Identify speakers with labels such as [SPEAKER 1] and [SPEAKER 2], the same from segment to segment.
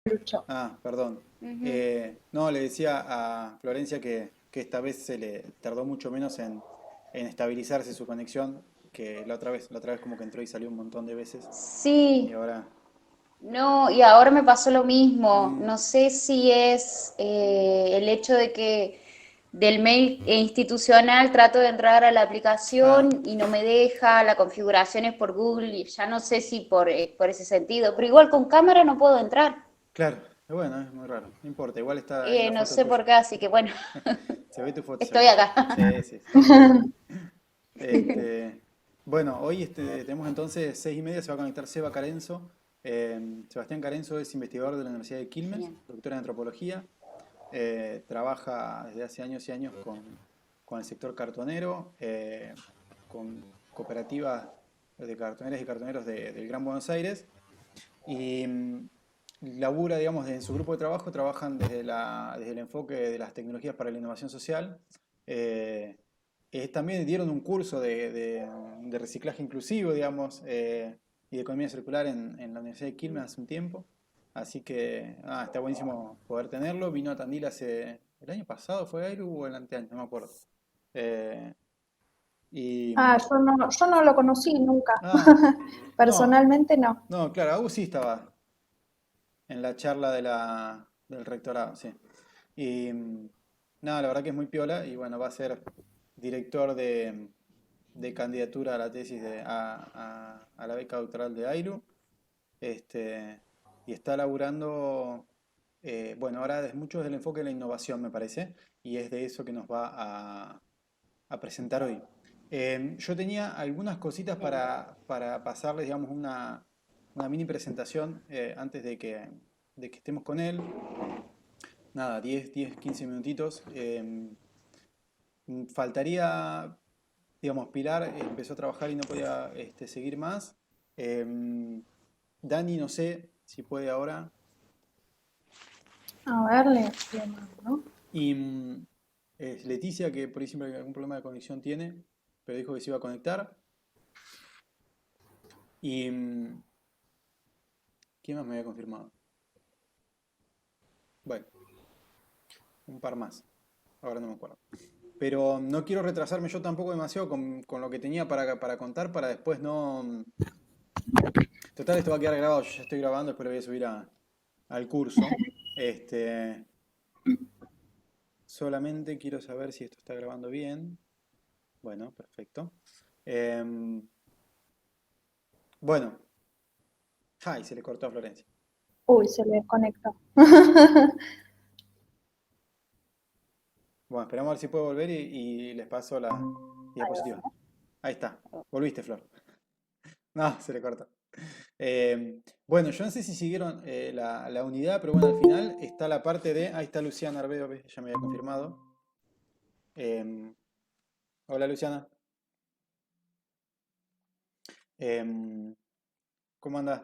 [SPEAKER 1] Lucho.
[SPEAKER 2] Ah, perdón.
[SPEAKER 3] Ujú.
[SPEAKER 2] No, le decía a Florencia que esta vez se le tardó mucho menos en estabilizarse su conexión que la otra vez como que entró y salió un montón de veces y
[SPEAKER 3] Sí,
[SPEAKER 2] ahora...
[SPEAKER 3] no, y ahora me pasó lo mismo.
[SPEAKER 2] Mm,
[SPEAKER 3] No sé si es el hecho de que del mail institucional trato de entrar a la
[SPEAKER 2] ah,
[SPEAKER 3] aplicación y no me deja, la configuración es por Google y ya no sé si por ese sentido, pero igual con cámara no puedo entrar.
[SPEAKER 2] claro, bueno, es muy raro, no importa, igual está ahí la
[SPEAKER 3] No
[SPEAKER 2] foto
[SPEAKER 3] sé
[SPEAKER 2] tuya.
[SPEAKER 3] por qué, así que bueno,
[SPEAKER 2] Se ve tu foto, se ve
[SPEAKER 3] estoy
[SPEAKER 2] tu foto.
[SPEAKER 3] acá.
[SPEAKER 2] Sí, sí, sí.
[SPEAKER 1] Sí.
[SPEAKER 2] Este, bueno, hoy tenemos entonces 6:30, se va a conectar Seba Carenzo. Sebastián Carenzo es investigador de la Universidad de Quilmes,
[SPEAKER 3] Bien.
[SPEAKER 2] doctor en antropología. Trabaja desde hace años y años con el sector cartonero, con cooperativas de cartoneras y cartoneros del Gran Buenos Aires. Y labura, digamos, en su grupo de trabajo, trabajan desde el enfoque de las tecnologías para la innovación social. Eh, También dieron un curso de reciclaje inclusivo, digamos, y de economía circular en la Universidad de Quilmes hace un tiempo. Así que está buenísimo poder tenerlo. Vino a Tandil el año pasado, ¿fue Ailu o el anteaño? No me acuerdo. Eh, y,
[SPEAKER 1] Ah, yo no lo conocí nunca.
[SPEAKER 2] ah, no,
[SPEAKER 1] Personalmente no.
[SPEAKER 2] no, claro, Agus sí estaba en la charla del rectorado, sí. Y nada, la verdad que es muy piola y bueno, va a ser director de candidatura a la tesis a la beca doctoral de AIRU. Este, y está laburando, bueno, ahora es mucho del enfoque de la innovación, me parece, y es de eso que nos va a presentar hoy. Yo tenía algunas cositas
[SPEAKER 3] Bien.
[SPEAKER 2] para pasarles, digamos, una mini presentación antes de que estemos con él. Nada, 15 minutitos. Faltaría, digamos, Pilar empezó a trabajar y no podía seguir más. Dani, no sé si puede ahora.
[SPEAKER 1] A ver, le mando.
[SPEAKER 2] Y Leticia, que por ahí siempre algún problema de conexión tiene, pero dijo que se iba a conectar. Y ¿quién más me había confirmado? Bueno, un par más. Ahora no me acuerdo. Pero no quiero retrasarme yo tampoco demasiado con lo que tenía para contar, para después no... Total, esto va a quedar grabado, yo ya estoy grabando, después lo voy a subir al curso. Este, Solamente quiero saber si esto está grabando bien. Bueno, perfecto. Em, bueno, ay, se le cortó a Florencia.
[SPEAKER 1] Uy, se le conectó.
[SPEAKER 2] Bueno, esperamos a ver si puede volver y les paso la
[SPEAKER 1] Ahí
[SPEAKER 2] diapositiva.
[SPEAKER 1] va.
[SPEAKER 2] Ahí está. Volviste, Flor. No, se le cortó. Bueno, yo no sé si siguieron la unidad, pero bueno, al final está la parte de. Ahí está Luciana Arbeo, ya me había confirmado. Em, Hola, Luciana. Em, ¿Cómo andás?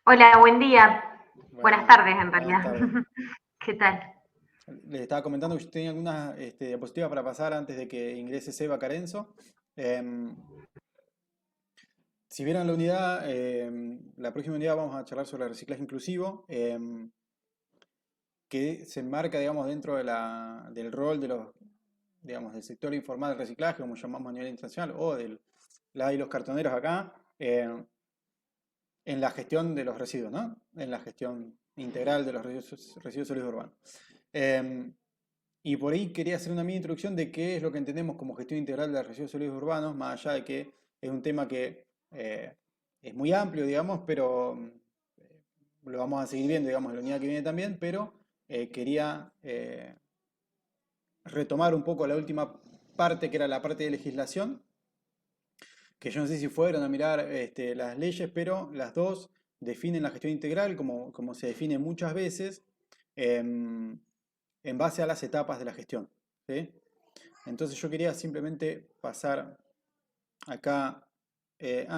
[SPEAKER 4] Hola, buen día. Buenas
[SPEAKER 2] Bueno,
[SPEAKER 4] tardes en
[SPEAKER 2] buenas
[SPEAKER 4] realidad.
[SPEAKER 2] tardes.
[SPEAKER 4] ¿Qué tal?
[SPEAKER 2] Les estaba comentando que yo tenía algunas diapositivas para pasar antes de que ingrese Seba Carenzo. Em, si vieron la unidad, la próxima unidad vamos a charlar sobre el reciclaje inclusivo, que se enmarca, digamos, dentro del rol digamos, del sector informal del reciclaje, como llamamos a nivel internacional, o la y los cartoneros acá, en la gestión de los residuos, ¿no? En la gestión integral de los residuos sólidos urbanos. Em, Y por ahí quería hacer una mini introducción de qué es lo que entendemos como gestión integral de los residuos sólidos urbanos, más allá de que es un tema que es muy amplio, digamos, pero lo vamos a seguir viendo, digamos, en la unidad que viene también, pero quería retomar un poco la última parte, que era la parte de legislación, que yo no sé si fueron a mirar las leyes, pero las dos definen la gestión integral como se define muchas veces, em, en base a las etapas de la gestión. ¿Sí? Entonces yo quería simplemente pasar acá.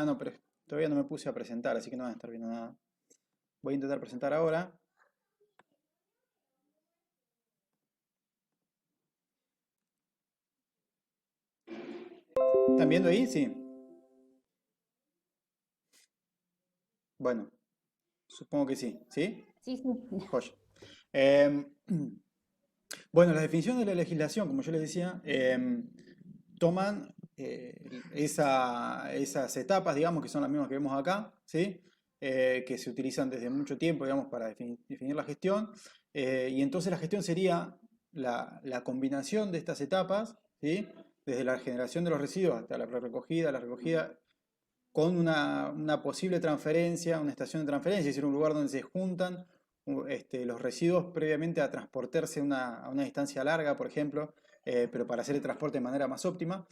[SPEAKER 2] No, pero todavía no me puse a presentar, así que no van a estar viendo nada. Voy a intentar presentar ahora. ¿Están viendo ahí? Sí. Bueno, supongo que sí. ¿Sí?
[SPEAKER 3] Sí, sí.
[SPEAKER 2] Joya. Eh, bueno, las definiciones de la legislación, como yo les decía, toman esas etapas, digamos, que son las mismas que vemos acá, ¿sí? Que se utilizan desde mucho tiempo, digamos, para definir la gestión. Y entonces la gestión sería la combinación de estas etapas, ¿sí? Desde la generación de los residuos hasta la recogida, con una posible transferencia, una estación de transferencia, es decir, un lugar donde se juntan los residuos previamente a transportarse a una distancia larga, por ejemplo, pero para hacer el transporte de manera más óptima.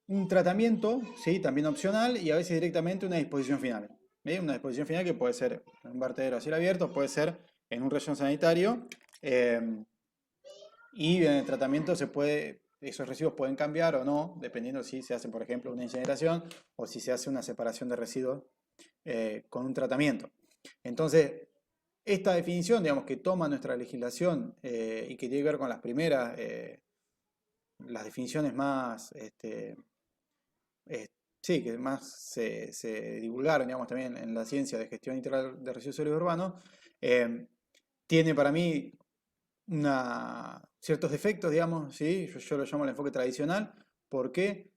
[SPEAKER 2] Un tratamiento, ¿sí? También opcional, y a veces directamente una disposición final. ¿Sí? Una disposición final que puede ser en un vertedero a cielo abierto, puede ser en un relleno sanitario, y en el tratamiento esos residuos pueden cambiar o no, dependiendo si se hace, por ejemplo, una incineración o si se hace una separación de residuos con un tratamiento. Entonces, esta definición, digamos, que toma nuestra legislación y que tiene que ver con las primeras, las definiciones más, sí, que más se divulgaron, digamos, también en la ciencia de gestión integral de residuos sólidos urbanos, tiene para mí ciertos defectos, digamos, ¿sí? Yo lo llamo el enfoque tradicional, porque,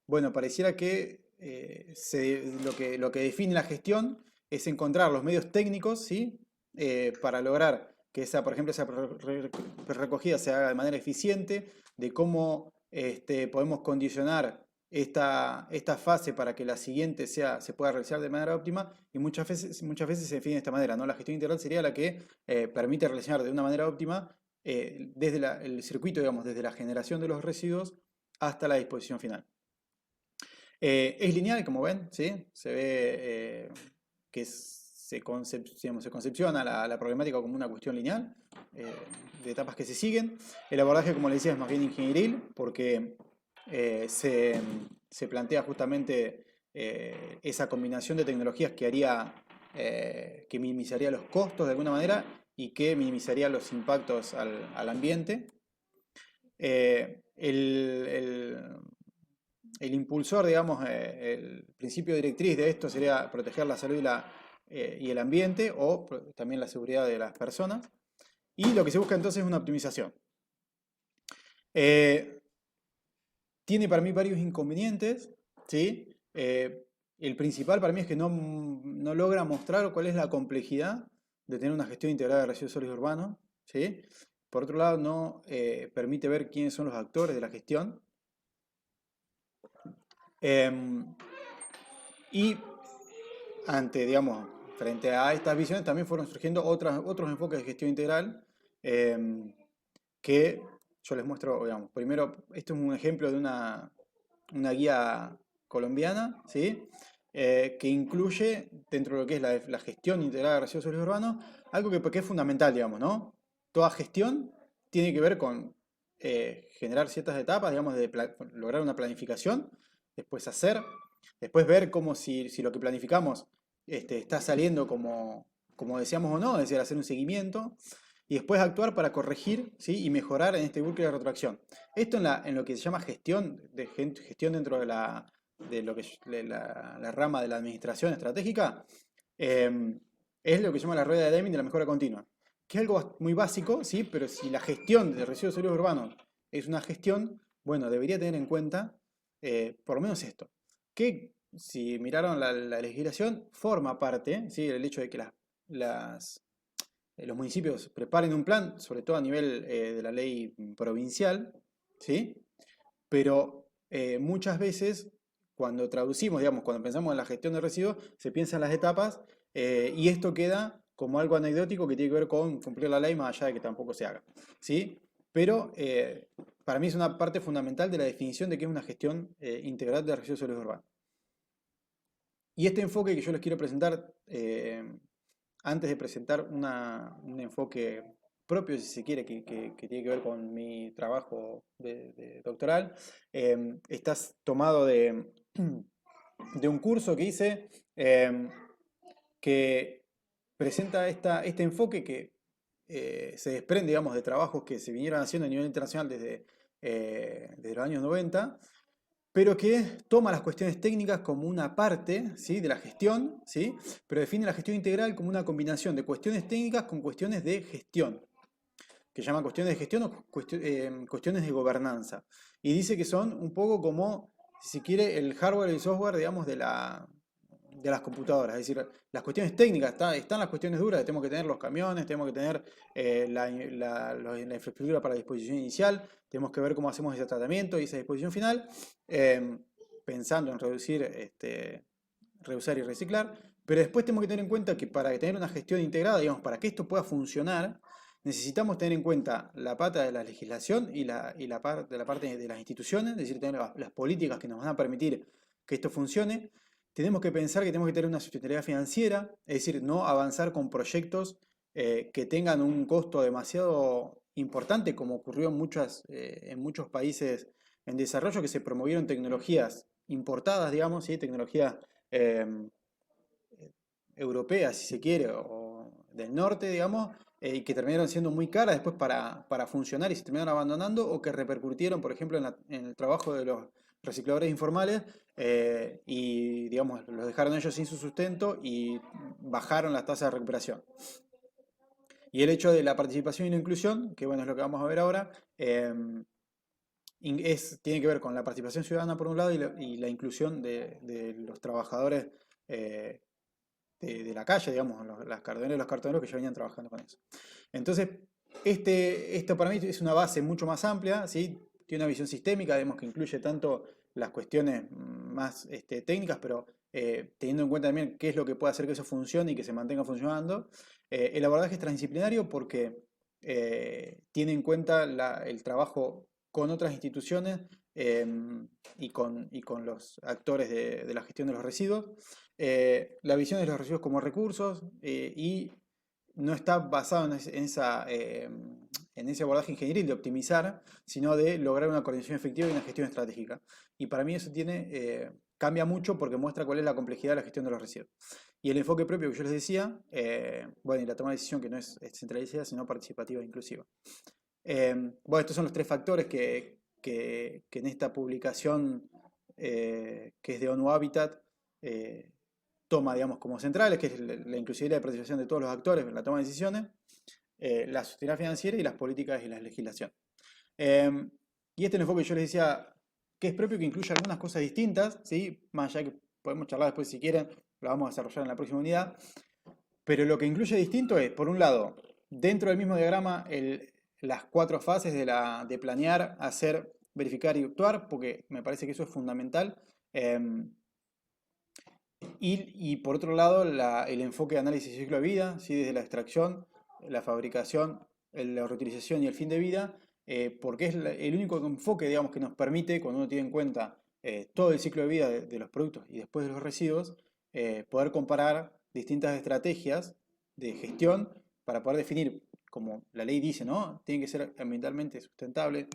[SPEAKER 2] bueno, pareciera que lo que define la gestión es encontrar los medios técnicos, ¿sí? Para lograr que por ejemplo, esa recogida se haga de manera eficiente, de cómo podemos condicionar esta fase para que la siguiente se pueda realizar de manera óptima, y muchas veces se define de esta manera, ¿no? La gestión integral sería la que permite relacionar de una manera óptima desde el circuito, digamos, desde la generación de los residuos hasta la disposición final. Es lineal, como ven, ¿sí? Se ve que se concepciona la problemática como una cuestión lineal, de etapas que se siguen. El abordaje, como les decía, es más bien ingenieril, porque se plantea justamente esa combinación de tecnologías que minimizaría los costos de alguna manera y que minimizaría los impactos al ambiente. El impulsor, digamos, el principio directriz de esto sería proteger la salud y el ambiente, o también la seguridad de las personas. Y lo que se busca entonces es una optimización. Tiene para mí varios inconvenientes, ¿sí? El principal para mí es que no logra mostrar cuál es la complejidad de tener una gestión integrada de residuos sólidos urbanos, ¿sí? Por otro lado, no permite ver quiénes son los actores de la gestión. Y digamos, frente a estas visiones también fueron surgiendo otros enfoques de gestión integral que yo les muestro, digamos, primero, esto es un ejemplo de una guía colombiana, ¿sí? Que incluye dentro de lo que es la gestión integrada de residuos sólidos urbanos, algo que es fundamental, digamos, ¿no? Toda gestión tiene que ver con generar ciertas etapas, digamos, de lograr una planificación, después ver cómo si lo que planificamos está saliendo como deseamos o no, es decir, hacer un seguimiento, y después actuar para corregir, ¿sí? Y mejorar en este bucle de retroacción. Esto en lo que se llama gestión dentro de lo que es la rama de la administración estratégica, es lo que se llama la rueda de Deming de la mejora continua, que es algo muy básico, ¿sí? Pero si la gestión de residuos sólidos urbanos es una gestión, bueno, debería tener en cuenta por lo menos esto, que si miraron la legislación, forma parte, ¿sí? El hecho de que los municipios preparen un plan, sobre todo a nivel de la ley provincial, ¿sí? Pero muchas veces cuando traducimos, digamos, cuando pensamos en la gestión de residuos, se piensa en las etapas y esto queda como algo anecdótico que tiene que ver con cumplir la ley más allá de que tampoco se haga, ¿sí? Pero para mí es una parte fundamental de la definición de qué es una gestión integral de residuos sólidos urbanos. Y este enfoque que yo les quiero presentar, antes de presentar un enfoque propio, si se quiere, que tiene que ver con mi trabajo de doctoral, está tomado de un curso que hice que presenta este enfoque que se desprende, digamos, de trabajos que se vinieron haciendo a nivel internacional desde los años 90, pero que toma las cuestiones técnicas como una parte, ¿sí?, de la gestión, ¿sí?, pero define la gestión integral como una combinación de cuestiones técnicas con cuestiones de gestión, que llaman cuestiones de gestión o cuestiones de gobernanza. Y dice que son un poco como, si se quiere, el hardware y el software, digamos, de las computadoras. Es decir, las cuestiones técnicas, están las cuestiones duras, tenemos que tener los camiones, tenemos que tener la infraestructura para disposición inicial, tenemos que ver cómo hacemos ese tratamiento y esa disposición final, pensando en reusar y reciclar, pero después tenemos que tener en cuenta que para tener una gestión integrada, digamos, para que esto pueda funcionar, necesitamos tener en cuenta la pata de la legislación y la parte de las instituciones, es decir, tener las políticas que nos van a permitir que esto funcione. Tenemos que pensar que tenemos que tener una sustentabilidad financiera, es decir, no avanzar con proyectos que tengan un costo demasiado importante, como ocurrió en muchos países en desarrollo, que se promovieron tecnologías importadas, digamos, ¿sí?, tecnologías eh, europeas, si se quiere, o del norte, digamos, y que terminaron siendo muy caras después para funcionar y se terminaron abandonando, o que repercutieron, por ejemplo, en el trabajo de los recicladores informales, y, digamos, los dejaron ellos sin su sustento y bajaron las tasas de recuperación. Y el hecho de la participación y la inclusión, que bueno, es lo que vamos a ver ahora, tiene que ver con la participación ciudadana por un lado y la inclusión de los trabajadores de la calle, digamos, las cartoneras y los cartoneros que ya venían trabajando con eso. Entonces, esto para mí es una base mucho más amplia, ¿sí? Tiene una visión sistémica, vemos que incluye tanto las cuestiones más técnicas, pero teniendo en cuenta también qué es lo que puede hacer que eso funcione y que se mantenga funcionando. El abordaje es transdisciplinario porque tiene en cuenta el trabajo con otras instituciones y con los actores de la gestión de los residuos. La visión de los residuos como recursos y no está basado en ese abordaje ingenieril de optimizar, sino de lograr una coordinación efectiva y una gestión estratégica. Y para mí eso cambia mucho porque muestra cuál es la complejidad de la gestión de los residuos. Y el enfoque propio que yo les decía, bueno, y la toma de decisión que no es centralizada, sino participativa e inclusiva. Bueno, estos son los tres factores que en esta publicación que es de ONU Habitat, toma, digamos, como centrales, que es la inclusividad y participación de todos los actores en la toma de decisiones, la sostenibilidad financiera y las políticas y la legislación. Y este es el enfoque que yo les decía, que es propio, que incluye algunas cosas distintas, ¿sí? Más allá que podemos charlar después si quieren, lo vamos a desarrollar en la próxima unidad, pero lo que incluye distinto es, por un lado, dentro del mismo diagrama, las 4 fases de planear, hacer, verificar y actuar, porque me parece que eso es fundamental. Y por otro lado, el enfoque de análisis de ciclo de vida, ¿sí?, desde la extracción, la fabricación, la reutilización y el fin de vida, porque es el único enfoque, digamos, que nos permite, cuando uno tiene en cuenta todo el ciclo de vida de los productos y después de los residuos, poder comparar distintas estrategias de gestión para poder definir, como la ley dice, ¿no? Tiene que ser ambientalmente sustentable,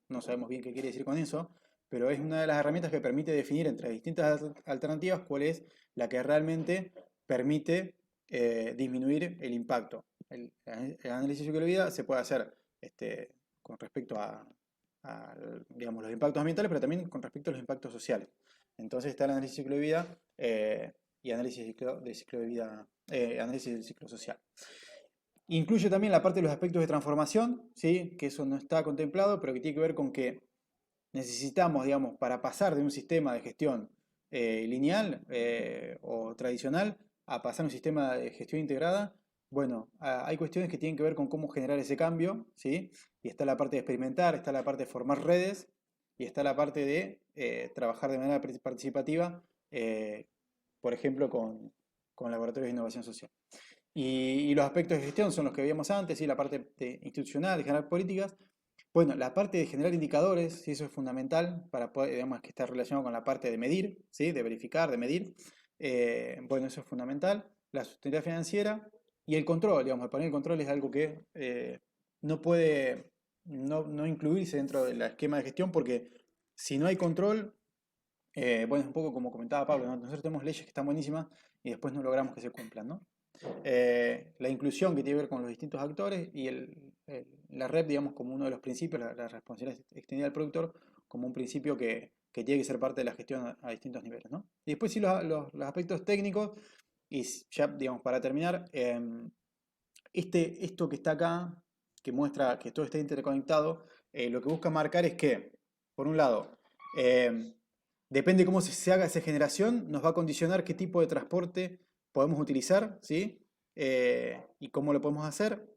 [SPEAKER 2] no sabemos bien qué quiere decir con eso, pero es una de las herramientas que permite definir entre distintas alternativas cuál es la que realmente permite disminuir el impacto. El análisis de ciclo de vida se puede hacer con respecto digamos, los impactos ambientales, pero también con respecto a los impactos sociales. Entonces está el análisis de ciclo de vida y análisis de ciclo de vida, análisis del ciclo social. Incluye también la parte de los aspectos de transformación, ¿sí?, que eso no está contemplado, pero que tiene que ver con que necesitamos, digamos, para pasar de un sistema de gestión lineal o tradicional a pasar a un sistema de gestión integrada, bueno, hay cuestiones que tienen que ver con cómo generar ese cambio, ¿sí? Y está la parte de experimentar, está la parte de formar redes y está la parte de trabajar de manera participativa, por ejemplo, con laboratorios de innovación social. Y los aspectos de gestión son los que veíamos antes, ¿sí?, la parte institucional, de generar políticas. Bueno, la parte de generar indicadores, sí, eso es fundamental para poder, digamos, que está relacionado con la parte de medir, ¿sí?, de verificar, de medir. Bueno, eso es fundamental. La sostenibilidad financiera y el control, digamos, poner el control es algo que no puede no incluirse dentro del esquema de gestión porque si no hay control, bueno, es un poco como comentaba Pablo, ¿no? Nosotros tenemos leyes que están buenísimas y después no logramos que se cumplan, ¿no? La inclusión que tiene que ver con los distintos actores y la REP, digamos, como uno de los principios, la responsabilidad extendida del productor, como un principio que que tiene que ser parte de la gestión a distintos niveles, ¿no? Y después sí los aspectos técnicos, y ya, digamos, para terminar, esto que está acá, que muestra que todo está interconectado, lo que busca marcar es que, por un lado, depende cómo se haga esa generación, nos va a condicionar qué tipo de transporte podemos utilizar, ¿sí? Y cómo lo podemos hacer.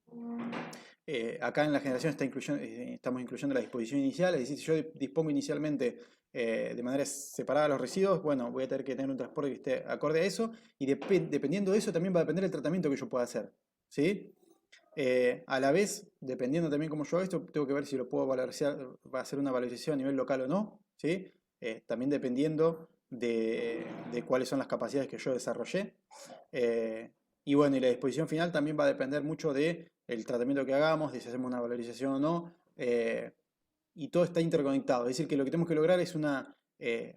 [SPEAKER 2] Acá en la generación estamos incluyendo la disposición inicial, es decir, si yo dispongo inicialmente de manera separada los residuos, bueno, voy a tener que tener un transporte que esté acorde a eso, y dependiendo de eso también va a depender el tratamiento que yo pueda hacer, ¿sí? A la vez, dependiendo también cómo yo hago esto, tengo que ver si lo puedo valorizar, va a ser una valorización a nivel local o no, ¿sí? También dependiendo de cuáles son las capacidades que yo desarrollé. Y bueno, y la disposición final también va a depender mucho del tratamiento que hagamos, de si hacemos una valorización o no. Y todo está interconectado. Es decir, que lo que tenemos que lograr es una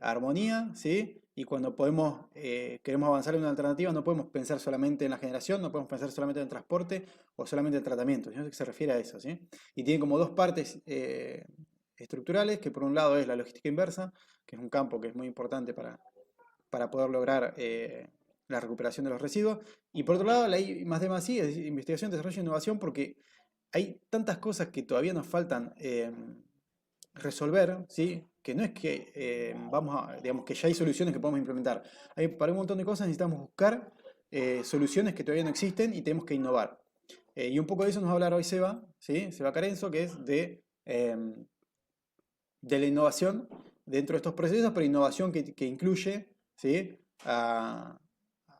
[SPEAKER 2] armonía, ¿sí? Y cuando queremos avanzar en una alternativa, no podemos pensar solamente en la generación, no podemos pensar solamente en el transporte o solamente en el tratamiento, sino que se refiere a eso, ¿sí? Y tiene como dos partes estructurales, que por un lado es la logística inversa, que es un campo que es muy importante para poder lograr la recuperación de los residuos, y por otro lado la I más D más I, es decir, investigación, desarrollo e innovación, porque hay tantas cosas que todavía nos faltan resolver, ¿sí? Que no es que digamos que ya hay soluciones que podemos implementar. Para un montón de cosas necesitamos buscar soluciones que todavía no existen y tenemos que innovar. Y un poco de eso nos va a hablar hoy Seba, ¿sí? Seba Carenzo, que es de la innovación dentro de estos procesos, pero innovación que incluye, ¿sí?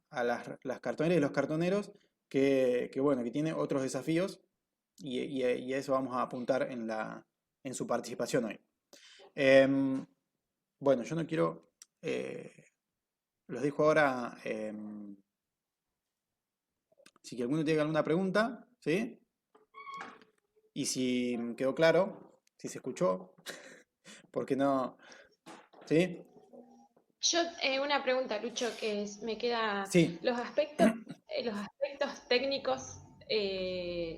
[SPEAKER 2] a las cartoneras y los cartoneros, bueno, que tiene otros desafíos, y a eso vamos a apuntar en su participación hoy. Bueno, yo no quiero, los dejo ahora, si alguno tiene alguna pregunta, ¿sí? Y si quedó claro, si se escuchó, porque no, ¿sí?
[SPEAKER 5] Yo, una pregunta, Lucho, me queda,
[SPEAKER 2] Sí,
[SPEAKER 5] los aspectos técnicos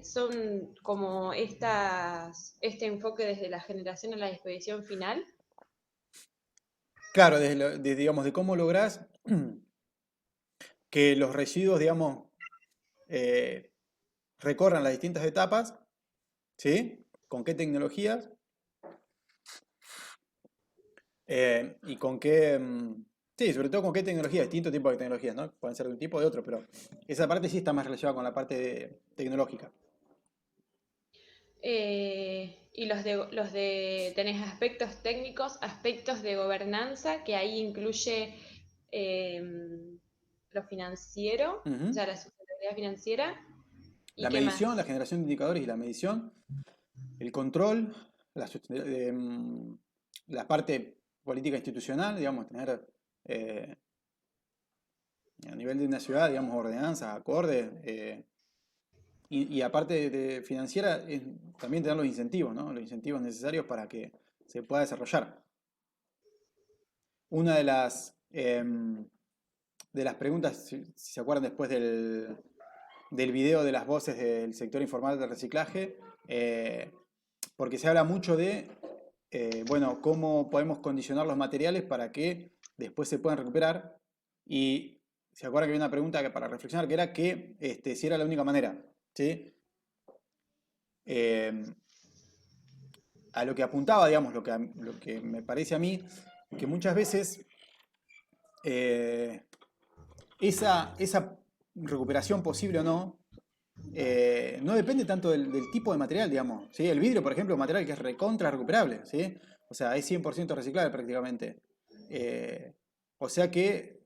[SPEAKER 5] son como este enfoque desde la generación a la disposición final.
[SPEAKER 2] claro, digamos, de cómo lográs que los residuos, digamos, recorran las distintas etapas, ¿sí? ¿Con qué tecnologías? Y con qué, sí, sobre todo con qué tecnologías, distintos tipos de tecnologías, ¿no? Pueden ser de un tipo o de otro, pero esa parte sí está más relacionada con la parte tecnológica.
[SPEAKER 5] Y tenés aspectos técnicos, aspectos de gobernanza, que ahí incluye lo financiero, o sea, la sustentabilidad financiera. ¿Y
[SPEAKER 2] La
[SPEAKER 5] qué
[SPEAKER 2] medición, la
[SPEAKER 5] más?
[SPEAKER 2] generación de indicadores y la medición, el control, la parte política institucional, digamos, tener a nivel de una ciudad, digamos, ordenanzas, acordes, y aparte de financiera, es también tener los incentivos, ¿no? Los incentivos necesarios para que se pueda desarrollar. Una de las preguntas, si se acuerdan después del video de las voces del sector informal del reciclaje, porque se habla mucho de, bueno, cómo podemos condicionar los materiales para que después se puedan recuperar. Y se acuerdan que había una pregunta para reflexionar, que era que si era la única manera, ¿sí? A lo que apuntaba, digamos, lo que me parece a mí, que muchas veces esa recuperación posible o no, no depende tanto del tipo de material, digamos, ¿sí? El vidrio, por ejemplo, es un material que es recontra recuperable, ¿sí? O sea, es 100% reciclable prácticamente. O sea que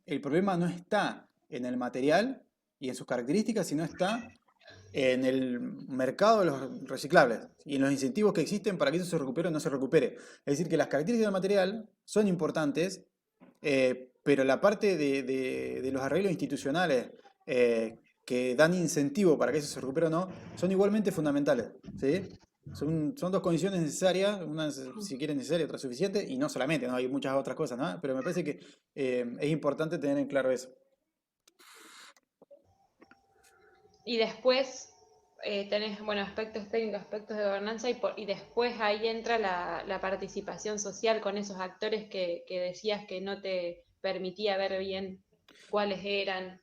[SPEAKER 2] el problema no está en el material y en sus características, sino está en el mercado de los reciclables y en los incentivos que existen para que eso se recupere o no se recupere. Es decir, que las características del material son importantes, pero la parte de los arreglos institucionales que dan incentivo para que eso se recupere o no, son igualmente fundamentales, ¿sí? Son dos condiciones necesarias, una si quieren necesaria, otra suficiente, y no solamente, ¿no? Hay muchas otras cosas, ¿no? Pero me parece que es importante tener en claro eso.
[SPEAKER 5] Y después, tenés, bueno, aspectos técnicos, aspectos de gobernanza y después ahí entra la participación social con esos actores que decías que no te permitía ver bien cuáles eran.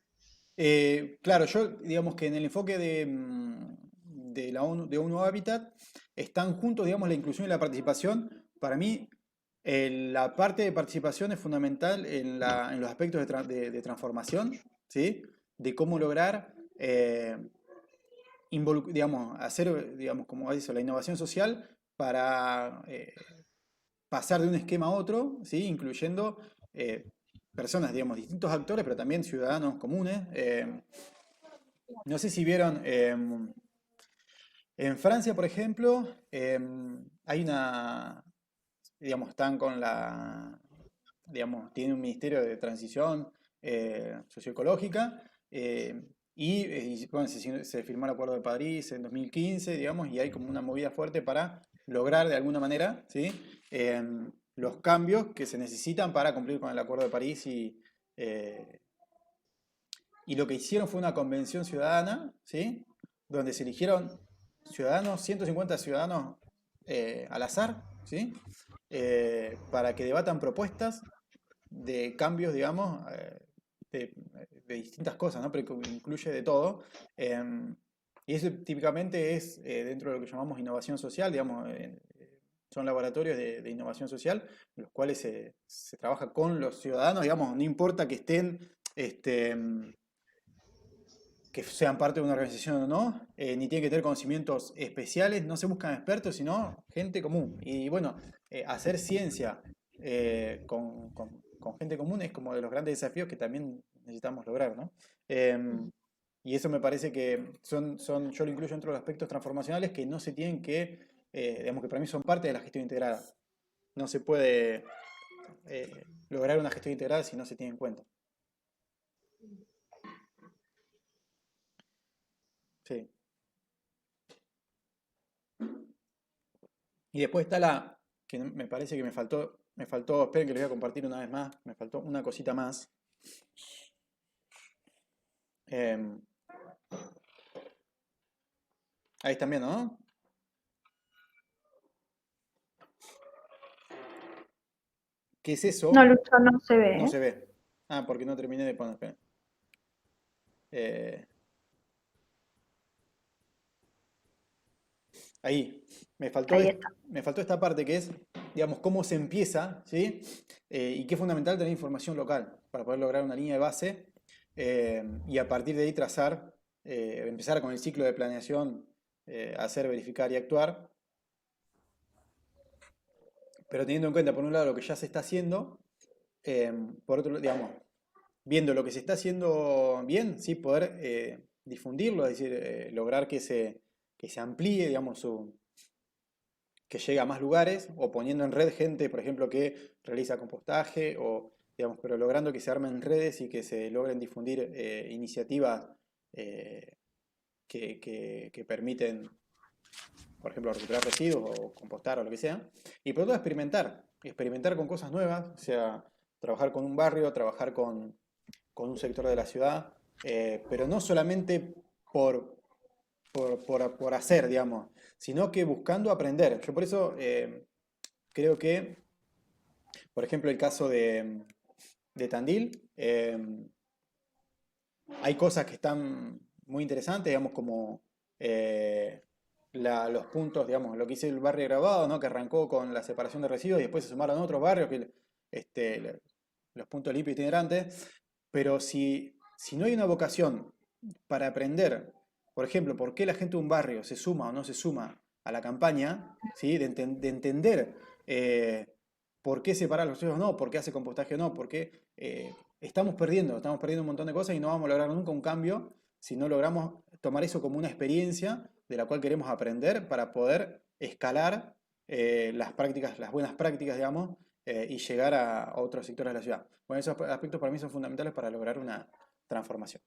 [SPEAKER 2] Claro, yo digamos que en el enfoque de la ONU, de ONU Habitat están juntos, digamos, la inclusión y la participación. Para mí, la parte de participación es fundamental en los aspectos de transformación, ¿sí? De cómo lograr, digamos, hacer, digamos, como eso, la innovación social para pasar de un esquema a otro, ¿sí? Incluyendo personas, digamos, distintos actores, pero también ciudadanos comunes. No sé si vieron, en Francia, por ejemplo, hay digamos, están con digamos, tiene un ministerio de transición socioecológica, bueno, se firmó el Acuerdo de París en 2015, digamos, y hay como una movida fuerte para lograr de alguna manera, ¿sí? Los cambios que se necesitan para cumplir con el Acuerdo de París y lo que hicieron fue una convención ciudadana, ¿sí? Donde se eligieron 150 ciudadanos al azar, ¿sí? Para que debatan propuestas de cambios, digamos, de distintas cosas, ¿no? Pero que incluye de todo. Y eso típicamente es dentro de lo que llamamos innovación social, digamos, son laboratorios de innovación social, en los cuales se trabaja con los ciudadanos, digamos, no importa que estén que sean parte de una organización o no, ni tienen que tener conocimientos especiales, no se buscan expertos, sino gente común. Y bueno, hacer ciencia con gente común es como de los grandes desafíos que también necesitamos lograr, ¿no? Y eso me parece que yo lo incluyo dentro de los aspectos transformacionales que no se tienen digamos que para mí son parte de la gestión integrada. No se puede lograr una gestión integrada si no se tiene en cuenta. Sí. Y después está que me parece que me faltó, esperen que les voy a compartir una vez más, me faltó una cosita más. Ahí están viendo, ¿no? ¿Qué es eso?
[SPEAKER 1] No, Lucho, no se ve.
[SPEAKER 2] No se ve. Ah, porque no terminé de poner. Esperen. Ahí,
[SPEAKER 1] Ahí está.
[SPEAKER 2] me faltó esta parte que es, digamos, cómo se empieza, ¿sí? Y que es fundamental tener información local para poder lograr una línea de base y a partir de ahí trazar, empezar con el ciclo de planeación, hacer, verificar y actuar. Pero teniendo en cuenta, por un lado, lo que ya se está haciendo, por otro lado, digamos, viendo lo que se está haciendo bien, ¿sí? Poder difundirlo, es decir, lograr que se amplíe, digamos, que llegue a más lugares, o poniendo en red gente, por ejemplo, que realiza compostaje, digamos, pero logrando que se armen redes y que se logren difundir iniciativas que permiten, por ejemplo, recuperar residuos o compostar o lo que sea. Y por otro lado, experimentar con cosas nuevas, o sea, trabajar con un barrio, trabajar con un sector de la ciudad, pero no solamente por hacer, digamos, sino que buscando aprender. Yo por eso creo que, por ejemplo, el caso de Tandil, hay cosas que están muy interesantes, digamos, como los puntos, digamos, lo que hizo el barrio Grabado, ¿no? Que arrancó con la separación de residuos y después se sumaron otros barrios, los puntos limpios itinerantes, pero si no hay una vocación para aprender, por ejemplo, por qué la gente de un barrio se suma o no se suma a la campaña, ¿sí? de entender por qué separar los residuos o no, por qué hace compostaje o no, por qué estamos perdiendo un montón de cosas y no vamos a lograr nunca un cambio si no logramos tomar eso como una experiencia de la cual queremos aprender para poder escalar las buenas prácticas, digamos, y llegar a otros sectores de la ciudad. Bueno, esos aspectos para mí son fundamentales para lograr una transformación.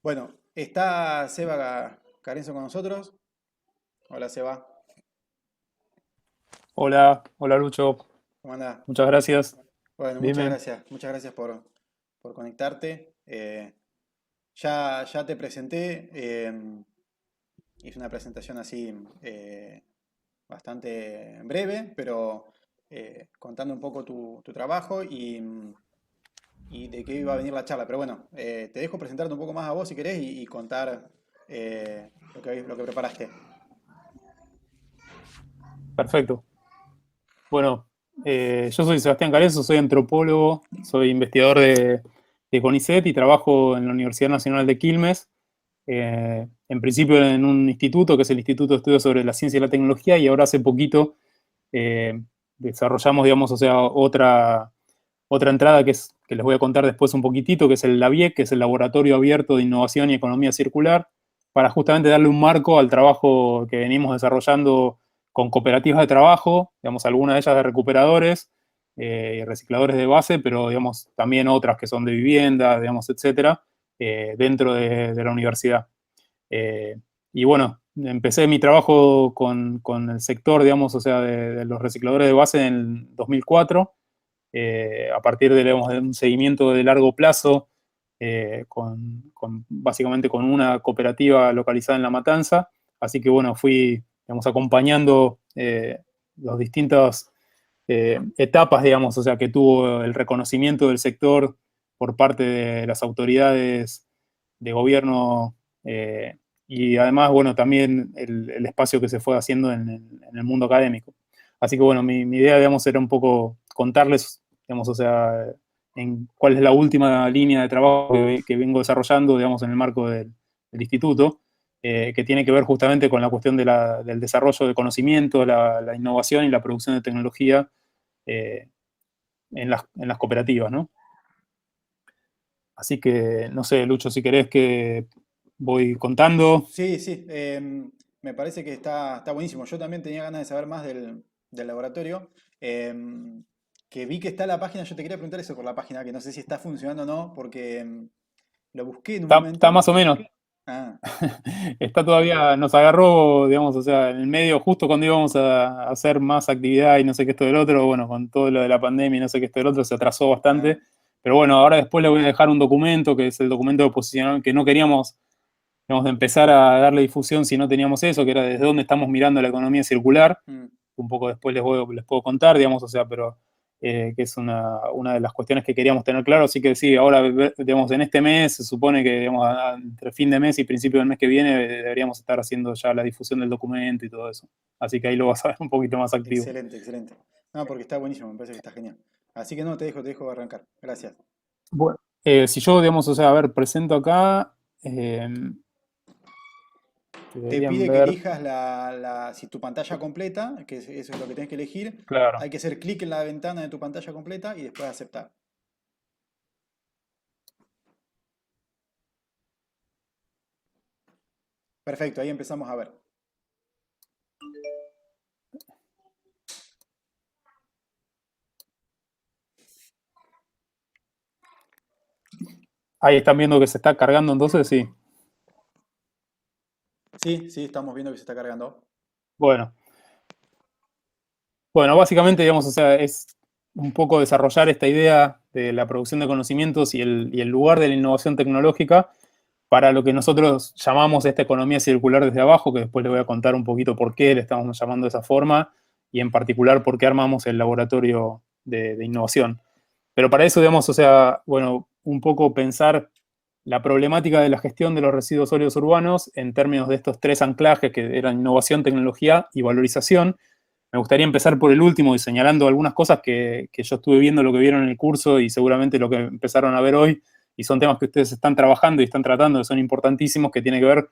[SPEAKER 2] Bueno, está Seba Carenzo con nosotros. Hola, Seba.
[SPEAKER 6] Hola, hola Lucho,
[SPEAKER 2] ¿Cómo andás?
[SPEAKER 6] muchas gracias.
[SPEAKER 2] Bueno,
[SPEAKER 6] Bien,
[SPEAKER 2] muchas
[SPEAKER 6] bien.
[SPEAKER 2] gracias. Muchas gracias por conectarte. Ya te presenté. hice una presentación así bastante breve, pero contando un poco tu trabajo y de qué iba a venir la charla. Pero bueno, te dejo presentarte un poco más a vos si querés y contar lo que preparaste.
[SPEAKER 6] Perfecto. Bueno, yo soy Sebastián Carezo, soy antropólogo, soy investigador de CONICET y trabajo en la Universidad Nacional de Quilmes, en principio en un instituto que es el Instituto de Estudios sobre la Ciencia y la Tecnología, y ahora hace poquito desarrollamos, digamos, o sea, otra entrada que les voy a contar después un poquitito, que es el LABIEC, que es el Laboratorio Abierto de Innovación y Economía Circular, para justamente darle un marco al trabajo que venimos desarrollando con cooperativas de trabajo, digamos, algunas de ellas de recuperadores y recicladores de base, pero, digamos, también otras que son de vivienda, digamos, etcétera, dentro de la universidad. Y bueno, empecé mi trabajo con el sector, digamos, o sea, de los recicladores de base en el 2004, a partir de, digamos, de un seguimiento de largo plazo, básicamente con una cooperativa localizada en La Matanza. Así que bueno, fui, digamos, acompañando las distintas etapas, digamos, o sea, que tuvo el reconocimiento del sector por parte de las autoridades de gobierno, y además, bueno, también el espacio que se fue haciendo en el mundo académico. Así que bueno, mi idea, digamos, era un poco contarles, digamos, o sea, en cuál es la última línea de trabajo que vengo desarrollando, digamos, en el marco del instituto, que tiene que ver justamente con la cuestión del desarrollo de conocimiento, la innovación y la producción de tecnología en las cooperativas, ¿no? Así que, no sé, Lucho, si querés que voy contando.
[SPEAKER 2] Sí, sí, me parece que está buenísimo. Yo también tenía ganas de saber más del laboratorio. Que vi que está la página, yo te quería preguntar eso por la página, que no sé si está funcionando o no, porque lo busqué en un
[SPEAKER 6] Está
[SPEAKER 2] momento.
[SPEAKER 6] más o menos.
[SPEAKER 2] Ah,
[SPEAKER 6] Está todavía, nos agarró, digamos, o sea, en el medio, justo cuando íbamos a hacer más actividad y no sé qué esto del otro, bueno, con todo lo de la pandemia y no sé qué esto del otro, se atrasó
[SPEAKER 2] ah,
[SPEAKER 6] bastante. Pero bueno, ahora después le voy a dejar un documento, que es el documento de posicionamiento, que no queríamos, digamos, empezar a darle difusión si no teníamos eso, que era desde dónde estamos mirando la economía circular.
[SPEAKER 2] mm,
[SPEAKER 6] Un poco después les puedo contar, digamos, o sea, pero que es una de las cuestiones que queríamos tener claro. Así que sí, ahora, digamos, en este mes se supone que, digamos, entre fin de mes y principio del mes que viene deberíamos estar haciendo ya la difusión del documento y todo eso. Así que ahí lo vas a ver un poquito más activo.
[SPEAKER 2] excelente, excelente. No, porque está buenísimo, me parece que está genial. Así que no, te dejo arrancar. Gracias.
[SPEAKER 6] Bueno, si yo, digamos, o sea, a ver, presento acá, eh,
[SPEAKER 2] Te
[SPEAKER 6] deberían
[SPEAKER 2] pide que
[SPEAKER 6] ver,
[SPEAKER 2] elijas si tu pantalla completa, eso es lo que tenés que elegir.
[SPEAKER 6] claro.
[SPEAKER 2] Hay que hacer clic en la ventana de tu pantalla completa y después aceptar. Perfecto, ahí empezamos a ver.
[SPEAKER 6] Ahí están viendo que se está cargando, entonces sí.
[SPEAKER 2] Sí, sí, estamos viendo que se está cargando.
[SPEAKER 6] Bueno, básicamente, digamos, o sea, es un poco desarrollar esta idea de la producción de conocimientos y el lugar de la innovación tecnológica para lo que nosotros llamamos esta economía circular desde abajo, que después les voy a contar un poquito por qué le estamos llamando de esa forma y en particular por qué armamos el laboratorio de innovación. Pero para eso, digamos, o sea, bueno, un poco pensar la problemática de la gestión de los residuos sólidos urbanos en términos de estos tres anclajes que eran innovación, tecnología y valorización. Me gustaría empezar por el último y señalando algunas cosas que yo estuve viendo, lo que vieron en el curso y seguramente lo que empezaron a ver hoy, y son temas que ustedes están trabajando y están tratando, que son importantísimos, que tiene que ver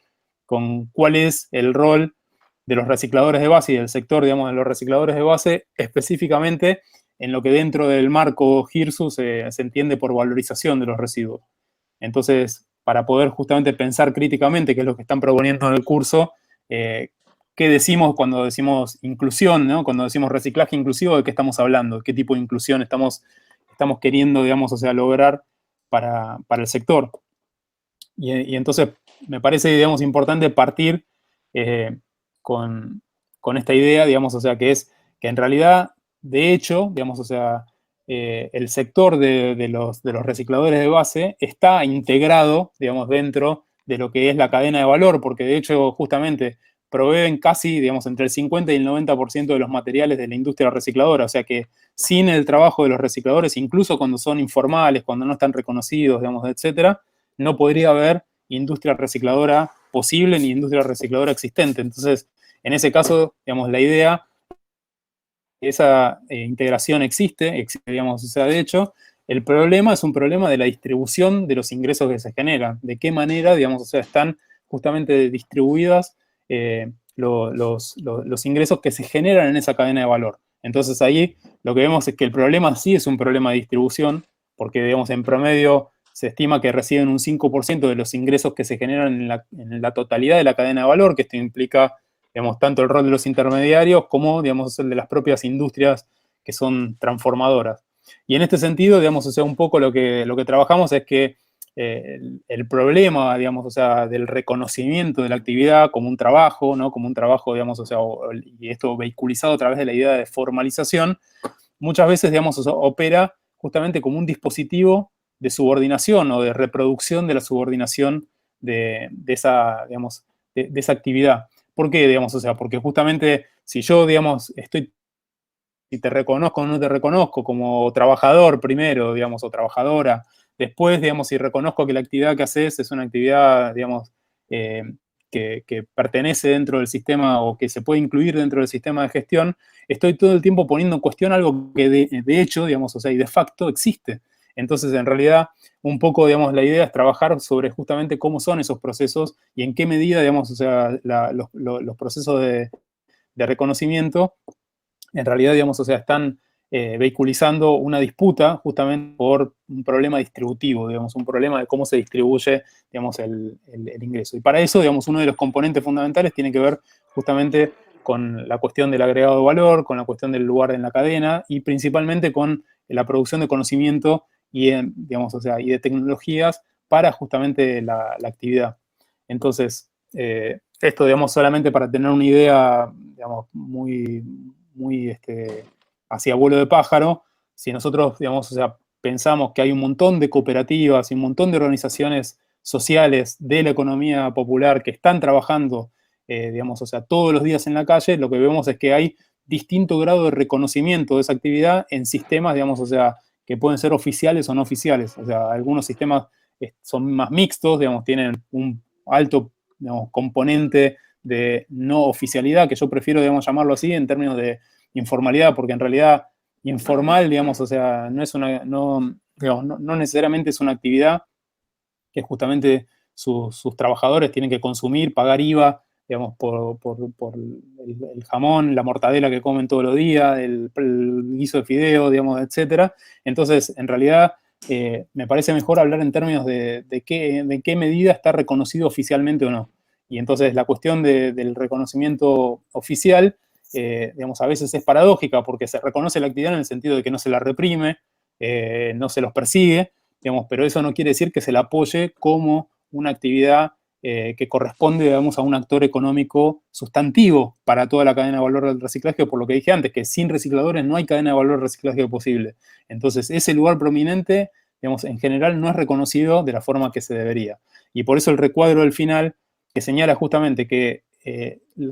[SPEAKER 6] con cuál es el rol de los recicladores de base y del sector, digamos, de los recicladores de base, específicamente en lo que dentro del marco GIRSU se entiende por valorización de los residuos. Entonces, para poder justamente pensar críticamente, que es lo que están proponiendo en el curso, ¿qué decimos cuando decimos inclusión, ¿no? Cuando decimos reciclaje inclusivo, ¿de qué estamos hablando? ¿Qué tipo de inclusión estamos queriendo, digamos, o sea, lograr para el sector? Y entonces me parece, digamos, importante partir con esta idea, digamos, o sea, que es que en realidad, de hecho, digamos, o sea, el sector de los recicladores de base está integrado, digamos, dentro de lo que es la cadena de valor, porque de hecho justamente proveen casi, digamos, entre el 50 y el 90% de los materiales de la industria recicladora, o sea que sin el trabajo de los recicladores, incluso cuando son informales, cuando no están reconocidos, digamos, etcétera, no podría haber industria recicladora posible ni industria recicladora existente. Entonces, en ese caso, digamos, la idea, esa integración existe, digamos, o sea, de hecho, el problema es un problema de la distribución de los ingresos que se generan, de qué manera, digamos, o sea, están justamente distribuidas los ingresos que se generan en esa cadena de valor. Entonces ahí lo que vemos es que el problema sí es un problema de distribución, porque digamos en promedio se estima que reciben un 5% de los ingresos que se generan en la totalidad de la cadena de valor, que esto implica, digamos, tanto el rol de los intermediarios como, digamos, el de las propias industrias que son transformadoras. Y en este sentido, digamos, o sea, un poco lo que trabajamos es que el problema, digamos, o sea, del reconocimiento de la actividad como un trabajo, ¿no? Como un trabajo, digamos, o sea, y esto vehiculizado a través de la idea de formalización, muchas veces, digamos, o sea, opera justamente como un dispositivo de subordinación o de reproducción de la subordinación de esa, digamos, de esa actividad. ¿Por qué, digamos, o sea? Porque justamente si yo, digamos, si te reconozco o no te reconozco como trabajador primero, digamos, o trabajadora, después, digamos, si reconozco que la actividad que haces es una actividad, digamos, que pertenece dentro del sistema o que se puede incluir dentro del sistema de gestión, estoy todo el tiempo poniendo en cuestión algo que de hecho, digamos, o sea, y de facto existe. Entonces, en realidad, un poco, digamos, la idea es trabajar sobre justamente cómo son esos procesos y en qué medida, digamos, o sea, los procesos de reconocimiento, en realidad, digamos, o sea, están vehiculizando una disputa justamente por un problema distributivo, digamos, un problema de cómo se distribuye, digamos, el ingreso. Y para eso, digamos, uno de los componentes fundamentales tiene que ver justamente con la cuestión del agregado de valor, con la cuestión del lugar en la cadena y principalmente con la producción de conocimiento y, digamos, o sea, y de tecnologías para justamente la actividad. Entonces, esto, digamos, solamente para tener una idea, digamos, muy hacia vuelo de pájaro, si nosotros, digamos, o sea, pensamos que hay un montón de cooperativas y un montón de organizaciones sociales de la economía popular que están trabajando, digamos, o sea, todos los días en la calle, lo que vemos es que hay distinto grado de reconocimiento de esa actividad en sistemas, digamos, o sea, que pueden ser oficiales o no oficiales. O sea, algunos sistemas son más mixtos, digamos, tienen un alto, digamos, componente de no oficialidad, que yo prefiero, digamos, llamarlo así en términos de informalidad, porque en realidad informal, digamos, o sea, no es una, digamos, no necesariamente es una actividad que justamente sus trabajadores tienen que consumir, pagar IVA, digamos, por el jamón, la mortadela que comen todos los días, el guiso de fideo, digamos, etcétera. Entonces, en realidad, me parece mejor hablar en términos de qué medida está reconocido oficialmente o no. Y entonces la cuestión del reconocimiento oficial, digamos, a veces es paradójica porque se reconoce la actividad en el sentido de que no se la reprime, no se los persigue, digamos, pero eso no quiere decir que se la apoye como una actividad que corresponde, digamos, a un actor económico sustantivo para toda la cadena de valor del reciclaje, por lo que dije antes, que sin recicladores no hay cadena de valor del reciclaje posible. Entonces, ese lugar prominente, digamos, en general no es reconocido de la forma que se debería. Y por eso el recuadro del final, que señala justamente que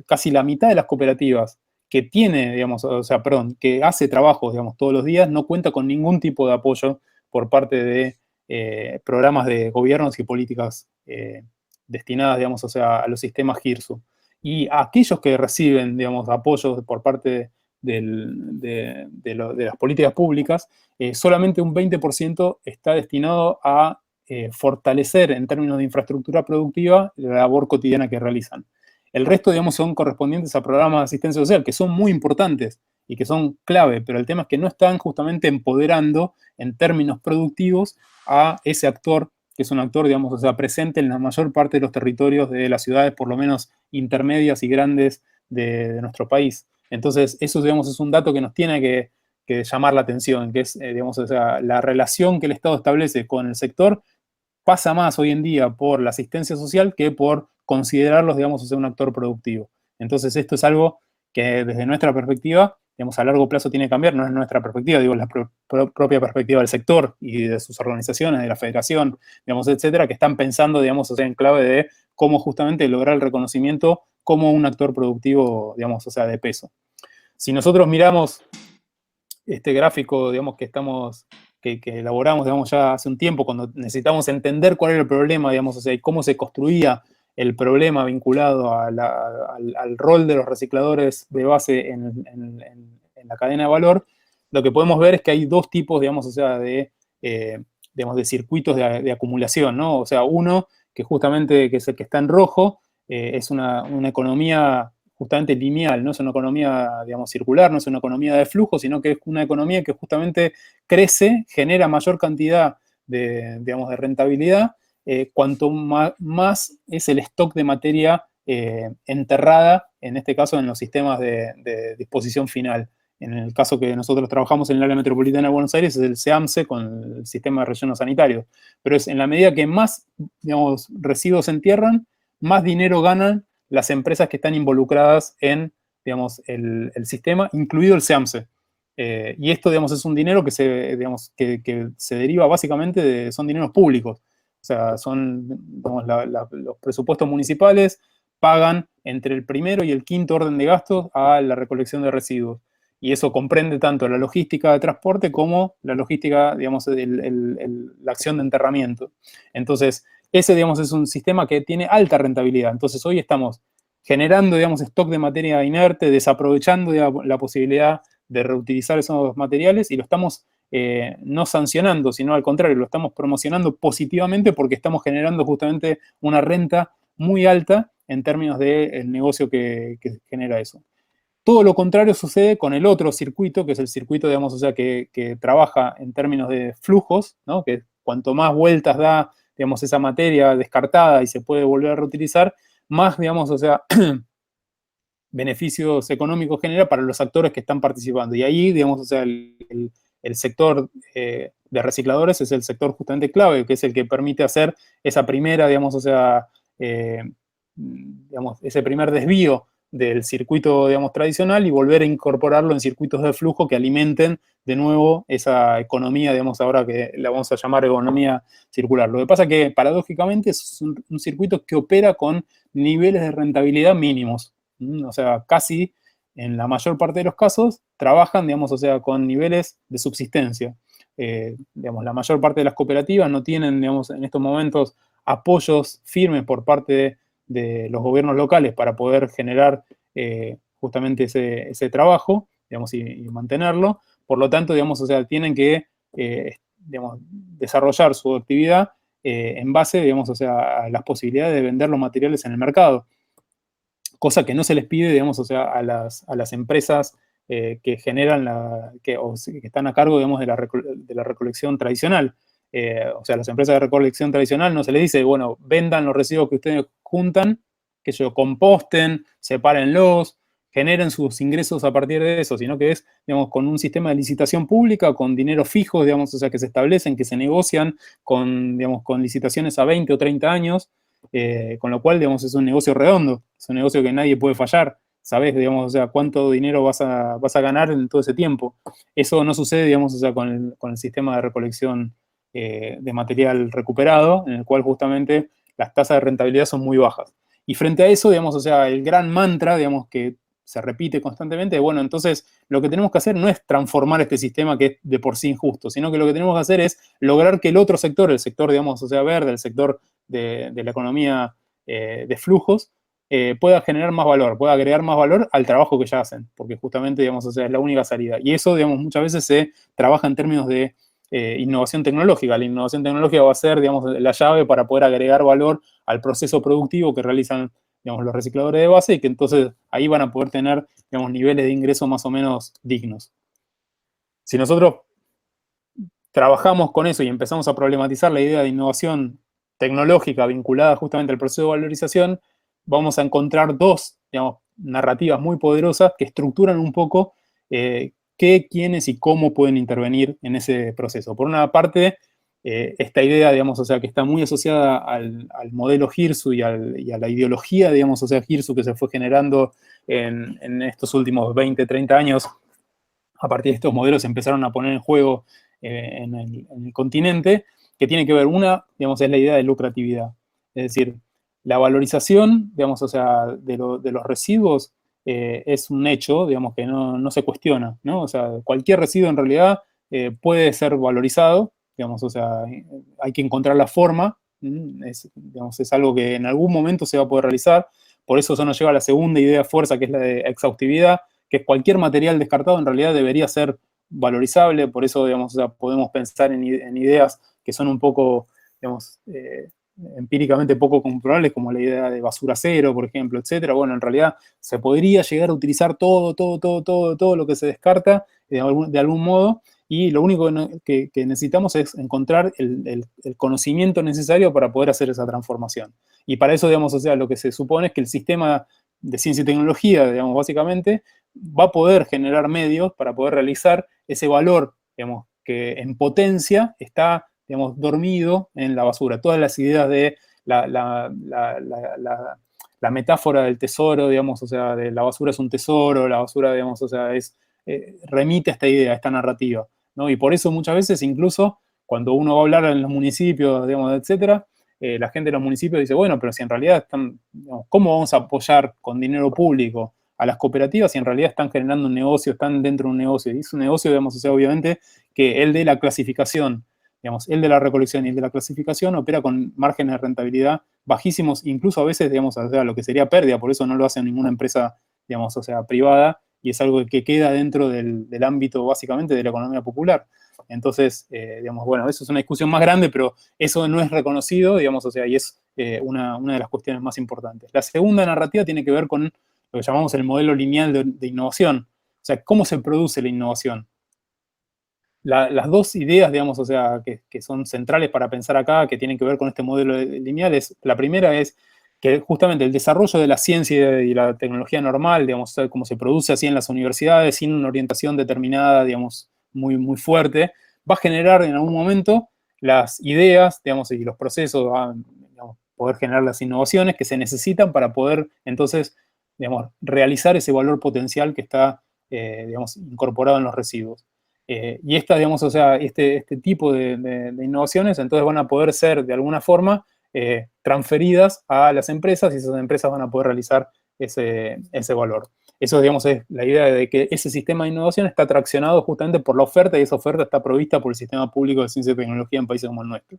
[SPEAKER 6] casi la mitad de las cooperativas que tiene, digamos, o sea, perdón, que hace trabajos, digamos, todos los días, no cuenta con ningún tipo de apoyo por parte de programas de gobiernos y políticas destinadas, digamos, o sea, a los sistemas GIRSU. Y a aquellos que reciben, digamos, apoyos por parte de las políticas públicas, solamente un 20% está destinado a fortalecer en términos de infraestructura productiva la labor cotidiana que realizan. El resto, digamos, son correspondientes a programas de asistencia social, que son muy importantes y que son clave, pero el tema es que no están justamente empoderando en términos productivos a ese actor, que es un actor, digamos, o sea, presente en la mayor parte de los territorios de las ciudades, por lo menos intermedias y grandes de nuestro país. Entonces, eso, digamos, es un dato que nos tiene que llamar la atención, que es, digamos, o sea, la relación que el Estado establece con el sector pasa más hoy en día por la asistencia social que por considerarlos, digamos, o sea, un actor productivo. Entonces, esto es algo que desde nuestra perspectiva digamos, a largo plazo tiene que cambiar, no es nuestra perspectiva, digo, es la propia perspectiva del sector y de sus organizaciones, de la federación, digamos, etcétera, que están pensando, digamos, o sea, en clave de cómo justamente lograr el reconocimiento como un actor productivo, digamos, o sea, de peso. Si nosotros miramos este gráfico, digamos, que elaboramos, digamos, ya hace un tiempo, cuando necesitamos entender cuál era el problema, digamos, o sea, y cómo se construía el problema vinculado al rol de los recicladores de base en la cadena de valor, lo que podemos ver es que hay dos tipos, digamos, o sea, digamos, de circuitos de acumulación, ¿no? O sea, uno que justamente, que es el que está en rojo, es una economía justamente lineal, no es una economía, digamos, circular, no es una economía de flujo, sino que es una economía que justamente crece, genera mayor cantidad digamos, de rentabilidad, cuanto más es el stock de materia enterrada, en este caso en los sistemas de disposición final. En el caso que nosotros trabajamos en el área metropolitana de Buenos Aires es el SEAMSE con el sistema de relleno sanitario. Pero es en la medida que más, digamos, residuos se entierran, más dinero ganan las empresas que están involucradas en, digamos, el sistema, incluido el SEAMSE. Y esto, digamos, es un dinero que se deriva básicamente son dineros públicos. O sea, son, digamos, los presupuestos municipales pagan entre el primero y el quinto orden de gastos a la recolección de residuos. Y eso comprende tanto la logística de transporte como la logística, digamos, la acción de enterramiento. Entonces, ese, digamos, es un sistema que tiene alta rentabilidad. Entonces, hoy estamos generando, digamos, stock de materia inerte, desaprovechando, digamos, la posibilidad de reutilizar esos materiales y lo estamos no sancionando, sino al contrario, lo estamos promocionando positivamente porque estamos generando justamente una renta muy alta en términos del negocio que genera eso. Todo lo contrario sucede con el otro circuito, que es el circuito, digamos, o sea, que trabaja en términos de flujos, ¿no? Que cuanto más vueltas da, digamos, esa materia descartada y se puede volver a reutilizar, más, digamos, o sea, beneficios económicos genera para los actores que están participando. Y ahí, digamos, o sea, el sector de recicladores es el sector justamente clave, que es el que permite hacer esa primera, digamos, o sea, digamos, ese primer desvío del circuito, digamos, tradicional y volver a incorporarlo en circuitos de flujo que alimenten de nuevo esa economía, digamos, ahora que la vamos a llamar economía circular. Lo que pasa es que, paradójicamente, es un circuito que opera con niveles de rentabilidad mínimos. O sea, casi en la mayor parte de los casos trabajan, digamos, o sea, con niveles de subsistencia. Digamos, la mayor parte de las cooperativas no tienen, digamos, en estos momentos apoyos firmes por parte de los gobiernos locales para poder generar justamente ese trabajo, digamos, y mantenerlo. Por lo tanto, digamos, o sea, tienen que, digamos, desarrollar su actividad en base, digamos, o sea, a las posibilidades de vender los materiales en el mercado. Cosa que no se les pide, digamos, o sea, a las empresas que generan que están a cargo, digamos, de la recolección tradicional. O sea, a las empresas de recolección tradicional no se les dice, bueno, vendan los residuos que ustedes juntan, que ellos composten, sepárenlos, generen sus ingresos a partir de eso, sino que es, digamos, con un sistema de licitación pública, con dinero fijo, digamos, o sea, que se establecen, que se negocian digamos, con licitaciones a 20 o 30 años, con lo cual, digamos, es un negocio redondo, es un negocio que nadie puede fallar. Sabés, digamos, o sea, cuánto dinero vas a ganar en todo ese tiempo. Eso no sucede, digamos, o sea, con el sistema de recolección de material recuperado, en el cual justamente las tasas de rentabilidad son muy bajas. Y frente a eso, digamos, o sea, el gran mantra, digamos, que se repite constantemente, bueno, entonces lo que tenemos que hacer no es transformar este sistema que es de por sí injusto, sino que lo que tenemos que hacer es lograr que el otro sector, el sector, digamos, o sea, verde, el sector de la economía de flujos, pueda generar más valor, pueda agregar más valor al trabajo que ya hacen, porque justamente, digamos, o sea, es la única salida. Y eso, digamos, muchas veces se trabaja en términos de innovación tecnológica. La innovación tecnológica va a ser, digamos, la llave para poder agregar valor al proceso productivo que realizan, digamos, los recicladores de base y que entonces ahí van a poder tener, digamos, niveles de ingreso más o menos dignos. Si nosotros trabajamos con eso y empezamos a problematizar la idea de innovación tecnológica vinculada justamente al proceso de valorización, vamos a encontrar dos, digamos, narrativas muy poderosas que estructuran un poco qué, quiénes y cómo pueden intervenir en ese proceso. Por una parte, esta idea, digamos, o sea, que está muy asociada al modelo Girsu y a la ideología, digamos, o sea, Girsu que se fue generando en estos últimos 20, 30 años a partir de estos modelos se empezaron a poner en juego en el continente, que tiene que ver, una, digamos, es la idea de lucratividad. Es decir, la valorización, digamos, o sea, de los residuos es un hecho, digamos, que no se cuestiona, ¿no? O sea, cualquier residuo en realidad puede ser valorizado, digamos, o sea, hay que encontrar la forma, digamos, es algo que en algún momento se va a poder realizar. Por eso nos lleva a la segunda idea fuerza, que es la de exhaustividad, que es cualquier material descartado en realidad debería ser valorizable. Por eso, digamos, o sea, podemos pensar en ideas que son un poco, digamos, empíricamente poco comprobables, como la idea de basura cero, por ejemplo, etcétera. Bueno, en realidad se podría llegar a utilizar todo lo que se descarta de algún modo, y lo único que necesitamos es encontrar el conocimiento necesario para poder hacer esa transformación. Y para eso, digamos, o sea, lo que se supone es que el sistema de ciencia y tecnología, digamos, básicamente, va a poder generar medios para poder realizar ese valor, digamos, que en potencia está, digamos, dormido en la basura. Todas las ideas de la metáfora del tesoro, digamos, o sea, de la basura es un tesoro, la basura, digamos, o sea, remite a esta idea, a esta narrativa, ¿no? Y por eso muchas veces, incluso, cuando uno va a hablar en los municipios, digamos, etcétera, la gente de los municipios dice, bueno, pero si en realidad están, digamos, ¿cómo vamos a apoyar con dinero público a las cooperativas si en realidad están generando un negocio, están dentro de un negocio? Y es un negocio, digamos, o sea, obviamente, que el de la clasificación, digamos, el de la recolección y el de la clasificación opera con márgenes de rentabilidad bajísimos, incluso a veces, digamos, o sea, lo que sería pérdida, por eso no lo hace ninguna empresa, digamos, o sea, privada, y es algo que queda dentro del ámbito, básicamente, de la economía popular. Entonces, digamos, bueno, eso es una discusión más grande, pero eso no es reconocido, digamos, o sea, y es una de las cuestiones más importantes. La segunda narrativa tiene que ver con lo que llamamos el modelo lineal de innovación. O sea, ¿cómo se produce la innovación? Las dos ideas, digamos, o sea, que son centrales para pensar acá, que tienen que ver con este modelo lineal, la primera es que justamente el desarrollo de la ciencia y la tecnología normal, digamos, como se produce así en las universidades, sin una orientación determinada, digamos, muy, muy fuerte, va a generar en algún momento las ideas, digamos, y los procesos, digamos, poder generar las innovaciones que se necesitan para poder, entonces, digamos, realizar ese valor potencial que está, digamos, incorporado en los residuos. Y digamos, o sea, este tipo de innovaciones entonces van a poder ser de alguna forma transferidas a las empresas, y esas empresas van a poder realizar ese valor. Eso, digamos, es la idea de que ese sistema de innovación está traccionado justamente por la oferta, y esa oferta está provista por el sistema público de ciencia y tecnología en países como el nuestro.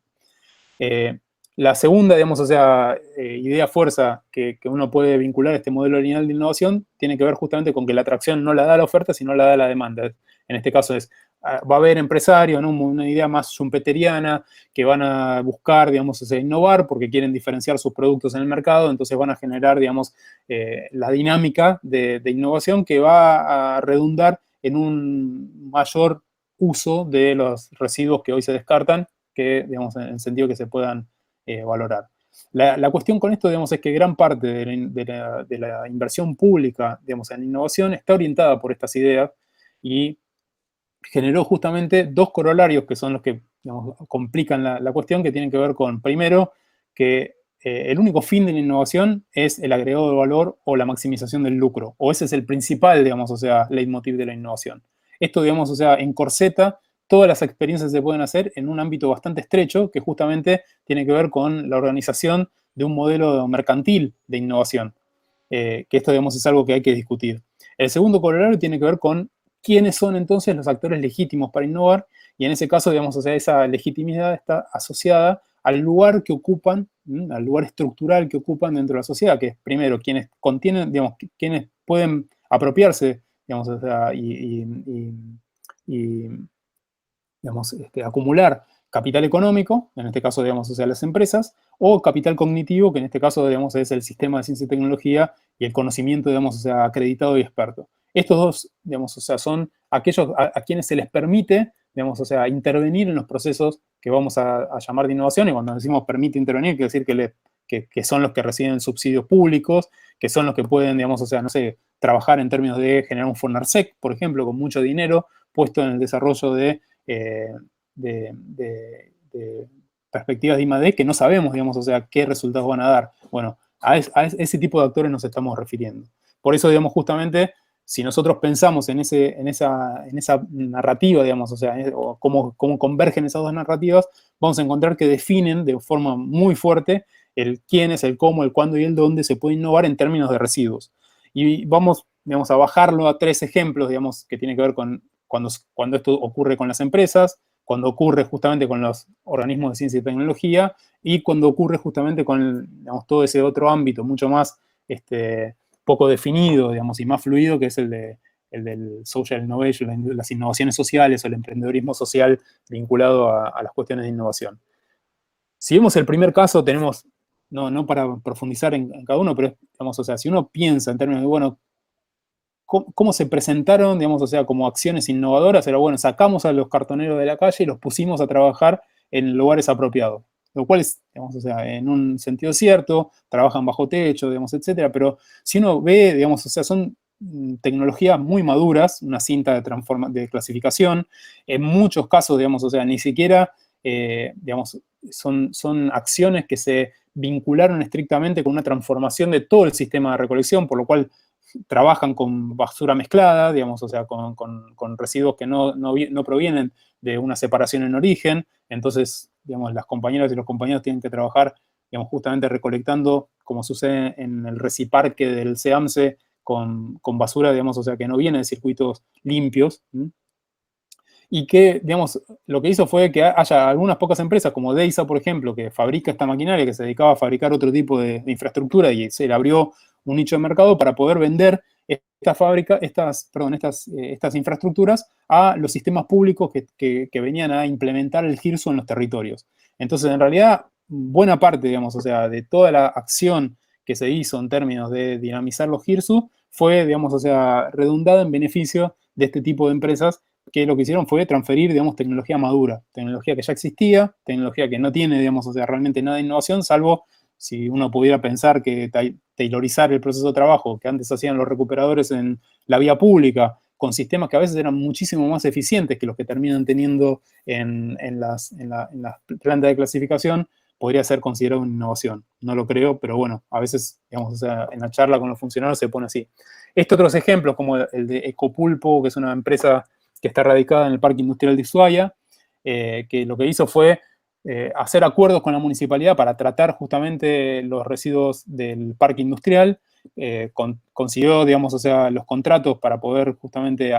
[SPEAKER 6] La segunda, digamos, o sea, idea fuerza que uno puede vincular a este modelo lineal de innovación tiene que ver justamente con que la atracción no la da la oferta, sino la da la demanda. En este caso va a haber empresarios, ¿no? Una idea más schumpeteriana, que van a buscar, digamos, o sea, innovar porque quieren diferenciar sus productos en el mercado, entonces van a generar, digamos, la dinámica de innovación que va a redundar en un mayor uso de los residuos que hoy se descartan, que, digamos, en el sentido que se puedan valorar. La cuestión con esto, digamos, es que gran parte de la inversión pública, digamos, en innovación está orientada por estas ideas, y generó justamente dos corolarios que son los que, digamos, complican la cuestión, que tienen que ver con, primero, que el único fin de la innovación es el agregado de valor o la maximización del lucro, o ese es el principal, digamos, o sea, leitmotiv de la innovación. Esto, digamos, o sea, encorseta todas las experiencias que se pueden hacer en un ámbito bastante estrecho, que justamente tiene que ver con la organización de un modelo mercantil de innovación, que esto, digamos, es algo que hay que discutir. El segundo corolario tiene que ver con quiénes son entonces los actores legítimos para innovar, y en ese caso, digamos, o sea, esa legitimidad está asociada al lugar que ocupan, al lugar estructural que ocupan dentro de la sociedad, que es primero quienes contienen, digamos, quienes pueden apropiarse, digamos, o sea, digamos, acumular capital económico, en este caso, digamos, o sea, las empresas, o capital cognitivo, que en este caso, digamos, es el sistema de ciencia y tecnología y el conocimiento, digamos, o sea, acreditado y experto. Estos dos, digamos, o sea, son aquellos a quienes se les permite, digamos, o sea, intervenir en los procesos que vamos a llamar de innovación, y cuando decimos permite intervenir, quiere decir que son los que reciben subsidios públicos, que son los que pueden, digamos, o sea, no sé, trabajar en términos de generar un FONARSEC, por ejemplo, con mucho dinero puesto en el desarrollo de perspectivas de I+D que no sabemos, digamos, o sea, qué resultados van a dar. Bueno, a ese tipo de actores nos estamos refiriendo. Por eso, digamos, justamente si nosotros pensamos en esa narrativa, digamos, o sea, o cómo convergen esas dos narrativas, vamos a encontrar que definen de forma muy fuerte el quién es, el cómo, el cuándo y el dónde se puede innovar en términos de residuos. Y vamos, digamos, a bajarlo a 3 ejemplos, digamos, que tiene que ver con cuando esto ocurre con las empresas, cuando ocurre justamente con los organismos de ciencia y tecnología, y cuando ocurre justamente con, digamos, todo ese otro ámbito mucho más poco definido, digamos, y más fluido, que es el del social innovation, las innovaciones sociales o el emprendedorismo social vinculado a las cuestiones de innovación. Si vemos el primer caso, tenemos, no para profundizar en cada uno, pero digamos, o sea, si uno piensa en términos de, bueno, ¿cómo se presentaron, digamos, o sea, como acciones innovadoras? Era, bueno, sacamos a los cartoneros de la calle y los pusimos a trabajar en lugares apropiados. Lo cual es, digamos, o sea, en un sentido cierto, trabajan bajo techo, digamos, etcétera, pero si uno ve, digamos, o sea, son tecnologías muy maduras, una cinta de clasificación, en muchos casos, digamos, o sea, ni siquiera, digamos, son acciones que se vincularon estrictamente con una transformación de todo el sistema de recolección, por lo cual trabajan con basura mezclada, digamos, o sea, con residuos que no provienen de una separación en origen. Entonces, digamos, las compañeras y los compañeros tienen que trabajar, digamos, justamente recolectando, como sucede en el Reciparque del CEAMSE, con basura, digamos, o sea, que no viene de circuitos limpios. Y que, digamos, lo que hizo fue que haya algunas pocas empresas, como Deisa, por ejemplo, que fabrica esta maquinaria, que se dedicaba a fabricar otro tipo de infraestructura, y se le abrió un nicho de mercado para poder vender estas infraestructuras a los sistemas públicos que venían a implementar el GIRSU en los territorios. Entonces, en realidad, buena parte, digamos, o sea, de toda la acción que se hizo en términos de dinamizar los GIRSU fue, digamos, o sea, redundada en beneficio de este tipo de empresas que lo que hicieron fue transferir, digamos, tecnología madura, tecnología que ya existía, tecnología que no tiene, digamos, o sea, realmente nada de innovación, salvo si uno pudiera pensar que taylorizar el proceso de trabajo que antes hacían los recuperadores en la vía pública, con sistemas que a veces eran muchísimo más eficientes que los que terminan teniendo en las plantas de clasificación, podría ser considerado una innovación. No lo creo, pero bueno, a veces, digamos, o sea, en la charla con los funcionarios se pone así. Otros ejemplos, como el de Ecopulpo, que es una empresa que está radicada en el Parque Industrial de Ushuaia, que lo que hizo fue hacer acuerdos con la municipalidad para tratar justamente los residuos del parque industrial, consiguió, digamos, o sea, los contratos para poder justamente,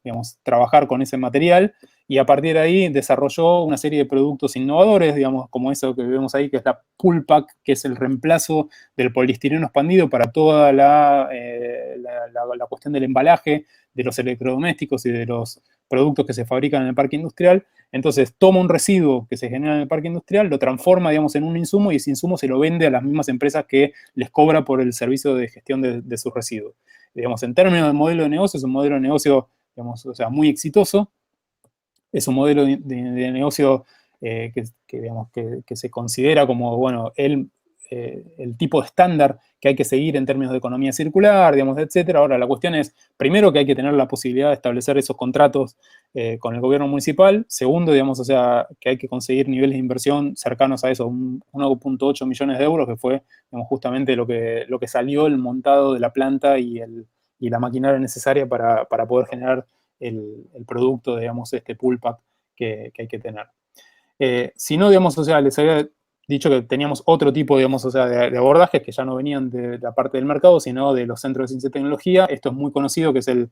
[SPEAKER 6] digamos, trabajar con ese material, y a partir de ahí desarrolló una serie de productos innovadores, digamos, como eso que vemos ahí, que es la Pulpac, que es el reemplazo del poliestireno expandido para toda la cuestión del embalaje de los electrodomésticos y de los productos que se fabrican en el parque industrial. Entonces, toma un residuo que se genera en el parque industrial, lo transforma, digamos, en un insumo, y ese insumo se lo vende a las mismas empresas que les cobra por el servicio de gestión de sus residuos. Digamos, en términos de modelo de negocio, es un modelo de negocio, digamos, o sea, muy exitoso. Es un modelo de negocio digamos, que se considera como, bueno, el tipo de estándar que hay que seguir en términos de economía circular, digamos, etcétera. Ahora, la cuestión es, primero, que hay que tener la posibilidad de establecer esos contratos con el gobierno municipal. Segundo, digamos, o sea, que hay que conseguir niveles de inversión cercanos a eso, 1.8 millones de euros, que fue, digamos, justamente lo que salió el montado de la planta y la maquinaria necesaria para poder generar el producto, digamos, Pulpac que hay que tener. Si no, digamos, o sea, les había dicho que teníamos otro tipo, digamos, o sea, de abordajes que ya no venían de la parte del mercado, sino de los centros de ciencia y tecnología. Esto es muy conocido, que es el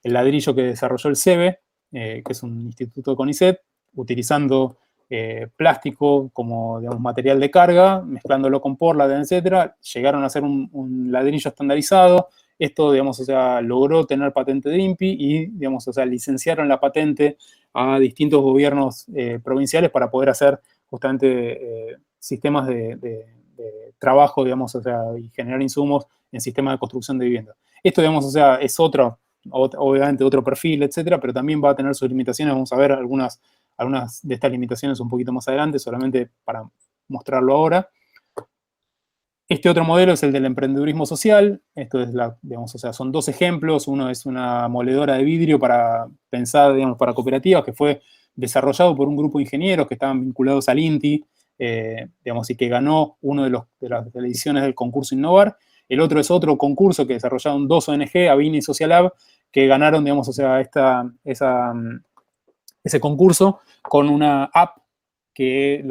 [SPEAKER 6] ladrillo que desarrolló el CEBE, que es un instituto de CONICET, utilizando plástico como, digamos, material de carga, mezclándolo con Portland, etcétera. Llegaron a hacer un ladrillo estandarizado. Esto, digamos, o sea, logró tener patente de INPI y, digamos, o sea, licenciaron la patente a distintos gobiernos provinciales para poder hacer justamente sistemas de trabajo, digamos, o sea, y generar insumos en sistemas de construcción de vivienda. Esto, digamos, o sea, es obviamente otro perfil, etcétera, pero también va a tener sus limitaciones. Vamos a ver algunas de estas limitaciones un poquito más adelante, solamente para mostrarlo ahora. Otro modelo es el del emprendedurismo social. Esto es digamos, o sea, son 2 ejemplos. Uno es una moledora de vidrio pensada, digamos, para cooperativas, que fue desarrollado por un grupo de ingenieros que estaban vinculados al INTI, digamos, y que ganó una de las ediciones del concurso Innovar. El otro es otro concurso que desarrollaron 2 ONG, Avini y Socialab, que ganaron, digamos, o sea, ese concurso con una app que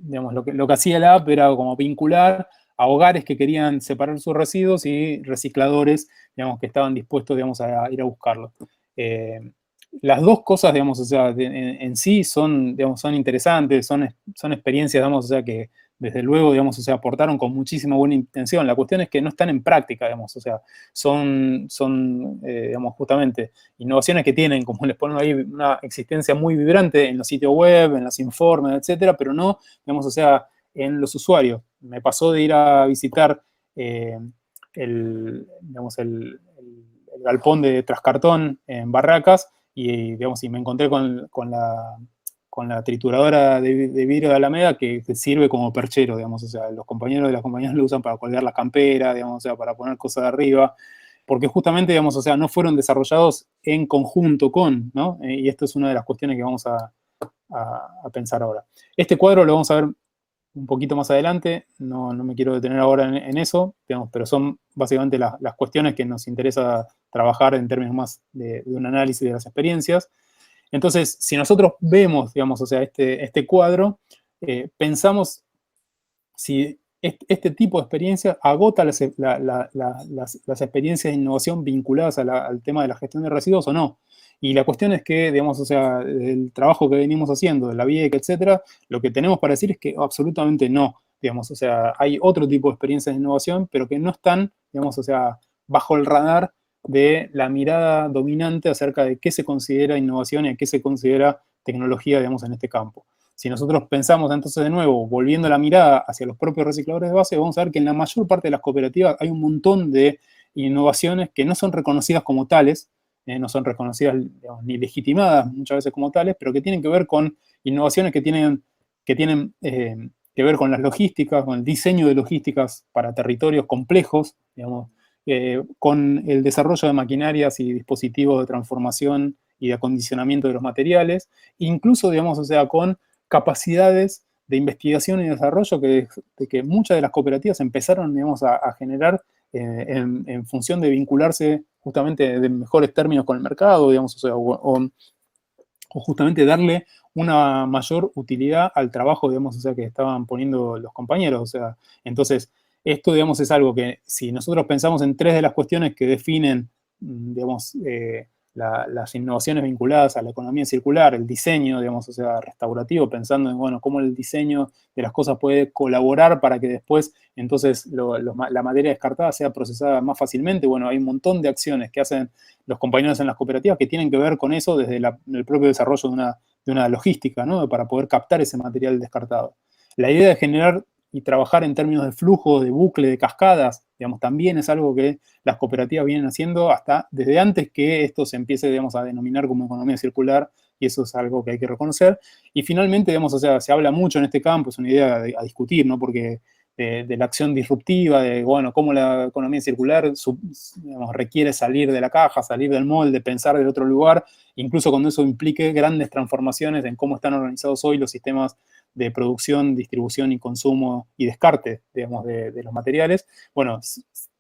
[SPEAKER 6] digamos, lo que hacía la app era como vincular a hogares que querían separar sus residuos y recicladores, digamos, que estaban dispuestos, digamos, a ir a buscarlos. Las dos cosas, digamos, o sea, en sí son, digamos, son interesantes, son experiencias, digamos, o sea, que desde luego, digamos, o sea, aportaron con muchísima buena intención. La cuestión es que no están en práctica, digamos, o sea, son digamos, justamente innovaciones que tienen, como les ponen ahí, una existencia muy vibrante en los sitios web, en los informes, etcétera, pero no, digamos, o sea, en los usuarios. Me pasó de ir a visitar digamos, el galpón de Trascartón en Barracas y, digamos, y me encontré con la trituradora de vidrio de Alameda que sirve como perchero, digamos, o sea, los compañeros de las compañías lo usan para colgar las camperas, digamos, o sea, para poner cosas de arriba, porque justamente, digamos, o sea, no fueron desarrollados en conjunto con, ¿no? Y esto es una de las cuestiones que vamos a pensar ahora. Este cuadro lo vamos a ver un poquito más adelante, no me quiero detener ahora en eso, digamos, pero son básicamente las cuestiones que nos interesa trabajar en términos más de un análisis de las experiencias. Entonces, si nosotros vemos, digamos, o sea, este cuadro, pensamos si este tipo de experiencia agota las experiencias de innovación vinculadas al tema de la gestión de residuos o no. Y la cuestión es que, digamos, o sea, el trabajo que venimos haciendo, de la VIEC, etcétera, lo que tenemos para decir es que absolutamente no, digamos, o sea, hay otro tipo de experiencias de innovación, pero que no están, digamos, o sea, bajo el radar de la mirada dominante acerca de qué se considera innovación y qué se considera tecnología, digamos, en este campo. Si nosotros pensamos entonces de nuevo, volviendo la mirada hacia los propios recicladores de base, vamos a ver que en la mayor parte de las cooperativas hay un montón de innovaciones que no son reconocidas como tales, no son reconocidas, digamos, ni legitimadas muchas veces como tales, pero que tienen que ver con innovaciones que tienen que ver con las logísticas, con el diseño de logísticas para territorios complejos, digamos, con el desarrollo de maquinarias y dispositivos de transformación y de acondicionamiento de los materiales, incluso, digamos, o sea, con capacidades de investigación y desarrollo que muchas de las cooperativas empezaron, digamos, a generar en función de vincularse justamente de mejores términos con el mercado, digamos, o sea, o justamente darle una mayor utilidad al trabajo, digamos, o sea, que estaban poniendo los compañeros, o sea, entonces, esto, digamos, es algo que si nosotros pensamos en 3 de las cuestiones que definen, digamos, las innovaciones vinculadas a la economía circular, el diseño, digamos, o sea, restaurativo, pensando en, bueno, cómo el diseño de las cosas puede colaborar para que después, entonces, la materia descartada sea procesada más fácilmente. Bueno, hay un montón de acciones que hacen los compañeros en las cooperativas que tienen que ver con eso desde el propio desarrollo de una logística, ¿no? Para poder captar ese material descartado. La idea de generar y trabajar en términos de flujo, de bucle, de cascadas, digamos, también es algo que las cooperativas vienen haciendo desde antes que esto se empiece, digamos, a denominar como economía circular, y eso es algo que hay que reconocer. Y finalmente, digamos, o sea, se habla mucho en este campo, es una idea a discutir, ¿no? Porque de la acción disruptiva, de, bueno, cómo la economía circular, digamos, requiere salir de la caja, salir del molde, pensar de otro lugar, incluso cuando eso implique grandes transformaciones en cómo están organizados hoy los sistemas de producción, distribución y consumo y descarte, digamos, de los materiales. Bueno,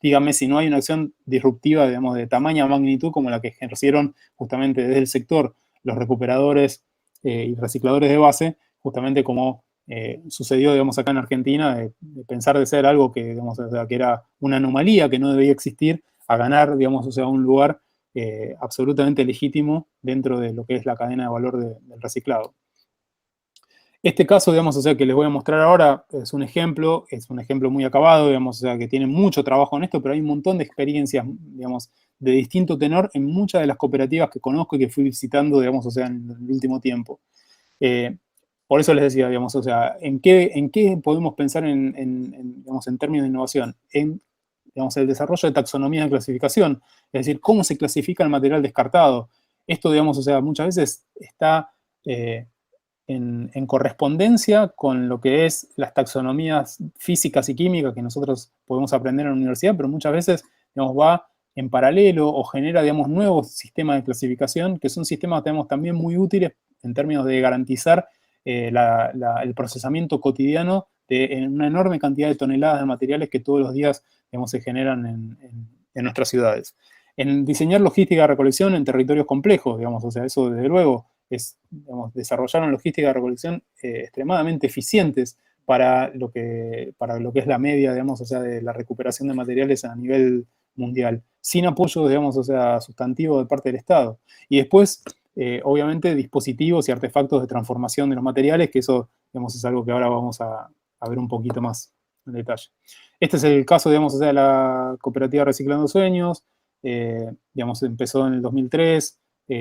[SPEAKER 6] dígame si no hay una acción disruptiva, digamos, de tamaña magnitud como la que ejercieron justamente desde el sector los recuperadores y recicladores de base, justamente como sucedió, digamos, acá en Argentina, de pensar de ser algo que, digamos, o sea, que era una anomalía, que no debía existir, a ganar, digamos, o sea, un lugar absolutamente legítimo dentro de lo que es la cadena de valor del reciclado. Este caso, digamos, o sea, que les voy a mostrar ahora es un ejemplo muy acabado, digamos, o sea, que tiene mucho trabajo en esto, pero hay un montón de experiencias, digamos, de distinto tenor en muchas de las cooperativas que conozco y que fui visitando, digamos, o sea, en el último tiempo. Por eso les decía, digamos, o sea, ¿en qué podemos pensar digamos, en términos de innovación? En, digamos, el desarrollo de taxonomías de clasificación, es decir, cómo se clasifica el material descartado. Esto, digamos, o sea, muchas veces está en correspondencia con lo que es las taxonomías físicas y químicas que nosotros podemos aprender en la universidad, pero muchas veces, digamos, va en paralelo o genera, digamos, nuevos sistemas de clasificación, que son sistemas, digamos, también muy útiles en términos de garantizar el procesamiento cotidiano de una enorme cantidad de toneladas de materiales que todos los días, digamos, se generan en nuestras ciudades. En diseñar logística de recolección en territorios complejos, digamos, o sea, eso desde luego es, digamos, desarrollaron logística de recolección extremadamente eficientes para lo que es la media, digamos, o sea, de la recuperación de materiales a nivel mundial, sin apoyo, digamos, o sea, sustantivo de parte del Estado. Y después, obviamente, dispositivos y artefactos de transformación de los materiales, que eso, digamos, es algo que ahora vamos a ver un poquito más en detalle. Este es el caso, digamos, o sea, de la cooperativa Reciclando Sueños, digamos, empezó en el 2003,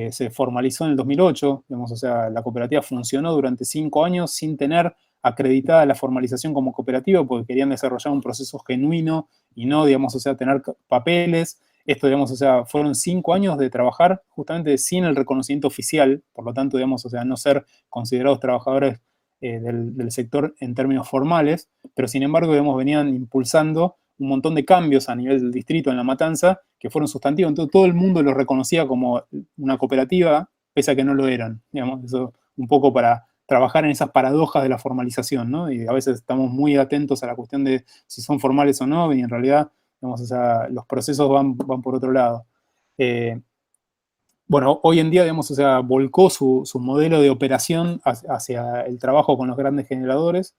[SPEAKER 6] se formalizó en el 2008, digamos, o sea, la cooperativa funcionó durante 5 años sin tener acreditada la formalización como cooperativa porque querían desarrollar un proceso genuino y no, digamos, o sea, tener papeles. Esto, digamos, o sea, fueron 5 años de trabajar justamente sin el reconocimiento oficial, por lo tanto, digamos, o sea, no ser considerados trabajadores del sector en términos formales, pero sin embargo, digamos, venían impulsando un montón de cambios a nivel del distrito en La Matanza que fueron sustantivos. Entonces todo el mundo los reconocía como una cooperativa, pese a que no lo eran, digamos, eso un poco para trabajar en esas paradojas de la formalización, ¿no? Y a veces estamos muy atentos a la cuestión de si son formales o no, y en realidad, digamos, o sea, los procesos van por otro lado. Bueno, hoy en día, digamos, o sea, volcó su modelo de operación hacia el trabajo con los grandes generadores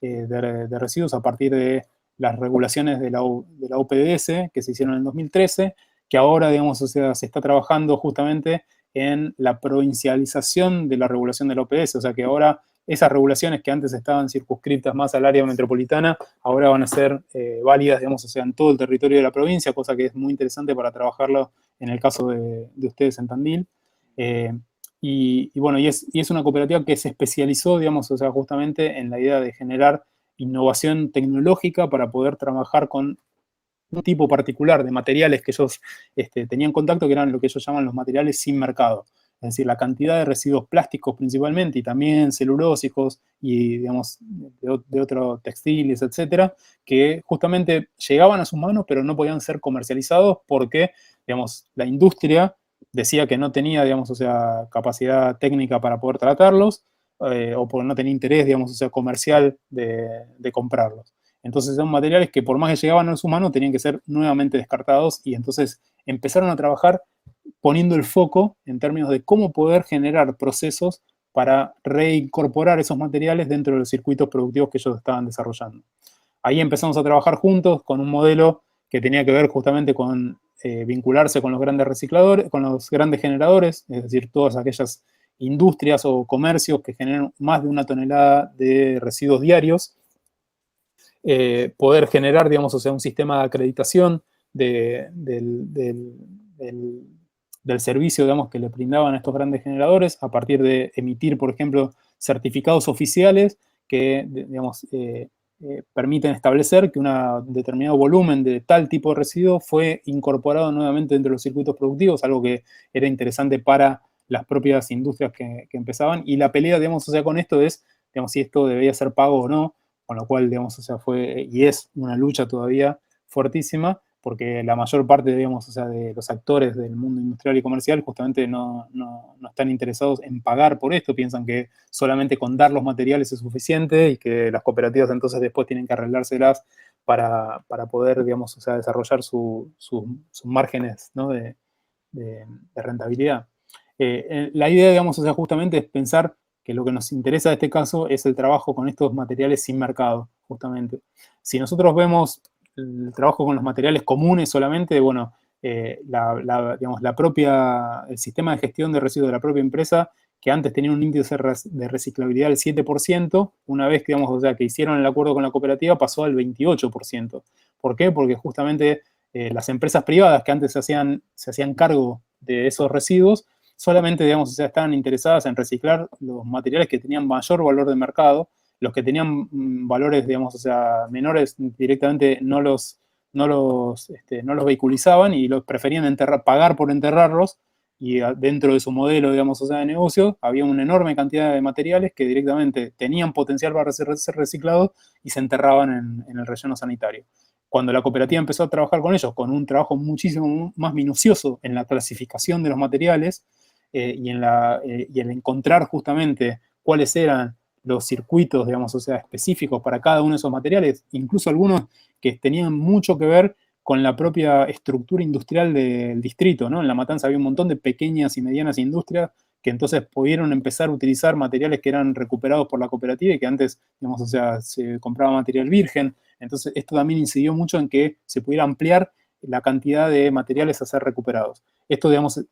[SPEAKER 6] de residuos a partir de las regulaciones de la OPDS que se hicieron en el 2013, que ahora, digamos, o sea, se está trabajando justamente en la provincialización de la regulación de la OPDS, o sea que ahora esas regulaciones que antes estaban circunscritas más al área metropolitana, ahora van a ser válidas, digamos, o sea, en todo el territorio de la provincia, cosa que es muy interesante para trabajarlo en el caso de ustedes en Tandil. Y bueno, y es una cooperativa que se especializó, digamos, o sea, justamente en la idea de generar innovación tecnológica para poder trabajar con un tipo particular de materiales que ellos tenían contacto, que eran lo que ellos llaman los materiales sin mercado. Es decir, la cantidad de residuos plásticos principalmente y también celulósicos y, digamos, de otros textiles, etcétera, que justamente llegaban a sus manos pero no podían ser comercializados porque, digamos, la industria decía que no tenía, digamos, o sea, capacidad técnica para poder tratarlos o porque no tenía interés, digamos, o sea, comercial de comprarlos. Entonces son materiales que por más que llegaban a sus manos tenían que ser nuevamente descartados y entonces empezaron a trabajar poniendo el foco en términos de cómo poder generar procesos para reincorporar esos materiales dentro de los circuitos productivos que ellos estaban desarrollando. Ahí empezamos a trabajar juntos con un modelo que tenía que ver justamente con vincularse con los grandes recicladores, con los grandes generadores, es decir, todas aquellas industrias o comercios que generan más de 1 tonelada de residuos diarios, poder generar, digamos, o sea, un sistema de acreditación del servicio, digamos, que le brindaban a estos grandes generadores a partir de emitir, por ejemplo, certificados oficiales que, digamos, permiten establecer que un determinado volumen de tal tipo de residuo fue incorporado nuevamente dentro de los circuitos productivos, algo que era interesante para las propias industrias que empezaban. Y la pelea, digamos, o sea, con esto es, digamos, si esto debía ser pago o no, con lo cual, digamos, o sea, fue y es una lucha todavía fuertísima, porque la mayor parte, digamos, o sea, de los actores del mundo industrial y comercial justamente no están interesados en pagar por esto, piensan que solamente con dar los materiales es suficiente y que las cooperativas entonces después tienen que arreglárselas para poder, digamos, o sea, desarrollar sus márgenes, ¿no? de rentabilidad. La idea, digamos, o sea, justamente es pensar que lo que nos interesa en este caso es el trabajo con estos materiales sin mercado, justamente. Si nosotros vemos el trabajo con los materiales comunes solamente, bueno, digamos, el sistema de gestión de residuos de la propia empresa, que antes tenía un índice de reciclabilidad del 7%, una vez que, digamos, o sea, que hicieron el acuerdo con la cooperativa, pasó al 28%. ¿Por qué? Porque justamente las empresas privadas que antes se hacían cargo de esos residuos, solamente, digamos, o sea, estaban interesadas en reciclar los materiales que tenían mayor valor de mercado. Los que tenían valores, digamos, o sea, menores, directamente no los vehiculizaban y los preferían pagar por enterrarlos, y dentro de su modelo, digamos, o sea, de negocio, había una enorme cantidad de materiales que directamente tenían potencial para ser reciclados y se enterraban en el relleno sanitario. Cuando la cooperativa empezó a trabajar con ellos, con un trabajo muchísimo más minucioso en la clasificación de los materiales y en encontrar justamente cuáles eran los circuitos, digamos, o sea, específicos para cada uno de esos materiales, incluso algunos que tenían mucho que ver con la propia estructura industrial del distrito, ¿no? En La Matanza había un montón de pequeñas y medianas industrias que entonces pudieron empezar a utilizar materiales que eran recuperados por la cooperativa y que antes, digamos, o sea, se compraba material virgen. Entonces, esto también incidió mucho en que se pudiera ampliar la cantidad de materiales a ser recuperados. Esto, digamos,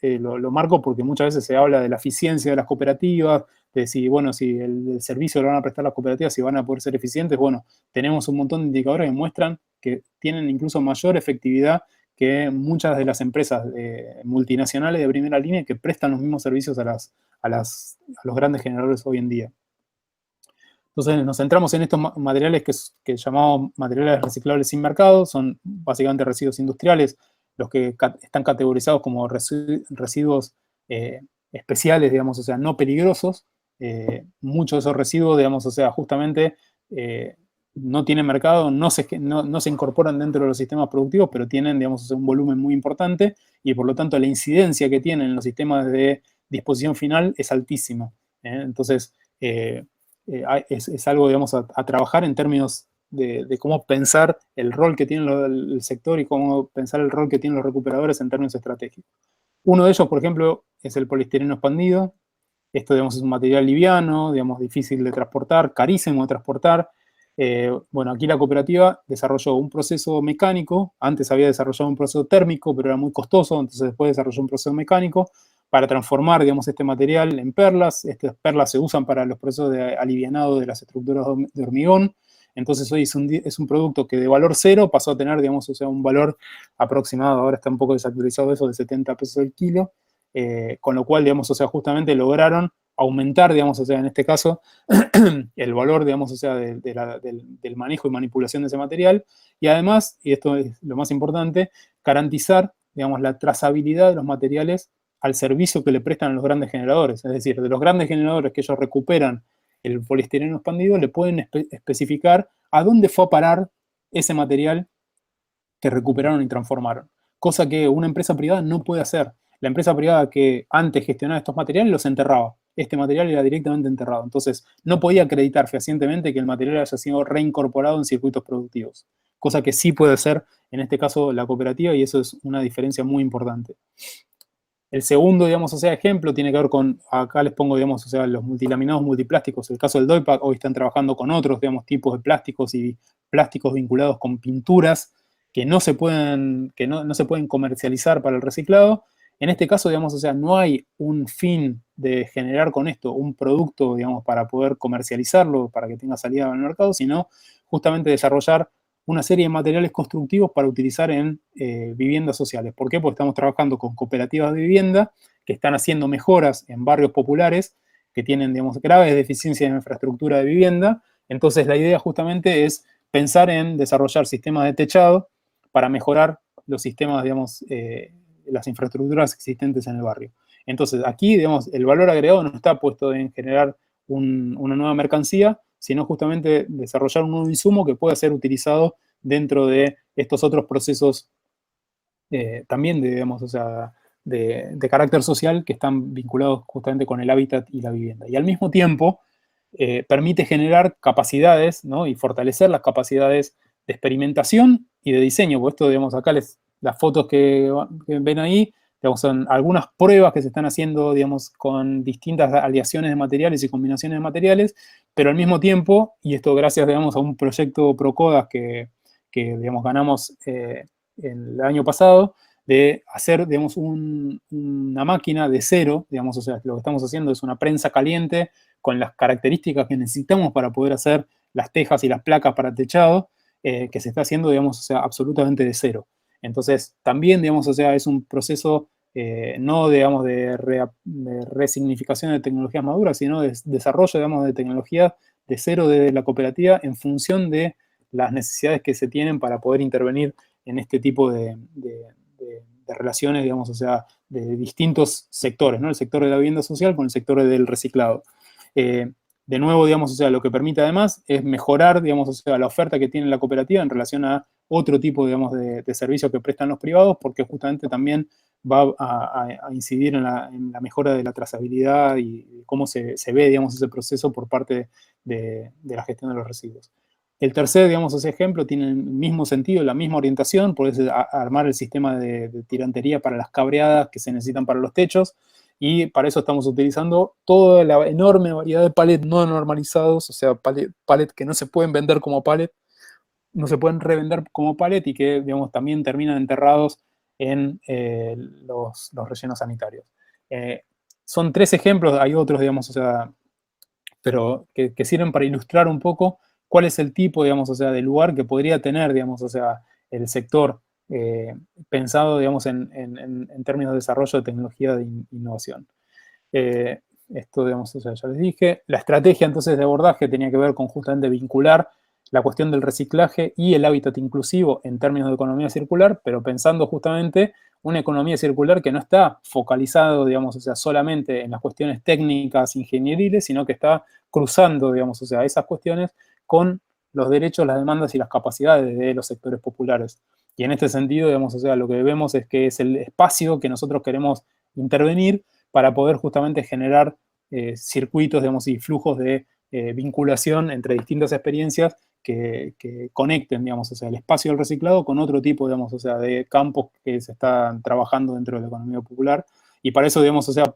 [SPEAKER 6] lo marco porque muchas veces se habla de la eficiencia de las cooperativas, de si, bueno, si el servicio lo van a prestar las cooperativas, si van a poder ser eficientes. Bueno, tenemos un montón de indicadores que muestran que tienen incluso mayor efectividad que muchas de las empresas multinacionales de primera línea que prestan los mismos servicios a los grandes generadores hoy en día. Entonces nos centramos en estos materiales que llamamos materiales reciclables sin mercado, son básicamente residuos industriales, los que están categorizados como residuos especiales, digamos, o sea, no peligrosos. Muchos de esos residuos, digamos, o sea, justamente no tienen mercado, no se incorporan dentro de los sistemas productivos, pero tienen, digamos, o sea, un volumen muy importante y por lo tanto la incidencia que tienen en los sistemas de disposición final es altísima. Entonces, es algo, digamos, a trabajar en términos de cómo pensar el rol que tiene el sector y cómo pensar el rol que tienen los recuperadores en términos estratégicos. Uno de ellos, por ejemplo, es el poliestireno expandido. Esto, digamos, es un material liviano, digamos, difícil de transportar, carísimo de transportar. Bueno, aquí la cooperativa desarrolló un proceso mecánico. Antes había desarrollado un proceso térmico, pero era muy costoso, entonces después desarrolló un proceso mecánico para transformar, digamos, este material en perlas. Estas perlas se usan para los procesos de alivianado de las estructuras de hormigón. Entonces hoy es un producto que de valor cero pasó a tener, digamos, o sea, un valor aproximado, ahora está un poco desactualizado eso, de 70 pesos el kilo, con lo cual, digamos, o sea, justamente lograron aumentar, digamos, o sea, en este caso, el valor, digamos, o sea, del manejo y manipulación de ese material, y además, y esto es lo más importante, garantizar, digamos, la trazabilidad de los materiales al servicio que le prestan a los grandes generadores. Es decir, de los grandes generadores que ellos recuperan el poliestireno expandido, le pueden especificar a dónde fue a parar ese material que recuperaron y transformaron. Cosa que una empresa privada no puede hacer. La empresa privada que antes gestionaba estos materiales los enterraba. Este material era directamente enterrado. Entonces, no podía acreditar fehacientemente que el material haya sido reincorporado en circuitos productivos. Cosa que sí puede hacer, en este caso, la cooperativa, y eso es una diferencia muy importante. El segundo, digamos, o sea, ejemplo tiene que ver con, acá les pongo, digamos, o sea, los multilaminados multiplásticos. El caso del Doypack, hoy están trabajando con otros, digamos, tipos de plásticos y plásticos vinculados con pinturas que no se pueden comercializar para el reciclado. En este caso, digamos, o sea, no hay un fin de generar con esto un producto, digamos, para poder comercializarlo, para que tenga salida al mercado, sino justamente desarrollar una serie de materiales constructivos para utilizar en viviendas sociales. ¿Por qué? Porque estamos trabajando con cooperativas de vivienda que están haciendo mejoras en barrios populares que tienen, digamos, graves deficiencias en infraestructura de vivienda. Entonces, la idea justamente es pensar en desarrollar sistemas de techado para mejorar los sistemas, digamos, las infraestructuras existentes en el barrio. Entonces, aquí, digamos, el valor agregado no está puesto en generar una nueva mercancía, sino justamente desarrollar un nuevo insumo que pueda ser utilizado dentro de estos otros procesos también de, digamos, o sea, de carácter social que están vinculados justamente con el hábitat y la vivienda. Y al mismo tiempo permite generar capacidades, ¿no? Y fortalecer las capacidades de experimentación y de diseño. Por esto, digamos, acá las fotos que ven ahí, digamos, son algunas pruebas que se están haciendo, digamos, con distintas aleaciones de materiales y combinaciones de materiales, pero al mismo tiempo, y esto gracias, digamos, a un proyecto Procodas que digamos, ganamos el año pasado, de hacer, digamos, una máquina de cero, digamos, o sea, lo que estamos haciendo es una prensa caliente con las características que necesitamos para poder hacer las tejas y las placas para techado, que se está haciendo, digamos, o sea, absolutamente de cero. Entonces, también, digamos, o sea, es un proceso no, digamos, de resignificación de tecnologías maduras, sino de desarrollo, digamos, de tecnología de cero de la cooperativa en función de las necesidades que se tienen para poder intervenir en este tipo de relaciones, digamos, o sea, de distintos sectores, ¿no? El sector de la vivienda social con el sector del reciclado. De nuevo, digamos, o sea, lo que permite además es mejorar, digamos, o sea, la oferta que tiene la cooperativa en relación a otro tipo, digamos, de servicios que prestan los privados, porque justamente también va a incidir en la mejora de la trazabilidad y cómo se ve, digamos, ese proceso por parte de la gestión de los residuos. El tercer, digamos, ese ejemplo tiene el mismo sentido, la misma orientación, puedes armar el sistema de tirantería para las cabreadas que se necesitan para los techos, y para eso estamos utilizando toda la enorme variedad de palets no normalizados, o sea, palets que no se pueden vender como pallet, no se pueden revender como pallet y que, digamos, también terminan enterrados en los rellenos sanitarios. Son 3 ejemplos, hay otros, digamos, o sea, pero que sirven para ilustrar un poco cuál es el tipo, digamos, o sea, de lugar que podría tener, digamos, o sea, el sector pensado, digamos, en términos de desarrollo de tecnología de innovación. Esto, digamos, o sea, ya les dije. La estrategia, entonces, de abordaje tenía que ver con justamente vincular la cuestión del reciclaje y el hábitat inclusivo en términos de economía circular, pero pensando justamente una economía circular que no está focalizado, digamos, o sea, solamente en las cuestiones técnicas, ingenieriles, sino que está cruzando, digamos, o sea, esas cuestiones con los derechos, las demandas y las capacidades de los sectores populares. Y en este sentido, digamos, o sea, lo que vemos es que es el espacio que nosotros queremos intervenir para poder justamente generar circuitos, digamos, y flujos de vinculación entre distintas experiencias que conecten, digamos, o sea, el espacio del reciclado con otro tipo, digamos, o sea, de campos que se están trabajando dentro de la economía popular. Y para eso, digamos, o sea,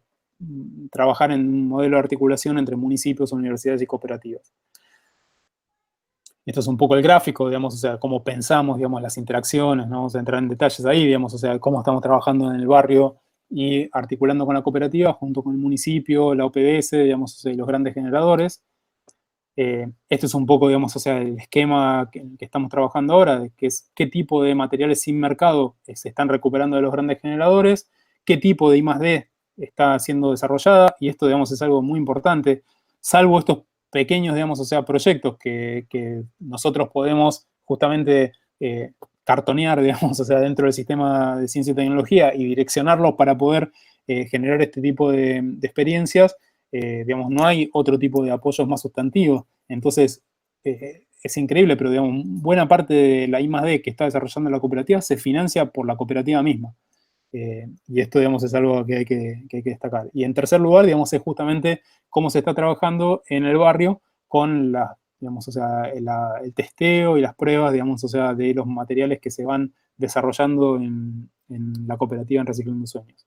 [SPEAKER 6] trabajar en un modelo de articulación entre municipios, universidades y cooperativas. Esto es un poco el gráfico, digamos, o sea, cómo pensamos, digamos, las interacciones, no vamos a entrar en detalles ahí, digamos, o sea, cómo estamos trabajando en el barrio y articulando con la cooperativa, junto con el municipio, la OPDS, digamos, o sea, los grandes generadores. Este es un poco, digamos, o sea, el esquema que estamos trabajando ahora, de que es qué tipo de materiales sin mercado se están recuperando de los grandes generadores, qué tipo de I+D está siendo desarrollada, y esto, digamos, es algo muy importante, salvo estos pequeños, digamos, o sea, proyectos que nosotros podemos justamente cartonear, digamos, o sea, dentro del sistema de ciencia y tecnología y direccionarlos para poder generar este tipo de experiencias. Digamos, no hay otro tipo de apoyos más sustantivos. Entonces, es increíble, pero digamos, buena parte de la I+D que está desarrollando la cooperativa se financia por la cooperativa misma. Y esto, digamos, es algo que hay que destacar. Y en tercer lugar, digamos, es justamente cómo se está trabajando en el barrio con digamos, o sea, el testeo y las pruebas, digamos, o sea, de los materiales que se van desarrollando en la cooperativa en Reciclando Sueños.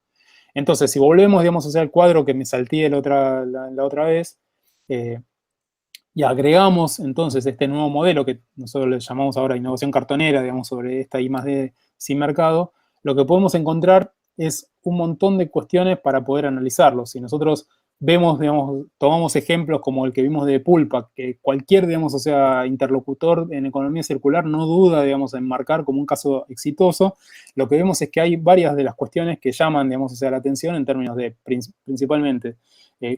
[SPEAKER 6] Entonces, si volvemos, digamos, o sea, al cuadro que me salté la otra vez, y agregamos entonces este nuevo modelo que nosotros le llamamos ahora innovación cartonera, digamos, sobre esta I+D sin mercado, lo que podemos encontrar es un montón de cuestiones para poder analizarlo. Si nosotros vemos, digamos, tomamos ejemplos como el que vimos de Pulpa, que cualquier, digamos, o sea, interlocutor en economía circular no duda, digamos, en marcar como un caso exitoso, lo que vemos es que hay varias de las cuestiones que llaman, digamos, o sea, la atención en términos de, principalmente,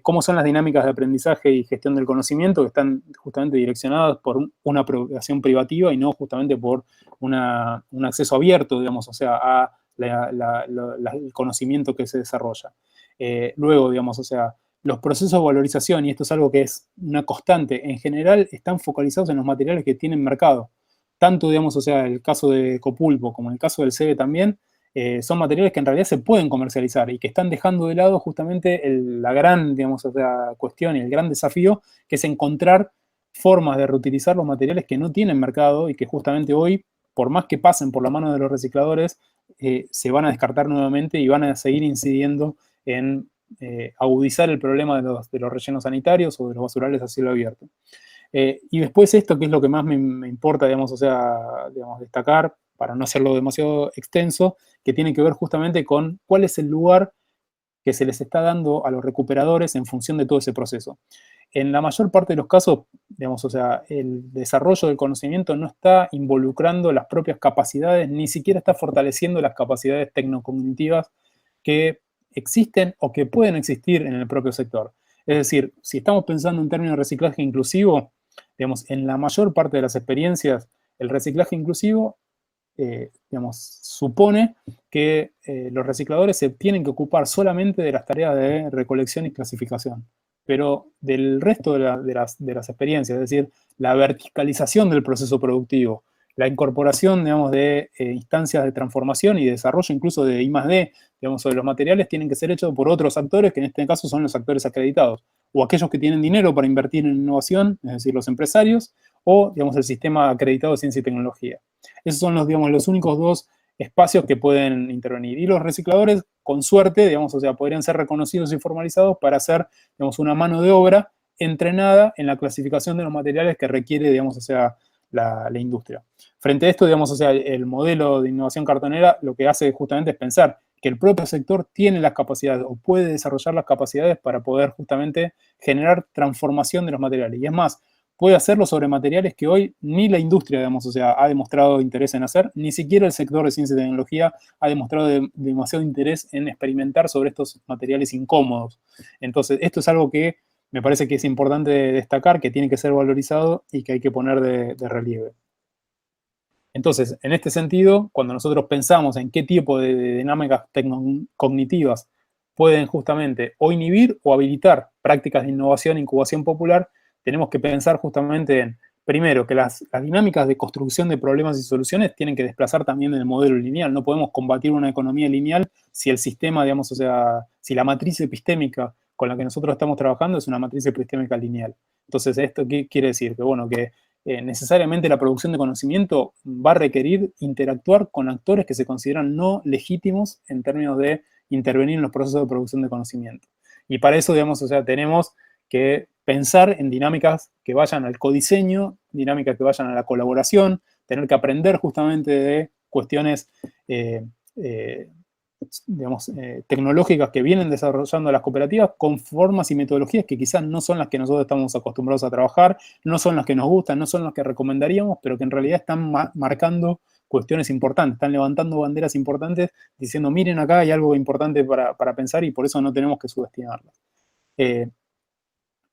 [SPEAKER 6] cómo son las dinámicas de aprendizaje y gestión del conocimiento que están justamente direccionadas por una apropiación privativa y no justamente por un acceso abierto, digamos, o sea, a el conocimiento que se desarrolla. Luego, digamos, o sea, los procesos de valorización, y esto es algo que es una constante, en general están focalizados en los materiales que tienen mercado. Tanto, digamos, o sea, el caso de Copulpo como el caso del CEBE también, son materiales que en realidad se pueden comercializar y que están dejando de lado justamente la gran, digamos, o sea, cuestión y el gran desafío, que es encontrar formas de reutilizar los materiales que no tienen mercado y que justamente hoy, por más que pasen por la mano de los recicladores, se van a descartar nuevamente y van a seguir incidiendo en agudizar el problema de los rellenos sanitarios o de los basurales a cielo abierto. Y después esto, que es lo que más me importa, digamos, o sea, digamos, destacar, para no hacerlo demasiado extenso, que tiene que ver justamente con cuál es el lugar que se les está dando a los recuperadores en función de todo ese proceso. En la mayor parte de los casos, digamos, o sea, el desarrollo del conocimiento no está involucrando las propias capacidades, ni siquiera está fortaleciendo las capacidades tecnocognitivas que existen o que pueden existir en el propio sector. Es decir, si estamos pensando en términos de reciclaje inclusivo, digamos, en la mayor parte de las experiencias, el reciclaje inclusivo, digamos, supone que los recicladores se tienen que ocupar solamente de las tareas de recolección y clasificación, pero del resto de las experiencias, es decir, la verticalización del proceso productivo, la incorporación, digamos, de instancias de transformación y desarrollo incluso de I+D, digamos, sobre los materiales, tienen que ser hechos por otros actores, que en este caso son los actores acreditados, o aquellos que tienen dinero para invertir en innovación, es decir, los empresarios, o, digamos, el sistema acreditado de ciencia y tecnología. Esos son los únicos dos espacios que pueden intervenir. Y los recicladores, con suerte, digamos, o sea, podrían ser reconocidos y formalizados para hacer, digamos, una mano de obra entrenada en la clasificación de los materiales que requiere, digamos, o sea, la industria. Frente a esto, digamos, o sea, el modelo de innovación cartonera lo que hace justamente es pensar que el propio sector tiene las capacidades o puede desarrollar las capacidades para poder justamente generar transformación de los materiales. Y es más, puede hacerlo sobre materiales que hoy ni la industria, digamos, o sea, ha demostrado interés en hacer, ni siquiera el sector de ciencia y tecnología ha demostrado demasiado interés en experimentar sobre estos materiales incómodos. Entonces, esto es algo que me parece que es importante destacar, que tiene que ser valorizado y que hay que poner de relieve. Entonces, en este sentido, cuando nosotros pensamos en qué tipo de dinámicas cognitivas pueden justamente o inhibir o habilitar prácticas de innovación e incubación popular, tenemos que pensar justamente en, primero, que las dinámicas de construcción de problemas y soluciones tienen que desplazar también el modelo lineal. No podemos combatir una economía lineal si el sistema, digamos, o sea, si la matriz epistémica con la que nosotros estamos trabajando es una matriz epistémica lineal. Entonces, ¿esto qué quiere decir? Que, bueno, que necesariamente la producción de conocimiento va a requerir interactuar con actores que se consideran no legítimos en términos de intervenir en los procesos de producción de conocimiento. Y para eso, digamos, o sea, tenemos que pensar en dinámicas que vayan al codiseño, dinámicas que vayan a la colaboración, tener que aprender justamente de cuestiones tecnológicas que vienen desarrollando las cooperativas con formas y metodologías que quizás no son las que nosotros estamos acostumbrados a trabajar, no son las que nos gustan, no son las que recomendaríamos, pero que en realidad están marcando cuestiones importantes, están levantando banderas importantes, diciendo, miren, acá hay algo importante para pensar y por eso no tenemos que subestimarlas.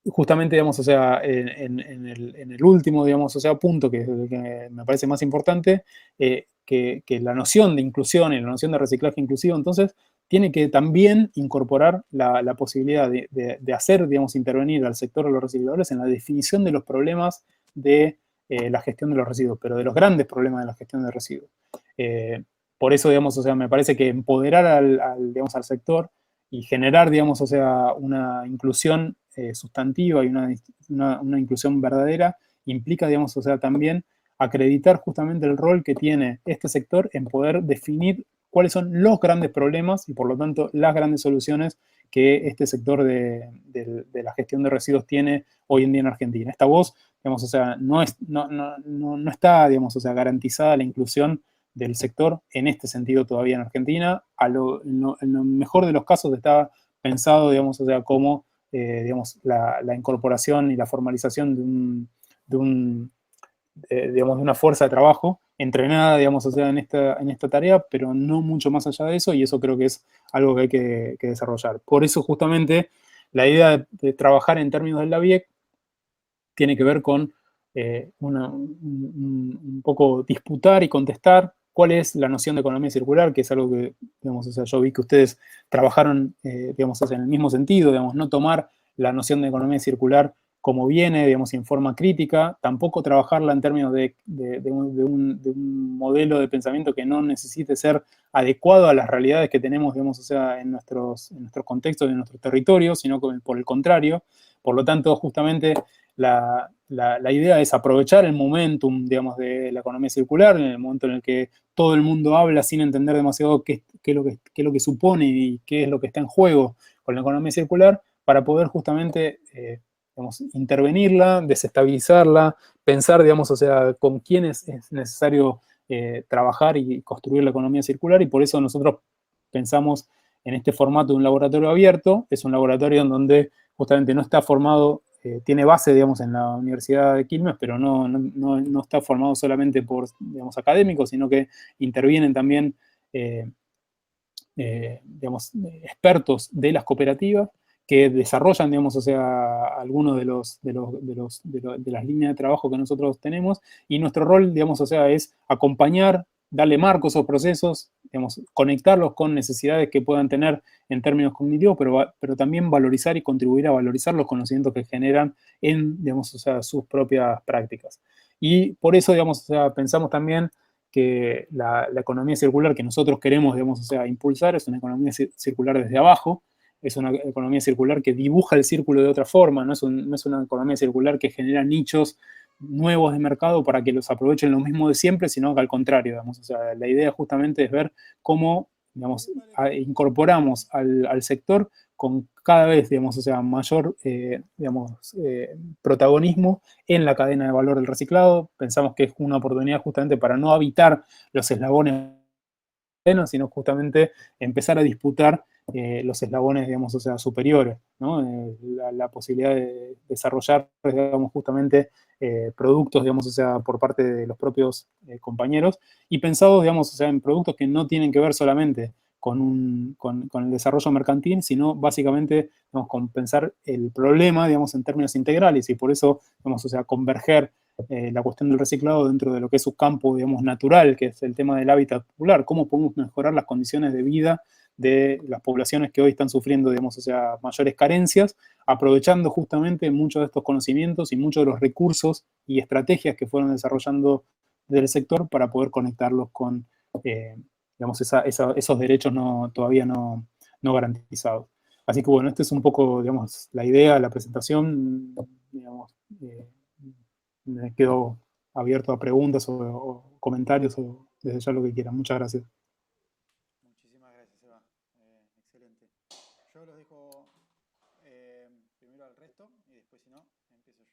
[SPEAKER 6] Justamente, digamos, o sea, en el último, digamos, o sea, punto que me parece más importante, que la noción de inclusión y la noción de reciclaje inclusivo, entonces, tiene que también incorporar la posibilidad de hacer, digamos, intervenir al sector de los recicladores en la definición de los problemas de la gestión de los residuos, pero de los grandes problemas de la gestión de residuos. Por eso, digamos, o sea, me parece que empoderar digamos, al sector y generar, digamos, o sea, una inclusión sustantiva y una inclusión verdadera implica, digamos, o sea, también acreditar justamente el rol que tiene este sector en poder definir cuáles son los grandes problemas y, por lo tanto, las grandes soluciones que este sector de la gestión de residuos tiene hoy en día en Argentina. Esta voz, digamos, o sea, no está, digamos, o sea, garantizada la inclusión del sector en este sentido todavía en Argentina. En lo mejor de los casos está pensado, digamos, o sea, como digamos, la incorporación y la formalización de una fuerza de trabajo entrenada, digamos, o sea, en esta tarea, pero no mucho más allá de eso, y eso creo que es algo que hay que desarrollar. Por eso, justamente, la idea de trabajar en términos del LABIEC tiene que ver con un poco disputar y contestar cuál es la noción de economía circular, que es algo que, digamos, o sea, yo vi que ustedes trabajaron, digamos, o sea, en el mismo sentido, digamos, no tomar la noción de economía circular como viene, digamos, en forma crítica, tampoco trabajarla en términos de un modelo de pensamiento que no necesite ser adecuado a las realidades que tenemos, digamos, o sea, en nuestros contextos, en nuestros territorios, sino por el contrario. Por lo tanto, justamente, la idea es aprovechar el momentum, digamos, de la economía circular, en el momento en el que todo el mundo habla sin entender demasiado qué es lo que supone y qué es lo que está en juego con la economía circular, para poder justamente digamos, intervenirla, desestabilizarla, pensar, digamos, o sea, con quiénes es necesario trabajar y construir la economía circular, y por eso nosotros pensamos en este formato de un laboratorio abierto. Es un laboratorio en donde justamente no está formado, tiene base, digamos, en la Universidad de Quilmes, pero no está formado solamente por, digamos, académicos, sino que intervienen también, digamos, expertos de las cooperativas que desarrollan, digamos, o sea, algunos de las líneas de trabajo que nosotros tenemos, y nuestro rol, digamos, o sea, es acompañar, darle marcos a esos procesos, digamos, conectarlos con necesidades que puedan tener en términos cognitivos, pero también valorizar y contribuir a valorizar los conocimientos que generan en, digamos, o sea, sus propias prácticas. Y por eso, digamos, o sea, pensamos también que la economía circular que nosotros queremos, digamos, o sea, impulsar es una economía circular desde abajo. Es una economía circular que dibuja el círculo de otra forma, no es una economía circular que genera nichos nuevos de mercado para que los aprovechen lo mismo de siempre, sino que al contrario, digamos. O sea, la idea justamente es ver cómo, digamos, incorporamos al sector con cada vez, digamos, o sea, mayor, protagonismo en la cadena de valor del reciclado. Pensamos que es una oportunidad justamente para no habitar los eslabones, sino justamente empezar a disputar los eslabones, digamos, o sea, superiores, ¿no? La posibilidad de desarrollar, digamos, justamente productos, digamos, o sea, por parte de los propios compañeros, y pensados, digamos, o sea, en productos que no tienen que ver solamente con el desarrollo mercantil, sino básicamente, digamos, con pensar el problema, digamos, en términos integrales, y por eso, digamos, o sea, converger la cuestión del reciclado dentro de lo que es su campo, digamos, natural, que es el tema del hábitat popular, cómo podemos mejorar las condiciones de vida de las poblaciones que hoy están sufriendo, digamos, o sea, mayores carencias, aprovechando justamente muchos de estos conocimientos y muchos de los recursos y estrategias que fueron desarrollando del sector para poder conectarlos con, digamos, esos derechos todavía no garantizados. Así que bueno, esta es un poco, digamos, la idea, la presentación, digamos, me quedo abierto a preguntas o comentarios o desde ya lo que quieran. Muchas gracias.
[SPEAKER 2] Muchísimas gracias, Eva. Excelente. Yo los dejo primero al resto y después, si no, empiezo yo.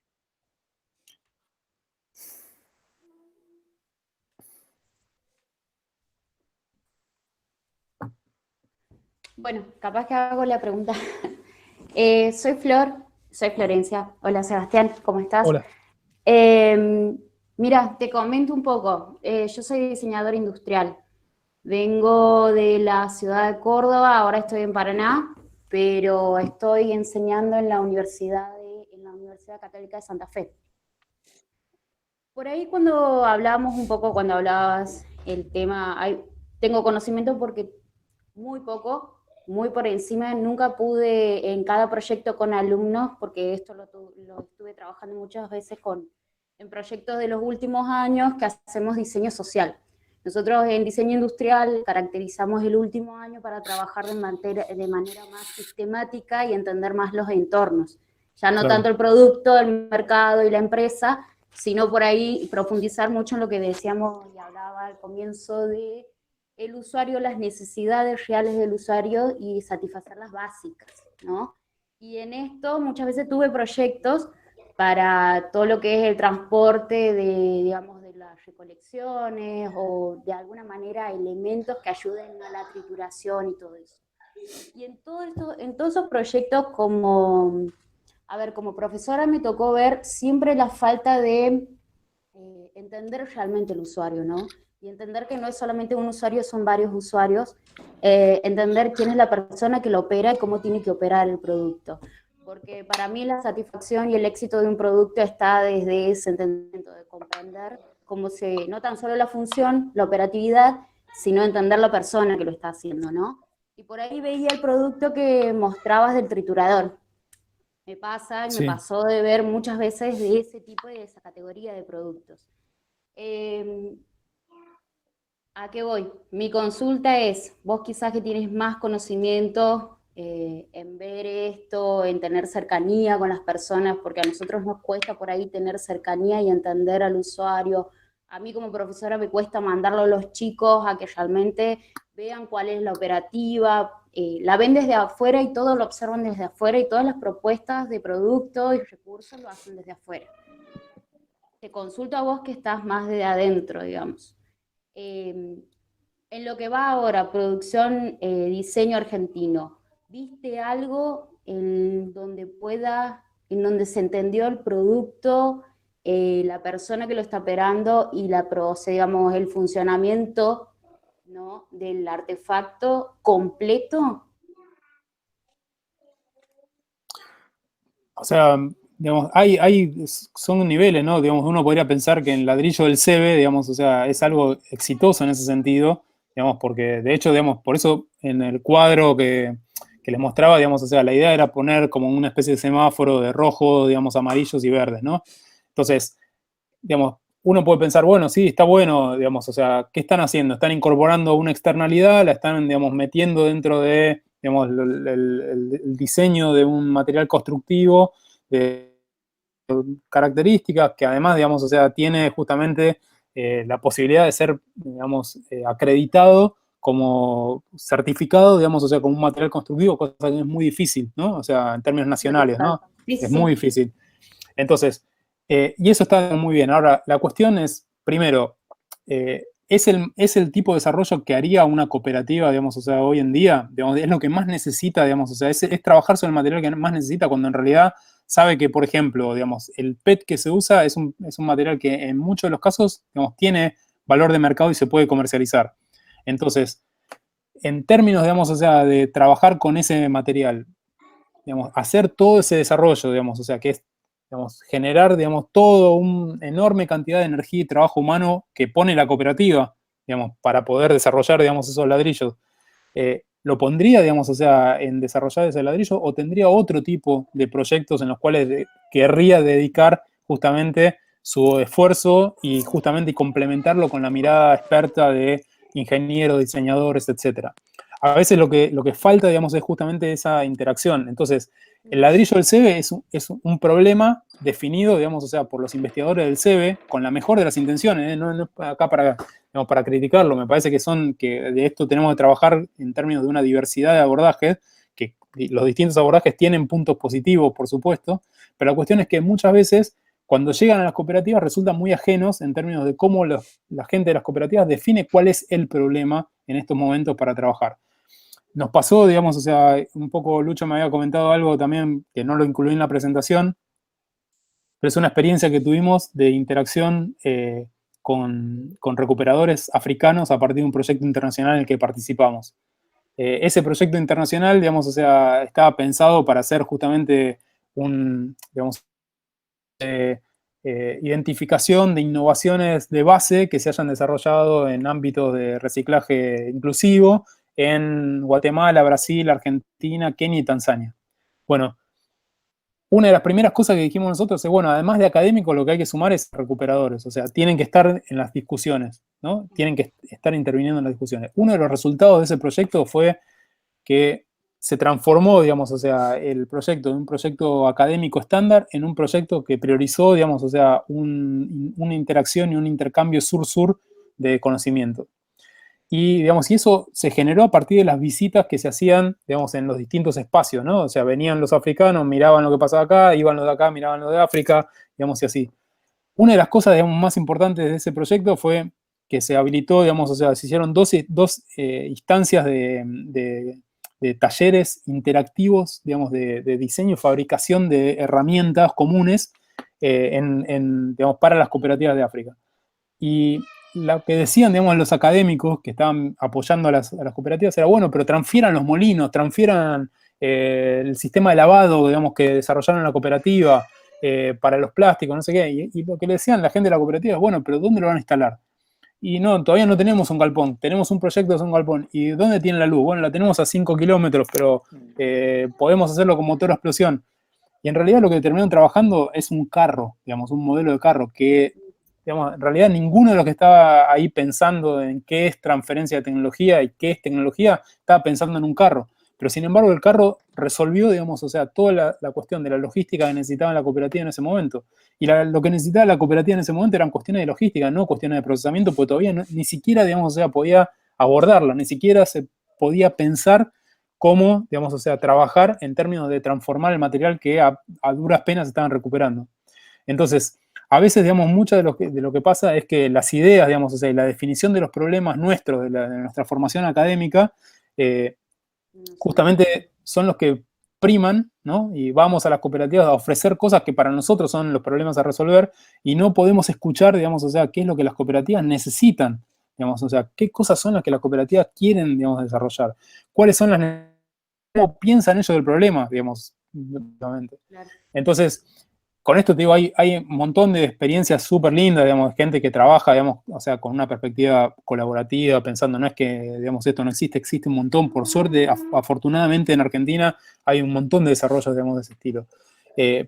[SPEAKER 3] Bueno, capaz que hago la pregunta. Soy Florencia. Hola Sebastián, ¿cómo estás?
[SPEAKER 6] Hola.
[SPEAKER 3] Mira, te comento un poco. Yo soy diseñadora industrial. Vengo de la ciudad de Córdoba, ahora estoy en Paraná, pero estoy enseñando en la Universidad Católica de Santa Fe. Por ahí cuando hablábamos un poco, cuando hablabas el tema, tengo conocimiento porque muy poco, muy por encima, nunca pude en cada proyecto con alumnos, porque esto lo estuve trabajando muchas veces en proyectos de los últimos años que hacemos diseño social. Nosotros en diseño industrial caracterizamos el último año para trabajar de manera más sistemática y entender más los entornos. Ya no tanto el producto, el mercado y la empresa, sino por ahí profundizar mucho en lo que decíamos y hablaba al comienzo de el usuario, las necesidades reales del usuario y satisfacer las básicas, ¿no? Y en esto muchas veces tuve proyectos para todo lo que es el transporte digamos, de las recolecciones o de alguna manera elementos que ayuden a la trituración y todo eso. Y en todos esos proyectos como profesora me tocó ver siempre la falta de entender realmente el usuario, ¿no? Y entender que no es solamente un usuario, son varios usuarios, entender quién es la persona que lo opera y cómo tiene que operar el producto. Porque para mí la satisfacción y el éxito de un producto está desde ese entendimiento de comprender no tan solo la función, la operatividad, sino entender la persona que lo está haciendo, ¿no? Y por ahí veía el producto que mostrabas del triturador. Me pasó de ver muchas veces de ese tipo de esa categoría de productos. ¿A qué voy? Mi consulta es, vos quizás que tienes más conocimiento en ver esto, en tener cercanía con las personas, porque a nosotros nos cuesta por ahí tener cercanía y entender al usuario. A mí como profesora me cuesta mandarlo a los chicos a que realmente vean cuál es la operativa, la ven desde afuera y todo lo observan desde afuera y todas las propuestas de productos y recursos lo hacen desde afuera. Te consulto a vos que estás más de adentro, digamos. En lo que va ahora, producción, diseño argentino, ¿viste algo en donde se entendió el producto, la persona que lo está operando y digamos, el funcionamiento, ¿no?, del artefacto completo?
[SPEAKER 6] O sea, digamos, son niveles, ¿no? Digamos, uno podría pensar que en ladrillo del CEBE, digamos, o sea, es algo exitoso en ese sentido, digamos, porque de hecho, digamos, por eso en el cuadro que les mostraba, digamos, o sea, la idea era poner como una especie de semáforo de rojo, digamos, amarillos y verdes, ¿no? Entonces, digamos, uno puede pensar, bueno, sí, está bueno, digamos, o sea, ¿qué están haciendo? Están incorporando una externalidad, la están, digamos, metiendo dentro de, digamos, el diseño de un material constructivo, características, que además, digamos, o sea, tiene justamente la posibilidad de ser, digamos, acreditado como certificado, digamos, o sea, como un material constructivo, cosa que es muy difícil, ¿no? O sea, en términos nacionales, ¿no?
[SPEAKER 3] Sí,
[SPEAKER 6] Es
[SPEAKER 3] sí.
[SPEAKER 6] muy difícil. Entonces, y eso está muy bien. Ahora, la cuestión es, primero, ¿es el tipo de desarrollo que haría una cooperativa, digamos, o sea, hoy en día? Digamos, es lo que más necesita, digamos, o sea, es trabajar sobre el material que más necesita cuando en realidad sabe que, por ejemplo, digamos, el PET que se usa es un material que en muchos de los casos, digamos, tiene valor de mercado y se puede comercializar. Entonces, en términos, digamos, o sea, de trabajar con ese material, digamos, hacer todo ese desarrollo, digamos, o sea, que es, digamos, generar, digamos, toda una enorme cantidad de energía y trabajo humano que pone la cooperativa, digamos, para poder desarrollar, digamos, esos ladrillos, ¿lo pondría, digamos, o sea, en desarrollar ese ladrillo o tendría otro tipo de proyectos en los cuales querría dedicar justamente su esfuerzo y justamente complementarlo con la mirada experta de ingenieros, diseñadores, etcétera? A veces lo que falta, digamos, es justamente esa interacción. Entonces, el ladrillo del CEBE es un problema definido, digamos, o sea, por los investigadores del CEBE, con la mejor de las intenciones, no es acá para criticarlo, me parece que de esto tenemos que trabajar en términos de una diversidad de abordajes, que los distintos abordajes tienen puntos positivos, por supuesto, pero la cuestión es que muchas veces, cuando llegan a las cooperativas, resultan muy ajenos en términos de cómo la gente de las cooperativas define cuál es el problema en estos momentos para trabajar. Nos pasó, digamos, o sea, un poco Lucho me había comentado algo también que no lo incluí en la presentación, pero es una experiencia que tuvimos de interacción con recuperadores africanos a partir de un proyecto internacional en el que participamos. Ese proyecto internacional, digamos, o sea, estaba pensado para hacer justamente digamos, identificación de innovaciones de base que se hayan desarrollado en ámbitos de reciclaje inclusivo en Guatemala, Brasil, Argentina, Kenia y Tanzania. Bueno, una de las primeras cosas que dijimos nosotros es, bueno, además de académicos, lo que hay que sumar es recuperadores, o sea, tienen que estar en las discusiones, ¿no? Tienen que estar interviniendo en las discusiones. Uno de los resultados de ese proyecto fue que se transformó, digamos, o sea, el proyecto de un proyecto académico estándar en un proyecto que priorizó, digamos, o sea, una interacción y un intercambio sur-sur de conocimiento. Y, digamos, y eso se generó a partir de las visitas que se hacían, digamos, en los distintos espacios, ¿no? O sea, venían los africanos, miraban lo que pasaba acá, iban los de acá, miraban lo de África, digamos, y así. Una de las cosas, digamos, más importantes de ese proyecto fue que se habilitó, digamos, o sea, se hicieron dos instancias de talleres interactivos, digamos, de diseño y fabricación de herramientas comunes digamos, para las cooperativas de África. Y lo que decían, digamos, los académicos que estaban apoyando a las cooperativas era, bueno, pero transfieran los molinos, transfieran el sistema de lavado, digamos, que desarrollaron en la cooperativa para los plásticos, no sé qué. Y lo que le decían la gente de la cooperativa es, bueno, pero ¿dónde lo van a instalar? Y no, todavía no tenemos un galpón, tenemos un proyecto de un galpón. ¿Y dónde tiene la luz? Bueno, la tenemos a 5 kilómetros, pero podemos hacerlo con motor a explosión. Y en realidad lo que terminaron trabajando es un carro, digamos, un modelo de carro que, digamos, en realidad ninguno de los que estaba ahí pensando en qué es transferencia de tecnología y qué es tecnología, estaba pensando en un carro. Pero sin embargo el carro resolvió, digamos, o sea, toda la cuestión de la logística que necesitaba la cooperativa en ese momento. Y lo que necesitaba la cooperativa en ese momento eran cuestiones de logística, no cuestiones de procesamiento, porque todavía ni siquiera, digamos, o sea, podía abordarla, ni siquiera se podía pensar cómo, digamos, o sea, trabajar en términos de transformar el material que a duras penas estaban recuperando. Entonces, a veces, digamos, mucho de lo que pasa es que las ideas, digamos, o sea, la definición de los problemas nuestros, de nuestra formación académica, justamente son los que priman, ¿no? Y vamos a las cooperativas a ofrecer cosas que para nosotros son los problemas a resolver y no podemos escuchar, digamos, o sea, qué es lo que las cooperativas necesitan, digamos, o sea, qué cosas son las que las cooperativas quieren, digamos, desarrollar, cuáles son cómo piensan ellos del problema, digamos, claro. Entonces, con esto te digo, hay un montón de experiencias súper lindas, digamos, gente que trabaja, digamos, o sea, con una perspectiva colaborativa, pensando, no es que, digamos, esto no existe, existe un montón, por suerte, afortunadamente en Argentina hay un montón de desarrollos, digamos, de ese estilo.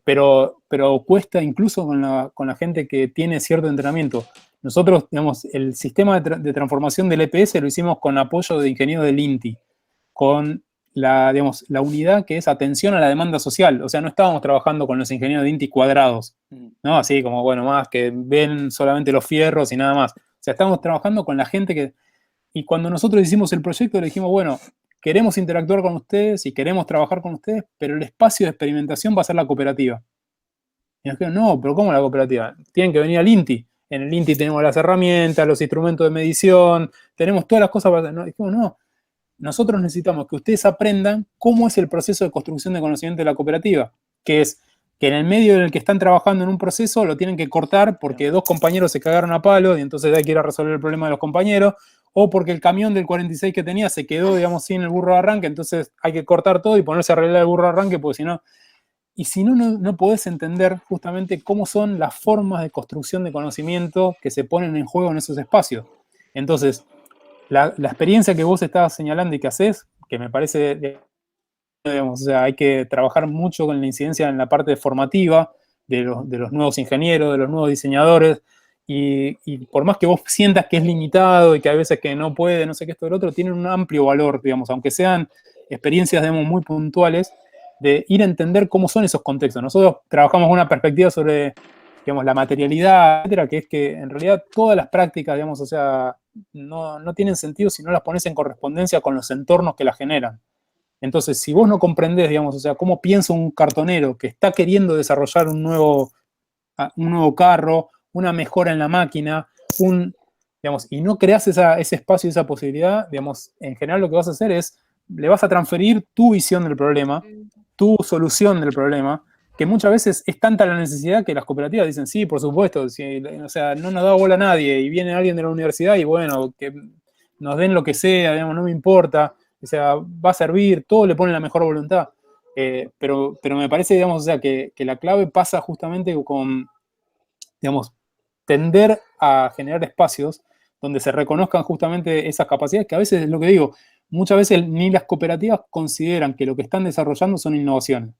[SPEAKER 6] Pero cuesta incluso con la gente que tiene cierto entrenamiento. Nosotros, digamos, el sistema de transformación del EPS lo hicimos con apoyo de ingenieros del INTI, con digamos, la unidad que es atención a la demanda social. O sea, no estábamos trabajando con los ingenieros de INTI cuadrados, ¿no? Así como, bueno, más que ven solamente los fierros y nada más. O sea, estábamos trabajando con la gente que... Y cuando nosotros hicimos el proyecto, le dijimos, bueno, queremos interactuar con ustedes y queremos trabajar con ustedes, pero el espacio de experimentación va a ser la cooperativa. Y nos dijeron, no, pero ¿cómo la cooperativa? Tienen que venir al INTI. En el INTI tenemos las herramientas, los instrumentos de medición, tenemos todas las cosas para... No, dijimos, no, nosotros necesitamos que ustedes aprendan cómo es el proceso de construcción de conocimiento de la cooperativa, que es que en el medio en el que están trabajando en un proceso lo tienen que cortar porque dos compañeros se cagaron a palo y entonces hay que ir a resolver el problema de los compañeros, o porque el camión del 46 que tenía se quedó, digamos, sin el burro de arranque, entonces hay que cortar todo y ponerse a arreglar el burro de arranque, porque si no... Y si no, no podés entender justamente cómo son las formas de construcción de conocimiento que se ponen en juego en esos espacios. Entonces, la experiencia que vos estabas señalando y que haces, que me parece, digamos, o sea, hay que trabajar mucho con la incidencia en la parte formativa de los nuevos ingenieros, de los nuevos diseñadores, y por más que vos sientas que es limitado y que hay veces que no puede, no sé qué, esto, el otro, tienen un amplio valor, digamos, aunque sean experiencias, digamos, muy puntuales, de ir a entender cómo son esos contextos. Nosotros trabajamos una perspectiva sobre, digamos, la materialidad, etcétera, que es que en realidad todas las prácticas, digamos, o sea, no tienen sentido si no las pones en correspondencia con los entornos que las generan. Entonces, si vos no comprendés, digamos, o sea, cómo piensa un cartonero que está queriendo desarrollar un nuevo carro, una mejora en la máquina, digamos, y no creás ese espacio y esa posibilidad, digamos, en general lo que vas a hacer es, le vas a transferir tu visión del problema, tu solución del problema, que muchas veces es tanta la necesidad que las cooperativas dicen, sí, por supuesto, si, o sea, no nos da bola a nadie, y viene alguien de la universidad y bueno, que nos den lo que sea, digamos, no me importa, o sea, va a servir, todo le pone la mejor voluntad. Pero me parece, digamos, o sea, que la clave pasa justamente con, digamos, tender a generar espacios donde se reconozcan justamente esas capacidades, que a veces es lo que digo, muchas veces ni las cooperativas consideran que lo que están desarrollando son innovaciones.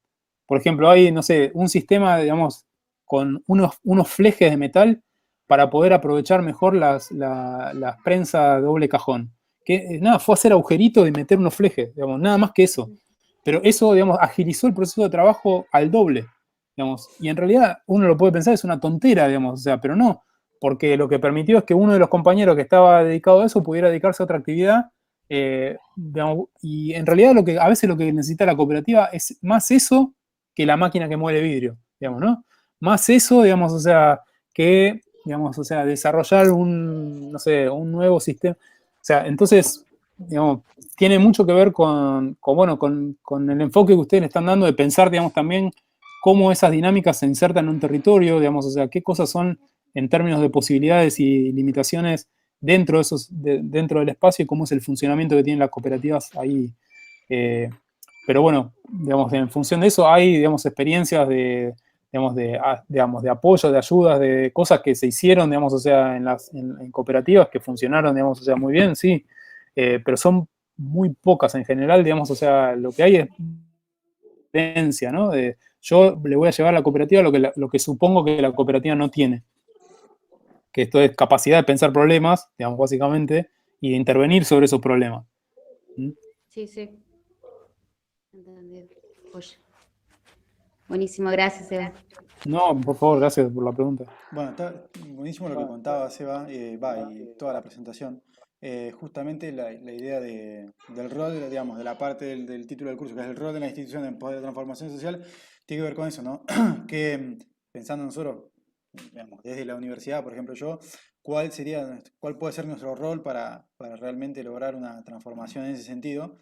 [SPEAKER 6] Por ejemplo, hay, no sé, un sistema, digamos, con unos flejes de metal para poder aprovechar mejor las prensas doble cajón. Que nada, fue hacer agujeritos y meter unos flejes, digamos, nada más que eso. Pero eso, digamos, agilizó el proceso de trabajo al doble, digamos. Y en realidad uno lo puede pensar, es una tontera, digamos, o sea, pero no, porque lo que permitió es que uno de los compañeros que estaba dedicado a eso pudiera dedicarse a otra actividad. Digamos, y en realidad a veces lo que necesita la cooperativa es más eso que la máquina que muele vidrio, digamos, ¿no? Más eso, digamos, o sea, que, digamos, o sea, desarrollar no sé, un nuevo sistema. O sea, entonces, digamos, tiene mucho que ver con el enfoque que ustedes le están dando de pensar, digamos, también cómo esas dinámicas se insertan en un territorio, digamos, o sea, qué cosas son en términos de posibilidades y limitaciones dentro del espacio y cómo es el funcionamiento que tienen las cooperativas ahí. Pero bueno, digamos, en función de eso hay, digamos, experiencias de apoyo, de ayudas, de cosas que se hicieron, digamos, o sea, en cooperativas que funcionaron, digamos, o sea, muy bien, sí, pero son muy pocas en general, digamos, o sea, lo que hay es tendencia, ¿no? Yo le voy a llevar a la cooperativa lo que supongo que la cooperativa no tiene, que esto es capacidad de pensar problemas, digamos, básicamente, y de intervenir sobre esos problemas.
[SPEAKER 3] Sí, sí. Entendido. Oye. Buenísimo, gracias, Eva.
[SPEAKER 6] No, por favor, gracias por la pregunta.
[SPEAKER 2] Bueno, está buenísimo lo que contaba Seba, y toda la presentación. Justamente la idea del rol, digamos, de la parte del título del curso, que es el rol de la institución en poder de transformación social, tiene que ver con eso, ¿no? Que pensando nosotros, digamos, desde la universidad, por ejemplo, cuál puede ser nuestro rol para realmente lograr una transformación en ese sentido.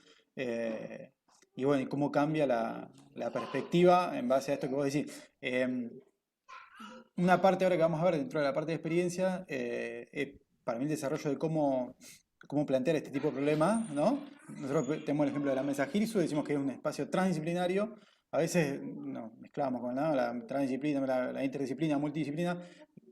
[SPEAKER 2] Y bueno, y cómo cambia la perspectiva en base a esto que vos decís. Una parte ahora que vamos a ver dentro de la parte de experiencia, para mí el desarrollo de cómo plantear este tipo de problemas, ¿no? Nosotros tenemos el ejemplo de la mesa Girsu, decimos que es un espacio transdisciplinario, a veces nos mezclamos con la transdisciplina, la interdisciplina, multidisciplina.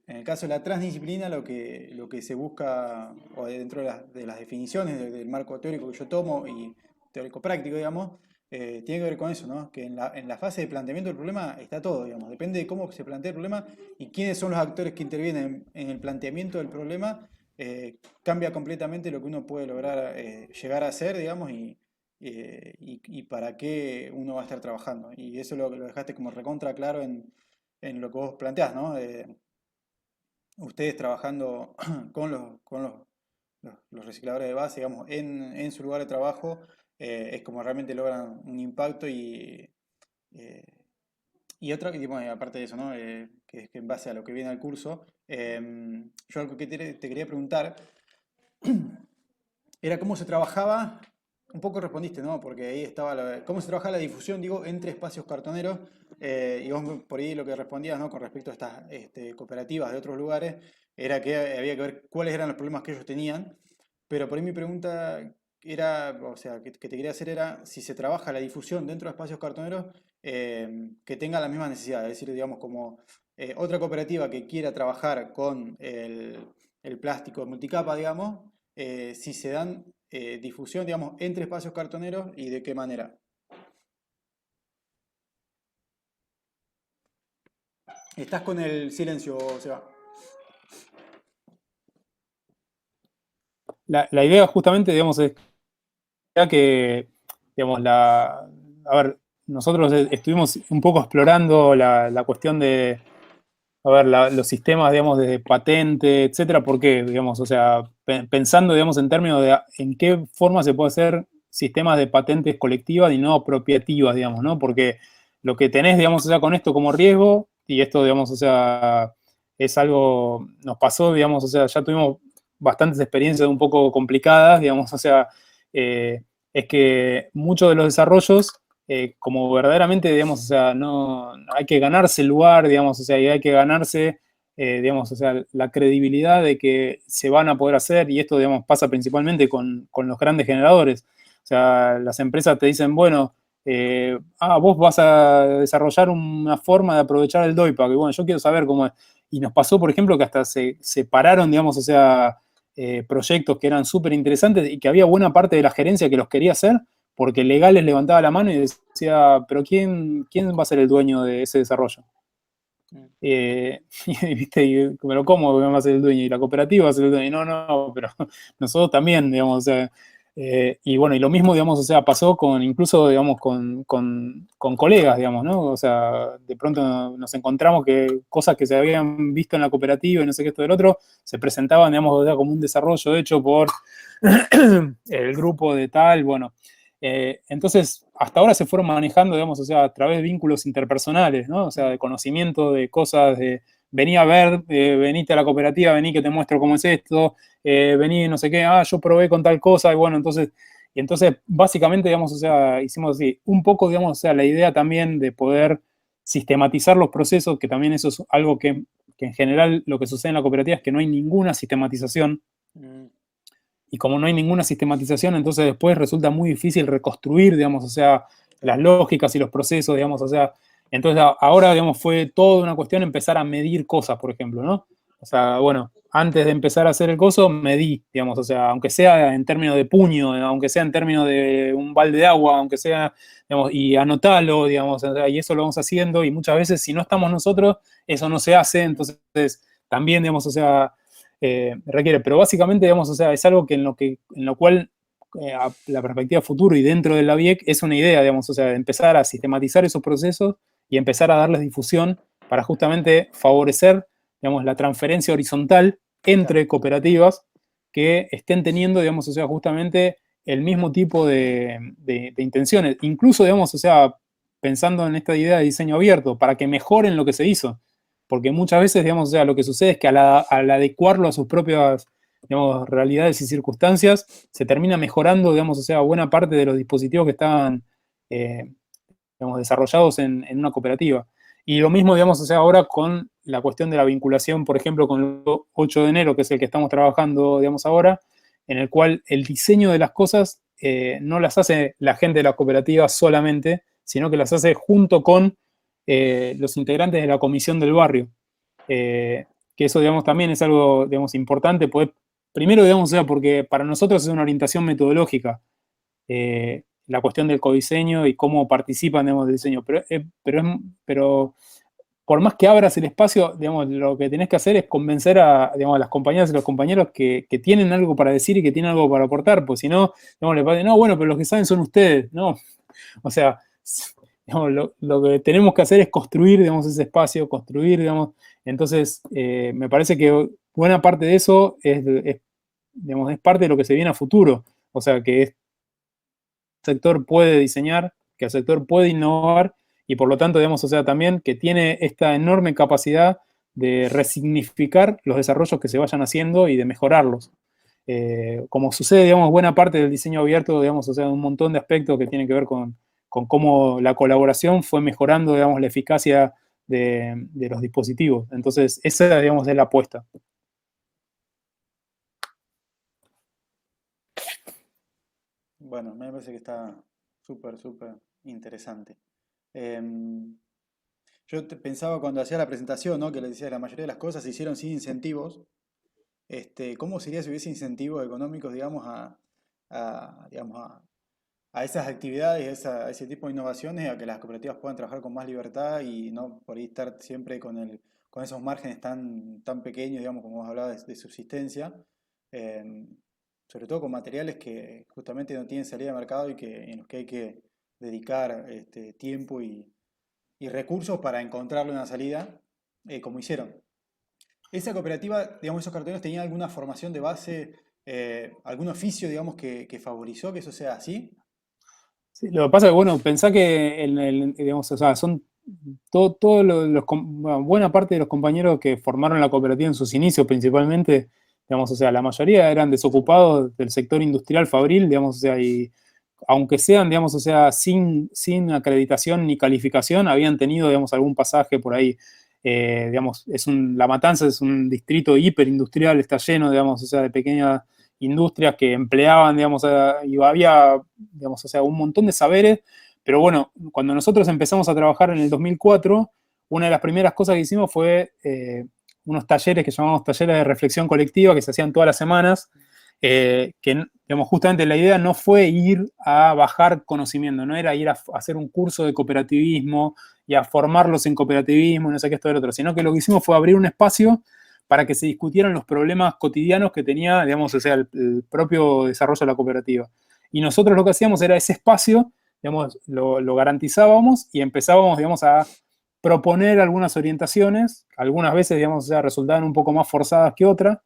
[SPEAKER 2] En el caso de la transdisciplina, lo que se busca, o dentro de las definiciones del marco teórico que yo tomo y teórico-práctico, digamos, tiene que ver con eso, ¿no? Que en la fase de planteamiento del problema está todo, digamos. Depende de cómo se plantea el problema y quiénes son los actores que intervienen en el planteamiento del problema, cambia completamente lo que uno puede lograr llegar a hacer, digamos, y y para qué uno va a estar trabajando. Y eso lo dejaste como recontra claro en lo que vos planteás, ¿no? Ustedes trabajando con los recicladores de base, digamos, en su lugar de trabajo, es como realmente logran un impacto eh, y otra, tipo, aparte de eso, ¿no? Que es que en base a lo que viene al curso, yo algo que te quería preguntar era cómo se trabajaba, un poco respondiste, ¿no? Porque ahí estaba, cómo se trabajaba la difusión, digo, entre espacios cartoneros, y vos por ahí lo que respondías, ¿no? Con respecto a estas cooperativas de otros lugares, era que había que ver cuáles eran los problemas que ellos tenían, pero por ahí mi pregunta era, o sea, que te quería hacer era si se trabaja la difusión dentro de espacios cartoneros que tenga la misma necesidad, es decir, digamos, como otra cooperativa que quiera trabajar con el plástico multicapa, digamos, si se dan difusión, digamos, entre espacios cartoneros y de qué manera. Estás con el silencio, Seba.
[SPEAKER 6] La idea justamente, digamos, es que, digamos, a ver, nosotros estuvimos un poco explorando la cuestión de, a ver, los sistemas, digamos, de patente, etcétera, ¿por qué? Digamos, o sea, pensando, digamos, en términos de en qué forma se puede hacer sistemas de patentes colectivas y no apropiativas, digamos, ¿no? Porque lo que tenés, digamos, o sea, con esto como riesgo, y esto, digamos, o sea, es algo, nos pasó, digamos, o sea, ya tuvimos bastantes experiencias un poco complicadas, digamos, o sea, es que muchos de los desarrollos como verdaderamente, digamos, o sea, no hay que ganarse el lugar, digamos, o sea, y hay que ganarse, digamos, o sea, la credibilidad de que se van a poder hacer, y esto, digamos, pasa principalmente con los grandes generadores. O sea, las empresas te dicen, bueno, vos vas a desarrollar una forma de aprovechar el DOIPAC, y bueno, yo quiero saber cómo es. Y nos pasó, por ejemplo, que hasta se separaron, digamos, o sea, proyectos que eran súper interesantes y que había buena parte de la gerencia que los quería hacer, porque legales levantaba la mano y decía, pero ¿quién va a ser el dueño de ese desarrollo? ¿Viste? Pero ¿cómo va a ser el dueño? Y la cooperativa va a ser el dueño. No, pero nosotros también, digamos, o sea, y bueno, y lo mismo, digamos, o sea, pasó incluso, digamos, con colegas, digamos, ¿no? O sea, de pronto nos encontramos que cosas que se habían visto en la cooperativa y no sé qué esto del otro, se presentaban, digamos, o sea, como un desarrollo hecho por el grupo de tal, bueno. Entonces, hasta ahora se fueron manejando, digamos, o sea, a través de vínculos interpersonales, ¿no? O sea, de conocimiento de cosas, de vení a ver, venite a la cooperativa, vení que te muestro cómo es esto, vení no sé qué, yo probé con tal cosa, y bueno, entonces básicamente, digamos, o sea, hicimos así, un poco, digamos, o sea, la idea también de poder sistematizar los procesos, que también eso es algo que en general lo que sucede en la cooperativa es que no hay ninguna sistematización. Y como no hay ninguna sistematización, entonces después resulta muy difícil reconstruir, digamos, o sea, las lógicas y los procesos, digamos, o sea, entonces ahora, digamos, fue toda una cuestión empezar a medir cosas, por ejemplo, ¿no? O sea, bueno, antes de empezar a hacer el coso, medí, digamos, o sea, aunque sea en términos de puño, aunque sea en términos de un balde de agua, aunque sea, digamos, y anotalo, digamos, o sea, y eso lo vamos haciendo, y muchas veces si no estamos nosotros, eso no se hace, entonces también, digamos, o sea, requiere, pero básicamente, digamos, o sea, es algo que en lo cual la perspectiva futuro y dentro de la BIEC es una idea, digamos, o sea, de empezar a sistematizar esos procesos y empezar a darles difusión para justamente favorecer, digamos, la transferencia horizontal entre cooperativas que estén teniendo, digamos, o sea, justamente el mismo tipo de intenciones, incluso, digamos, o sea, pensando en esta idea de diseño abierto, para que mejoren lo que se hizo. Porque muchas veces, digamos, o sea, lo que sucede es que al adecuarlo a sus propias, digamos, realidades y circunstancias, se termina mejorando, digamos, o sea, buena parte de los dispositivos que estaban, digamos, desarrollados en una cooperativa. Y lo mismo, digamos, o sea, ahora con la cuestión de la vinculación, por ejemplo, con el 8 de enero, que es el que estamos trabajando, digamos, ahora, en el cual el diseño de las cosas no las hace la gente de la cooperativa solamente, sino que las hace junto con los integrantes de la comisión del barrio. Que eso, digamos, también es algo, digamos, importante. Primero, digamos, o sea, porque para nosotros es una orientación metodológica. La cuestión del codiseño y cómo participan, digamos, del diseño. Pero por más que abras el espacio, digamos, lo que tenés que hacer es convencer a, digamos, a las compañeras y los compañeros que tienen algo para decir y que tienen algo para aportar, pues si no, digamos, le parece, no, bueno, pero los que saben son ustedes, no. O sea, digamos, lo que tenemos que hacer es construir, digamos, ese espacio, construir, digamos. Entonces, me parece que buena parte de eso digamos, es parte de lo que se viene a futuro. O sea, que el sector puede diseñar, que el sector puede innovar y por lo tanto, digamos, o sea, también que tiene esta enorme capacidad de resignificar los desarrollos que se vayan haciendo y de mejorarlos. Como sucede, digamos, buena parte del diseño abierto, digamos, o sea, un montón de aspectos que tienen que ver con cómo la colaboración fue mejorando, digamos, la eficacia de los dispositivos. Entonces, esa, digamos, es la apuesta.
[SPEAKER 2] Bueno, me parece que está súper, súper interesante. Yo pensaba cuando hacía la presentación, ¿no? Que les decía, la mayoría de las cosas se hicieron sin incentivos. ¿Cómo sería si hubiese incentivos económicos, digamos, digamos, a esas actividades, a ese tipo de innovaciones, a que las cooperativas puedan trabajar con más libertad y no por ahí estar siempre con esos márgenes tan pequeños, digamos, como vos hablabas de subsistencia, sobre todo con materiales que justamente no tienen salida de mercado y en los que hay que dedicar tiempo y recursos para encontrarle una salida, como hicieron. ¿Esa cooperativa, digamos, esos cartoneros tenían alguna formación de base, algún oficio, digamos, que favorizó que eso sea así?
[SPEAKER 6] Sí, lo que pasa es que, bueno, pensá que digamos, o sea, son bueno, buena parte de los compañeros que formaron la cooperativa en sus inicios, principalmente, digamos, o sea, la mayoría eran desocupados del sector industrial fabril, digamos, o sea, y aunque sean, digamos, o sea, sin acreditación ni calificación, habían tenido, digamos, algún pasaje por ahí. Digamos, La Matanza es un distrito hiperindustrial, está lleno, digamos, o sea, de pequeñas industrias que empleaban, digamos, y había, digamos, o sea, un montón de saberes, pero bueno, cuando nosotros empezamos a trabajar en el 2004, una de las primeras cosas que hicimos fue unos talleres que llamamos talleres de reflexión colectiva, que se hacían todas las semanas, que, digamos, justamente la idea no fue ir a bajar conocimiento, no era ir a hacer un curso de cooperativismo y a formarlos en cooperativismo, no sé qué, esto y lo otro, sino que lo que hicimos fue abrir un espacio para que se discutieran los problemas cotidianos que tenía, digamos, o sea, el propio desarrollo de la cooperativa. Y nosotros lo que hacíamos era ese espacio, digamos, lo garantizábamos y empezábamos, digamos, a proponer algunas orientaciones, algunas veces, digamos, o sea, resultaban un poco más forzadas que otras,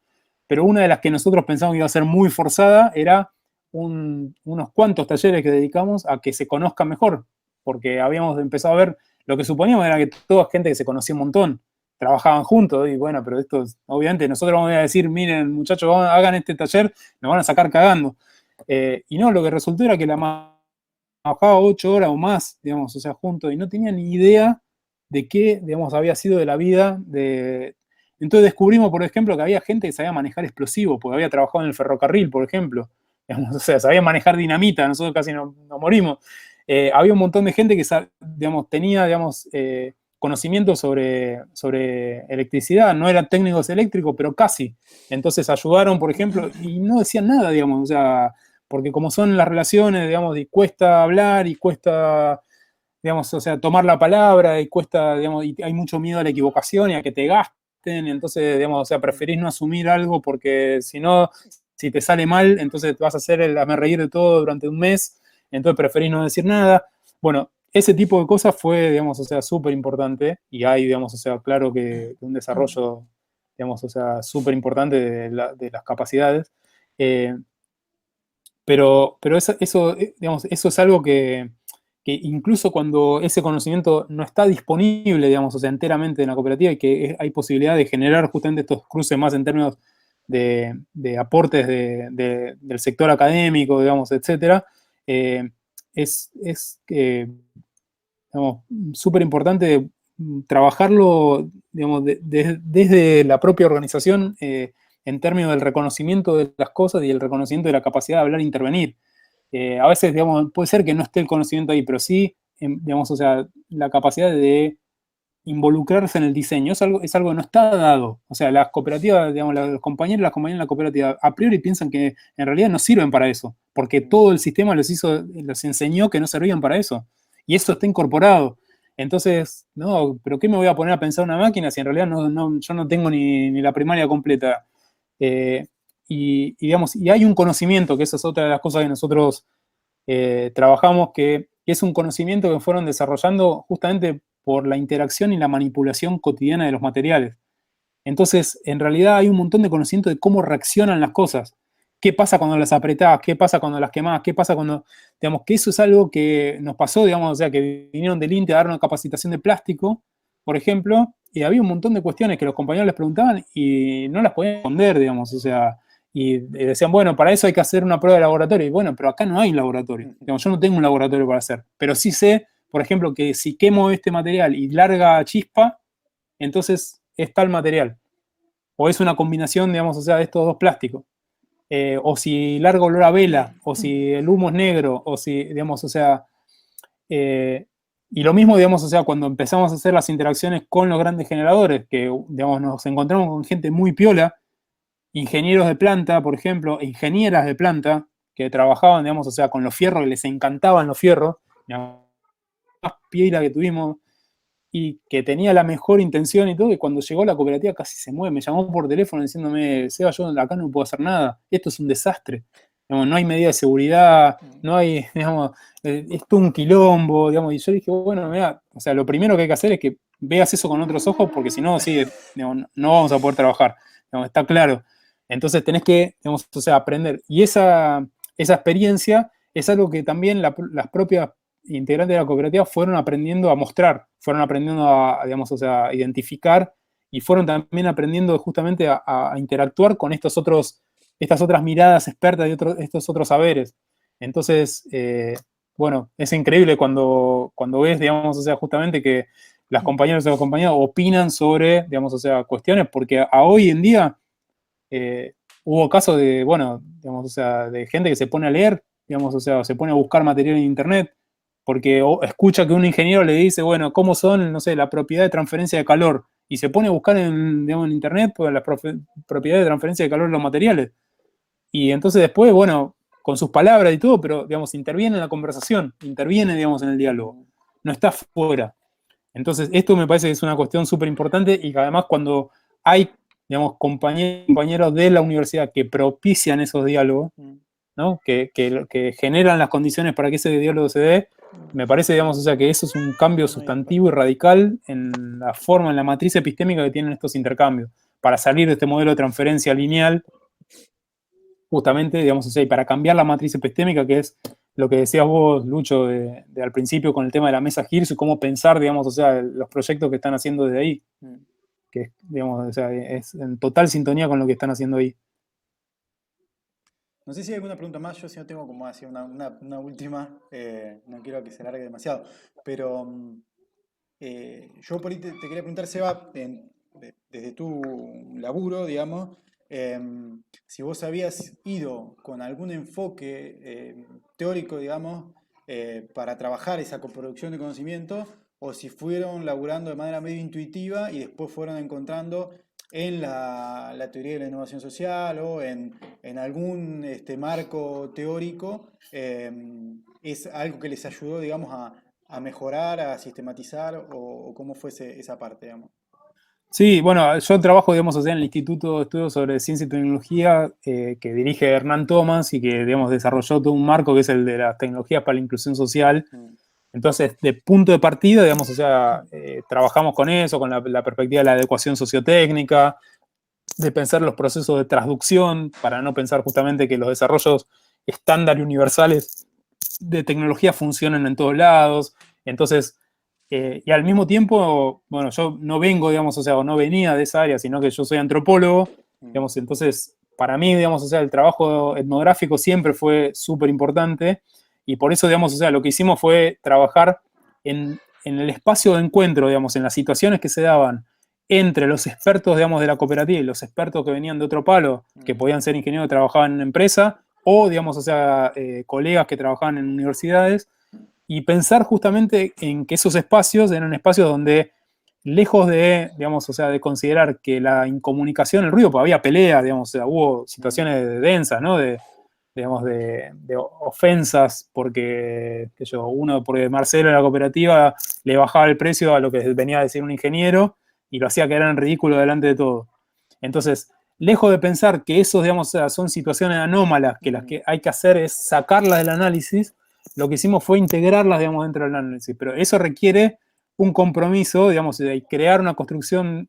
[SPEAKER 6] pero una de las que nosotros pensamos que iba a ser muy forzada era unos cuantos talleres que dedicamos a que se conozca mejor, porque habíamos empezado a ver, lo que suponíamos era que toda gente que se conocía un montón, trabajaban juntos, y bueno, pero esto, obviamente, nosotros vamos a decir, miren, muchachos, hagan este taller, nos van a sacar cagando. Y no, lo que resultó era que trabajaba 8 horas o más, digamos, o sea, juntos, y no tenía ni idea de qué, digamos, había sido de la vida. Entonces descubrimos, por ejemplo, que había gente que sabía manejar explosivos, porque había trabajado en el ferrocarril, por ejemplo. Digamos, o sea, sabía manejar dinamita, nosotros casi nos morimos. Había un montón de gente que, digamos, tenía, digamos, conocimiento sobre electricidad, no eran técnicos eléctricos, pero casi. Entonces ayudaron, por ejemplo, y no decían nada, digamos, o sea, porque como son las relaciones, digamos, y cuesta hablar y cuesta, digamos, o sea, tomar la palabra y cuesta, digamos, y hay mucho miedo a la equivocación y a que te gasten, entonces, digamos, o sea, preferís no asumir algo porque si no, si te sale mal, entonces te vas a hacer el hazme reír de todo durante un mes, entonces preferís no decir nada. Bueno, ese tipo de cosas fue, digamos, o sea, súper importante y hay, digamos, o sea, claro que un desarrollo, digamos, o sea, súper importante de las capacidades. Pero eso, digamos, eso es algo que incluso cuando ese conocimiento no está disponible, digamos, o sea, enteramente en la cooperativa y que hay posibilidad de generar justamente estos cruces más en términos de aportes del sector académico, digamos, etcétera, es digamos, súper importante trabajarlo, digamos, desde la propia organización en términos del reconocimiento de las cosas y el reconocimiento de la capacidad de hablar e intervenir. A veces, digamos, puede ser que no esté el conocimiento ahí, pero sí, digamos, o sea, la capacidad de involucrarse en el diseño es algo que no está dado. O sea, las cooperativas, digamos, los compañeros y las compañeras de la cooperativa a priori piensan que en realidad no sirven para eso, porque todo el sistema les enseñó que no servían para eso. Y eso está incorporado. Entonces, no, pero ¿qué me voy a poner a pensar una máquina si en realidad yo no tengo ni la primaria completa? Digamos, y hay un conocimiento, que esa es otra de las cosas que nosotros trabajamos, que es un conocimiento que fueron desarrollando justamente por la interacción y la manipulación cotidiana de los materiales. Entonces, en realidad hay un montón de conocimiento de cómo reaccionan las cosas. ¿Qué pasa cuando las apretás? ¿Qué pasa cuando las quemás? ¿Qué pasa cuando...? Digamos, que eso es algo que nos pasó, digamos, o sea, que vinieron del INTE a dar una capacitación de plástico, por ejemplo, y había un montón de cuestiones que los compañeros les preguntaban y no las podían responder, digamos, o sea, y decían, bueno, para eso hay que hacer una prueba de laboratorio. Y bueno, pero acá no hay laboratorio. Digamos, yo no tengo un laboratorio para hacer. Pero sí sé, por ejemplo, que si quemo este material y larga chispa, entonces es tal material. O es una combinación, digamos, o sea, de estos dos plásticos. O si larga olor a vela, o si el humo es negro, o si, digamos, o sea... y lo mismo, digamos, o sea, cuando empezamos a hacer las interacciones con los grandes generadores, que, digamos, nos encontramos con gente muy piola, ingenieros de planta, por ejemplo, ingenieras de planta, que trabajaban, digamos, o sea, con los fierros, que les encantaban los fierros, la más piola que tuvimos, y que tenía la mejor intención y todo, y cuando llegó la cooperativa casi se mueve, me llamó por teléfono diciéndome, Seba, yo acá no puedo hacer nada, esto es un desastre, digamos, no hay medida de seguridad, no hay, digamos, es todo un quilombo, digamos, y yo dije, bueno, mira, o sea, lo primero que hay que hacer es que veas eso con otros ojos, porque si no, sí, digamos, no vamos a poder trabajar, digamos, está claro. Entonces tenés que, digamos, o sea, aprender. Y esa experiencia es algo que también las propias integrantes de la cooperativa fueron aprendiendo a mostrar, fueron aprendiendo digamos, o sea, a identificar y fueron también aprendiendo justamente a interactuar con estas otras miradas expertas de estos otros saberes. Entonces, bueno, es increíble cuando ves, digamos, o sea, justamente que las compañeras y los compañeros opinan sobre, digamos, o sea, cuestiones, porque a hoy en día hubo casos de, bueno, digamos, o sea, de gente que se pone a leer, digamos, o sea, se pone a buscar material en internet, porque escucha que un ingeniero le dice, bueno, ¿cómo son, no sé, la propiedad de transferencia de calor? Y se pone a buscar digamos, en internet pues, la propiedad de transferencia de calor de los materiales. Y entonces después, bueno, con sus palabras y todo, pero, digamos, interviene en la conversación, interviene, digamos, en el diálogo. No está fuera. Entonces, esto me parece que es una cuestión súper importante y que además cuando hay, digamos, compañeros de la universidad que propician esos diálogos, ¿no? Que generan las condiciones para que ese diálogo se dé, me parece, digamos, o sea, que eso es un cambio sustantivo y radical en la forma, en la matriz epistémica que tienen estos intercambios, para salir de este modelo de transferencia lineal, justamente, digamos, o sea, y para cambiar la matriz epistémica, que es lo que decías vos, Lucho, de al principio con el tema de la mesa Hirsch y cómo pensar, digamos, o sea, los proyectos que están haciendo desde ahí, que, digamos, o sea, es en total sintonía con lo que están haciendo ahí.
[SPEAKER 2] No sé si hay alguna pregunta más, yo si no tengo como así una última, no quiero que se alargue demasiado, pero yo por ahí te quería preguntar, Seba, desde tu laburo, digamos, si vos habías ido con algún enfoque teórico, digamos, para trabajar esa coproducción de conocimiento, o si fueron laburando de manera medio intuitiva y después fueron encontrando en la teoría de la innovación social o en algún marco teórico, es algo que les ayudó, digamos, a mejorar, a sistematizar, o cómo fue esa parte, digamos.
[SPEAKER 6] Sí, bueno, yo trabajo, digamos, o sea, en el Instituto de Estudios sobre Ciencia y Tecnología que dirige Hernán Thomas y que, digamos, desarrolló todo un marco que es el de las tecnologías para la inclusión social. Entonces, de punto de partida, digamos, o sea, trabajamos con eso, con la perspectiva de la adecuación sociotécnica, de pensar los procesos de transducción, para no pensar justamente que los desarrollos estándar y universales de tecnología funcionan en todos lados. Entonces, y al mismo tiempo, bueno, yo no vengo, digamos, o sea, o no venía de esa área, sino que yo soy antropólogo, digamos, entonces, para mí, digamos, o sea, el trabajo etnográfico siempre fue súper importante, y por eso, digamos, o sea, lo que hicimos fue trabajar en el espacio de encuentro, digamos, en las situaciones que se daban entre los expertos, digamos, de la cooperativa y los expertos que venían de otro palo, que podían ser ingenieros que trabajaban en empresa, o, digamos, o sea, colegas que trabajaban en universidades, y pensar justamente en que esos espacios eran espacios donde, lejos de, digamos, o sea, de considerar que la incomunicación, el ruido, pues había peleas, digamos, o sea, hubo situaciones densas, ¿no? digamos, de ofensas, porque, porque Marcelo en la cooperativa le bajaba el precio a lo que venía a decir un ingeniero y lo hacía quedar en ridículo delante de todo. Entonces, lejos de pensar que esos, digamos, son situaciones anómalas, que las que hay que hacer es sacarlas del análisis, lo que hicimos fue integrarlas, digamos, dentro del análisis. Pero eso requiere un compromiso, digamos, de crear una construcción,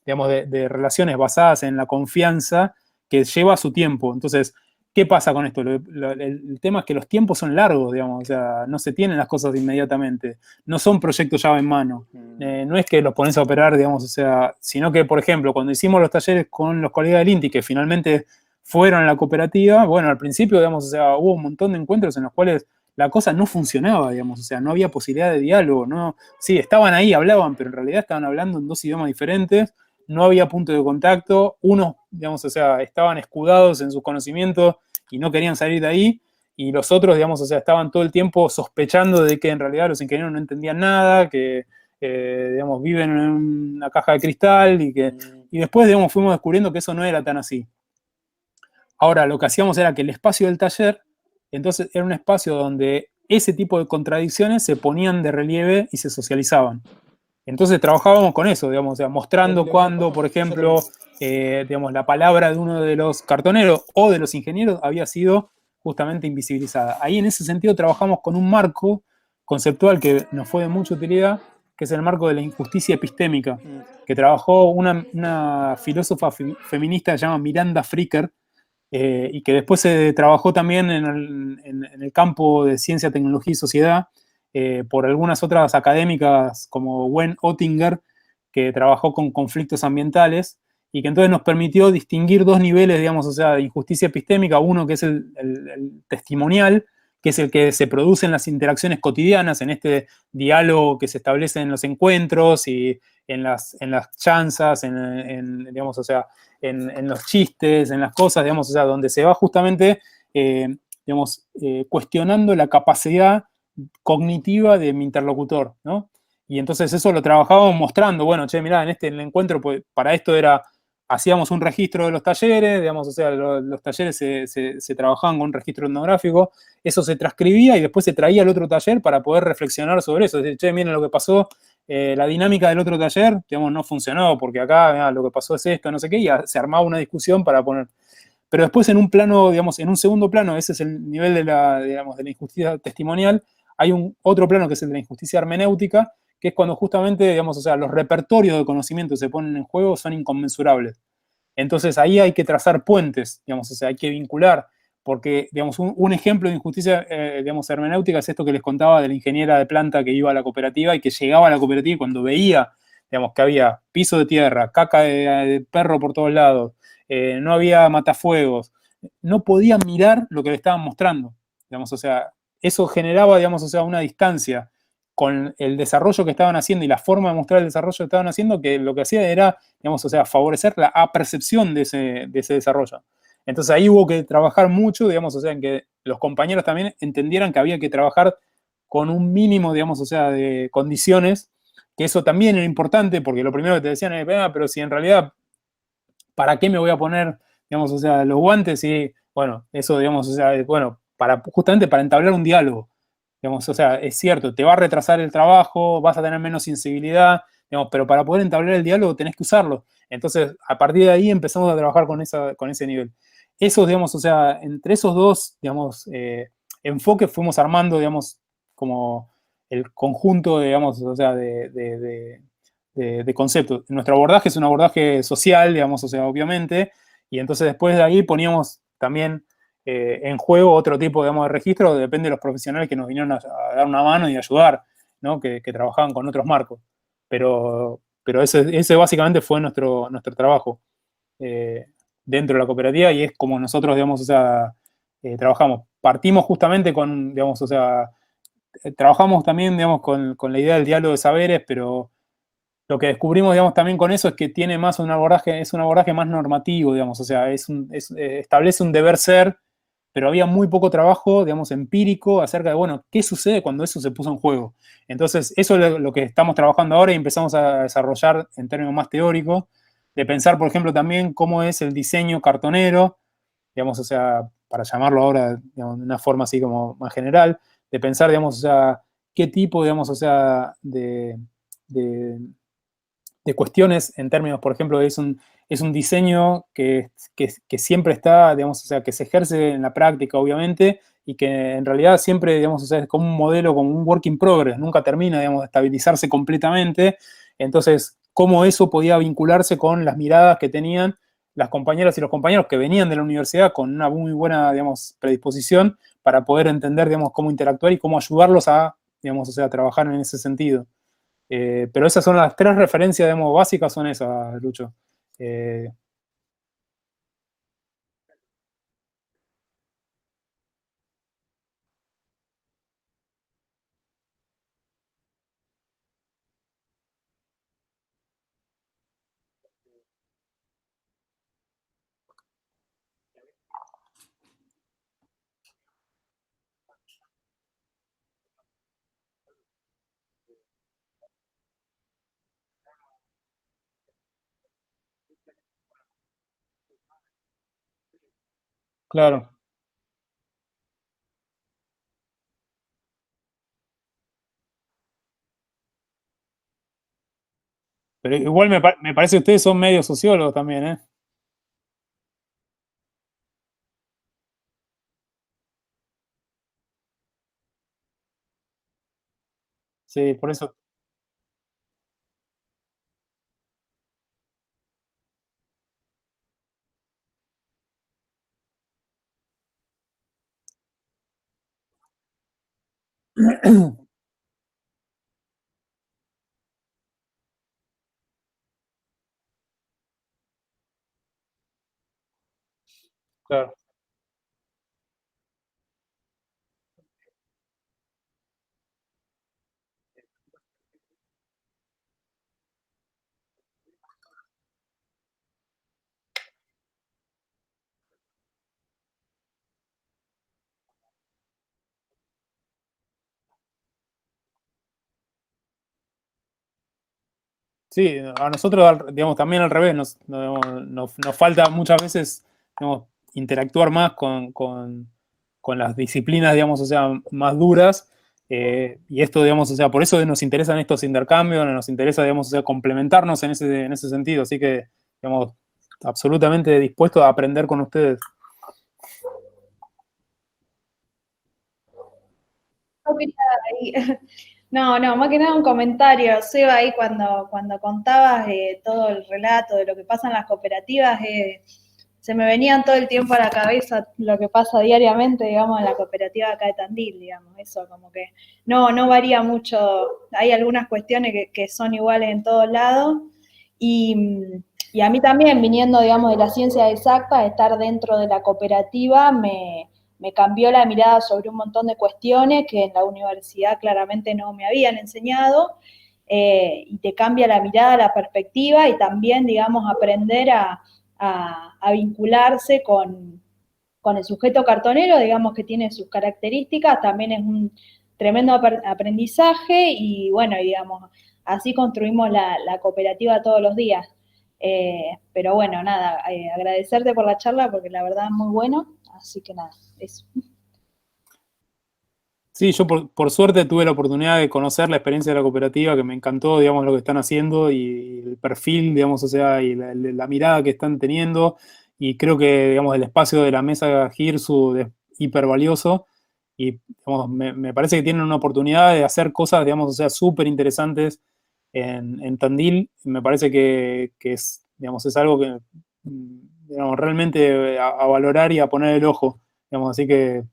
[SPEAKER 6] digamos, de relaciones basadas en la confianza que lleva su tiempo. Entonces, ¿qué pasa con esto? El tema es que los tiempos son largos, digamos, o sea, no se tienen las cosas inmediatamente. No son proyectos llave en mano. No es que los pones a operar, digamos, o sea, sino que, por ejemplo, cuando hicimos los talleres con los colegas del INTI, que finalmente fueron a la cooperativa, bueno, al principio, digamos, o sea, hubo un montón de encuentros en los cuales la cosa no funcionaba, digamos, o sea, no había posibilidad de diálogo, no, sí, estaban ahí, hablaban, pero en realidad estaban hablando en dos idiomas diferentes, no había punto de contacto, unos, digamos, o sea, estaban escudados en sus conocimientos y no querían salir de ahí, y los otros, digamos, o sea, estaban todo el tiempo sospechando de que en realidad los ingenieros no entendían nada, que, digamos, viven en una caja de cristal, y después, digamos, fuimos descubriendo que eso no era tan así. Ahora, lo que hacíamos era que el espacio del taller, entonces, era un espacio donde ese tipo de contradicciones se ponían de relieve y se socializaban. Entonces trabajábamos con eso, digamos, o sea, mostrando cuando, por ejemplo, digamos, la palabra de uno de los cartoneros o de los ingenieros había sido justamente invisibilizada. Ahí en ese sentido trabajamos con un marco conceptual que nos fue de mucha utilidad, que es el marco de la injusticia epistémica, que trabajó una filósofa feminista que se llama Miranda Fricker, y que después se trabajó también en el campo de ciencia, tecnología y sociedad, por algunas otras académicas como Gwen Ottinger, que trabajó con conflictos ambientales, y que entonces nos permitió distinguir dos niveles, digamos, o sea, de injusticia epistémica, uno que es el testimonial, que es el que se produce en las interacciones cotidianas, en este diálogo que se establece en los encuentros y en las chanzas, digamos, o sea, en los chistes, en las cosas, digamos, o sea, donde se va justamente, digamos, cuestionando la capacidad cognitiva de mi interlocutor, ¿no? Y entonces eso lo trabajábamos mostrando, bueno, che, mirá, en el encuentro, pues, para esto hacíamos un registro de los talleres, digamos, o sea, los talleres se trabajaban con un registro etnográfico, eso se transcribía y después se traía al otro taller para poder reflexionar sobre eso, decir, che, miren lo que pasó, la dinámica del otro taller, digamos, no funcionó, porque acá, mirá, lo que pasó es esto, no sé qué, y se armaba una discusión para poner. Pero después en un plano, digamos, en un segundo plano, ese es el nivel digamos, de la injusticia testimonial, hay otro plano que es el de la injusticia hermenéutica, que es cuando justamente, digamos, o sea, los repertorios de conocimiento que se ponen en juego son inconmensurables. Entonces ahí hay que trazar puentes, digamos, o sea, hay que vincular, porque, digamos, un ejemplo de injusticia, digamos, hermenéutica es esto que les contaba de la ingeniera de planta que iba a la cooperativa y que llegaba a la cooperativa y cuando veía, digamos, que había piso de tierra, caca de perro por todos lados, no había matafuegos, no podía mirar lo que le estaban mostrando, digamos, o sea, eso generaba, digamos, o sea, una distancia con el desarrollo que estaban haciendo y la forma de mostrar el desarrollo que estaban haciendo, que lo que hacía era, digamos, o sea, favorecer la apercepción de ese desarrollo. Entonces ahí hubo que trabajar mucho, digamos, o sea, en que los compañeros también entendieran que había que trabajar con un mínimo, digamos, o sea, de condiciones, que eso también era importante, porque lo primero que te decían era, pero si en realidad, ¿para qué me voy a poner, digamos, o sea, los guantes? Y, bueno, eso, digamos, o sea, bueno, justamente para entablar un diálogo. Digamos, o sea, es cierto, te va a retrasar el trabajo, vas a tener menos sensibilidad, digamos, pero para poder entablar el diálogo tenés que usarlo. Entonces, a partir de ahí empezamos a trabajar con ese nivel. Esos, digamos, o sea, entre esos dos, digamos, enfoques fuimos armando, digamos, como el conjunto, digamos, o sea, de conceptos. Nuestro abordaje es un abordaje social, digamos, o sea, obviamente, y entonces después de ahí poníamos también en juego otro tipo, digamos, de registro, depende de los profesionales que nos vinieron a dar una mano y ayudar, ¿no? Que trabajaban con otros marcos. Pero ese básicamente fue nuestro trabajo dentro de la cooperativa y es como nosotros, digamos, o sea, trabajamos. Partimos justamente con, digamos, o sea, trabajamos también, digamos, con la idea del diálogo de saberes, pero lo que descubrimos, digamos, también con eso es que tiene más un abordaje más normativo, digamos, o sea, establece un deber ser, pero había muy poco trabajo, digamos, empírico acerca de, bueno, ¿qué sucede cuando eso se puso en juego? Entonces, eso es lo que estamos trabajando ahora y empezamos a desarrollar en términos más teóricos, de pensar, por ejemplo, también cómo es el diseño cartonero, digamos, o sea, para llamarlo ahora, digamos, de una forma así como más general, de pensar, digamos, o sea, qué tipo, digamos, o sea, de cuestiones en términos, por ejemplo, es un diseño que siempre está, digamos, o sea, que se ejerce en la práctica, obviamente, y que en realidad siempre, digamos, o sea, es como un modelo, como un work in progress, nunca termina, digamos, de estabilizarse completamente. Entonces, cómo eso podía vincularse con las miradas que tenían las compañeras y los compañeros que venían de la universidad con una muy buena, digamos, predisposición para poder entender, digamos, cómo interactuar y cómo ayudarlos a, digamos, o sea, trabajar en ese sentido. Pero esas son las tres referencias, digamos, básicas, son esas, Lucho. Eh, claro. Pero igual me parece que ustedes son medio sociólogos también, ¿eh? Sí, por eso, claro. Sí, a nosotros, digamos, también al revés, nos falta muchas veces, digamos, interactuar más con las disciplinas, digamos, o sea, más duras. Y esto, digamos, o sea, por eso nos interesan estos intercambios, nos interesa, digamos, o sea, complementarnos en ese sentido. Así que, digamos, absolutamente dispuesto a aprender con ustedes.
[SPEAKER 1] No, quería ahí- no, no, más que nada un comentario, Seba, ahí cuando contabas todo el relato de lo que pasa en las cooperativas, se me venían todo el tiempo a la cabeza lo que pasa diariamente, digamos, en la cooperativa acá de Tandil, digamos, eso como que no varía mucho, hay algunas cuestiones que son iguales en todos lados, y a mí también, viniendo, digamos, de la ciencia exacta, estar dentro de la cooperativa me cambió la mirada sobre un montón de cuestiones que en la universidad claramente no me habían enseñado, y te cambia la mirada, la perspectiva y también, digamos, aprender a vincularse con el sujeto cartonero, digamos que tiene sus características, también es un tremendo aprendizaje y bueno, digamos, así construimos la cooperativa todos los días. Pero bueno, nada, agradecerte por la charla porque la verdad es muy bueno, así que nada, eso.
[SPEAKER 6] Sí, yo por suerte tuve la oportunidad de conocer la experiencia de la cooperativa, que me encantó, digamos, lo que están haciendo y el perfil, digamos, o sea, y la mirada que están teniendo. Y creo que, digamos, el espacio de la mesa Girsu es hiper valioso. Y, digamos, me parece que tienen una oportunidad de hacer cosas, digamos, o sea, súper interesantes en Tandil. Me parece que es, digamos, es algo que, digamos, realmente a valorar y a poner el ojo. Digamos, así que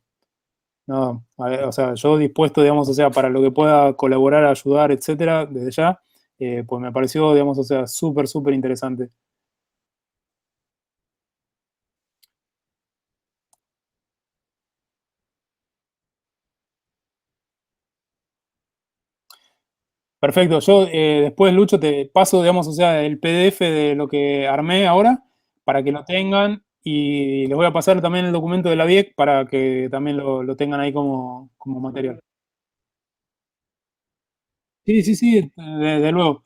[SPEAKER 6] no, o sea, yo dispuesto, digamos, o sea, para lo que pueda colaborar, ayudar, etcétera, desde ya, pues me pareció, digamos, o sea, súper, súper interesante. Perfecto, yo después, Lucho, te paso, digamos, o sea, el PDF de lo que armé ahora para que lo tengan y les voy a pasar también el documento de la BIEC para que también lo tengan ahí como material. Sí, sí, sí, de luego.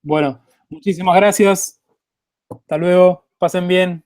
[SPEAKER 6] Bueno, muchísimas gracias. Hasta luego. Pasen bien.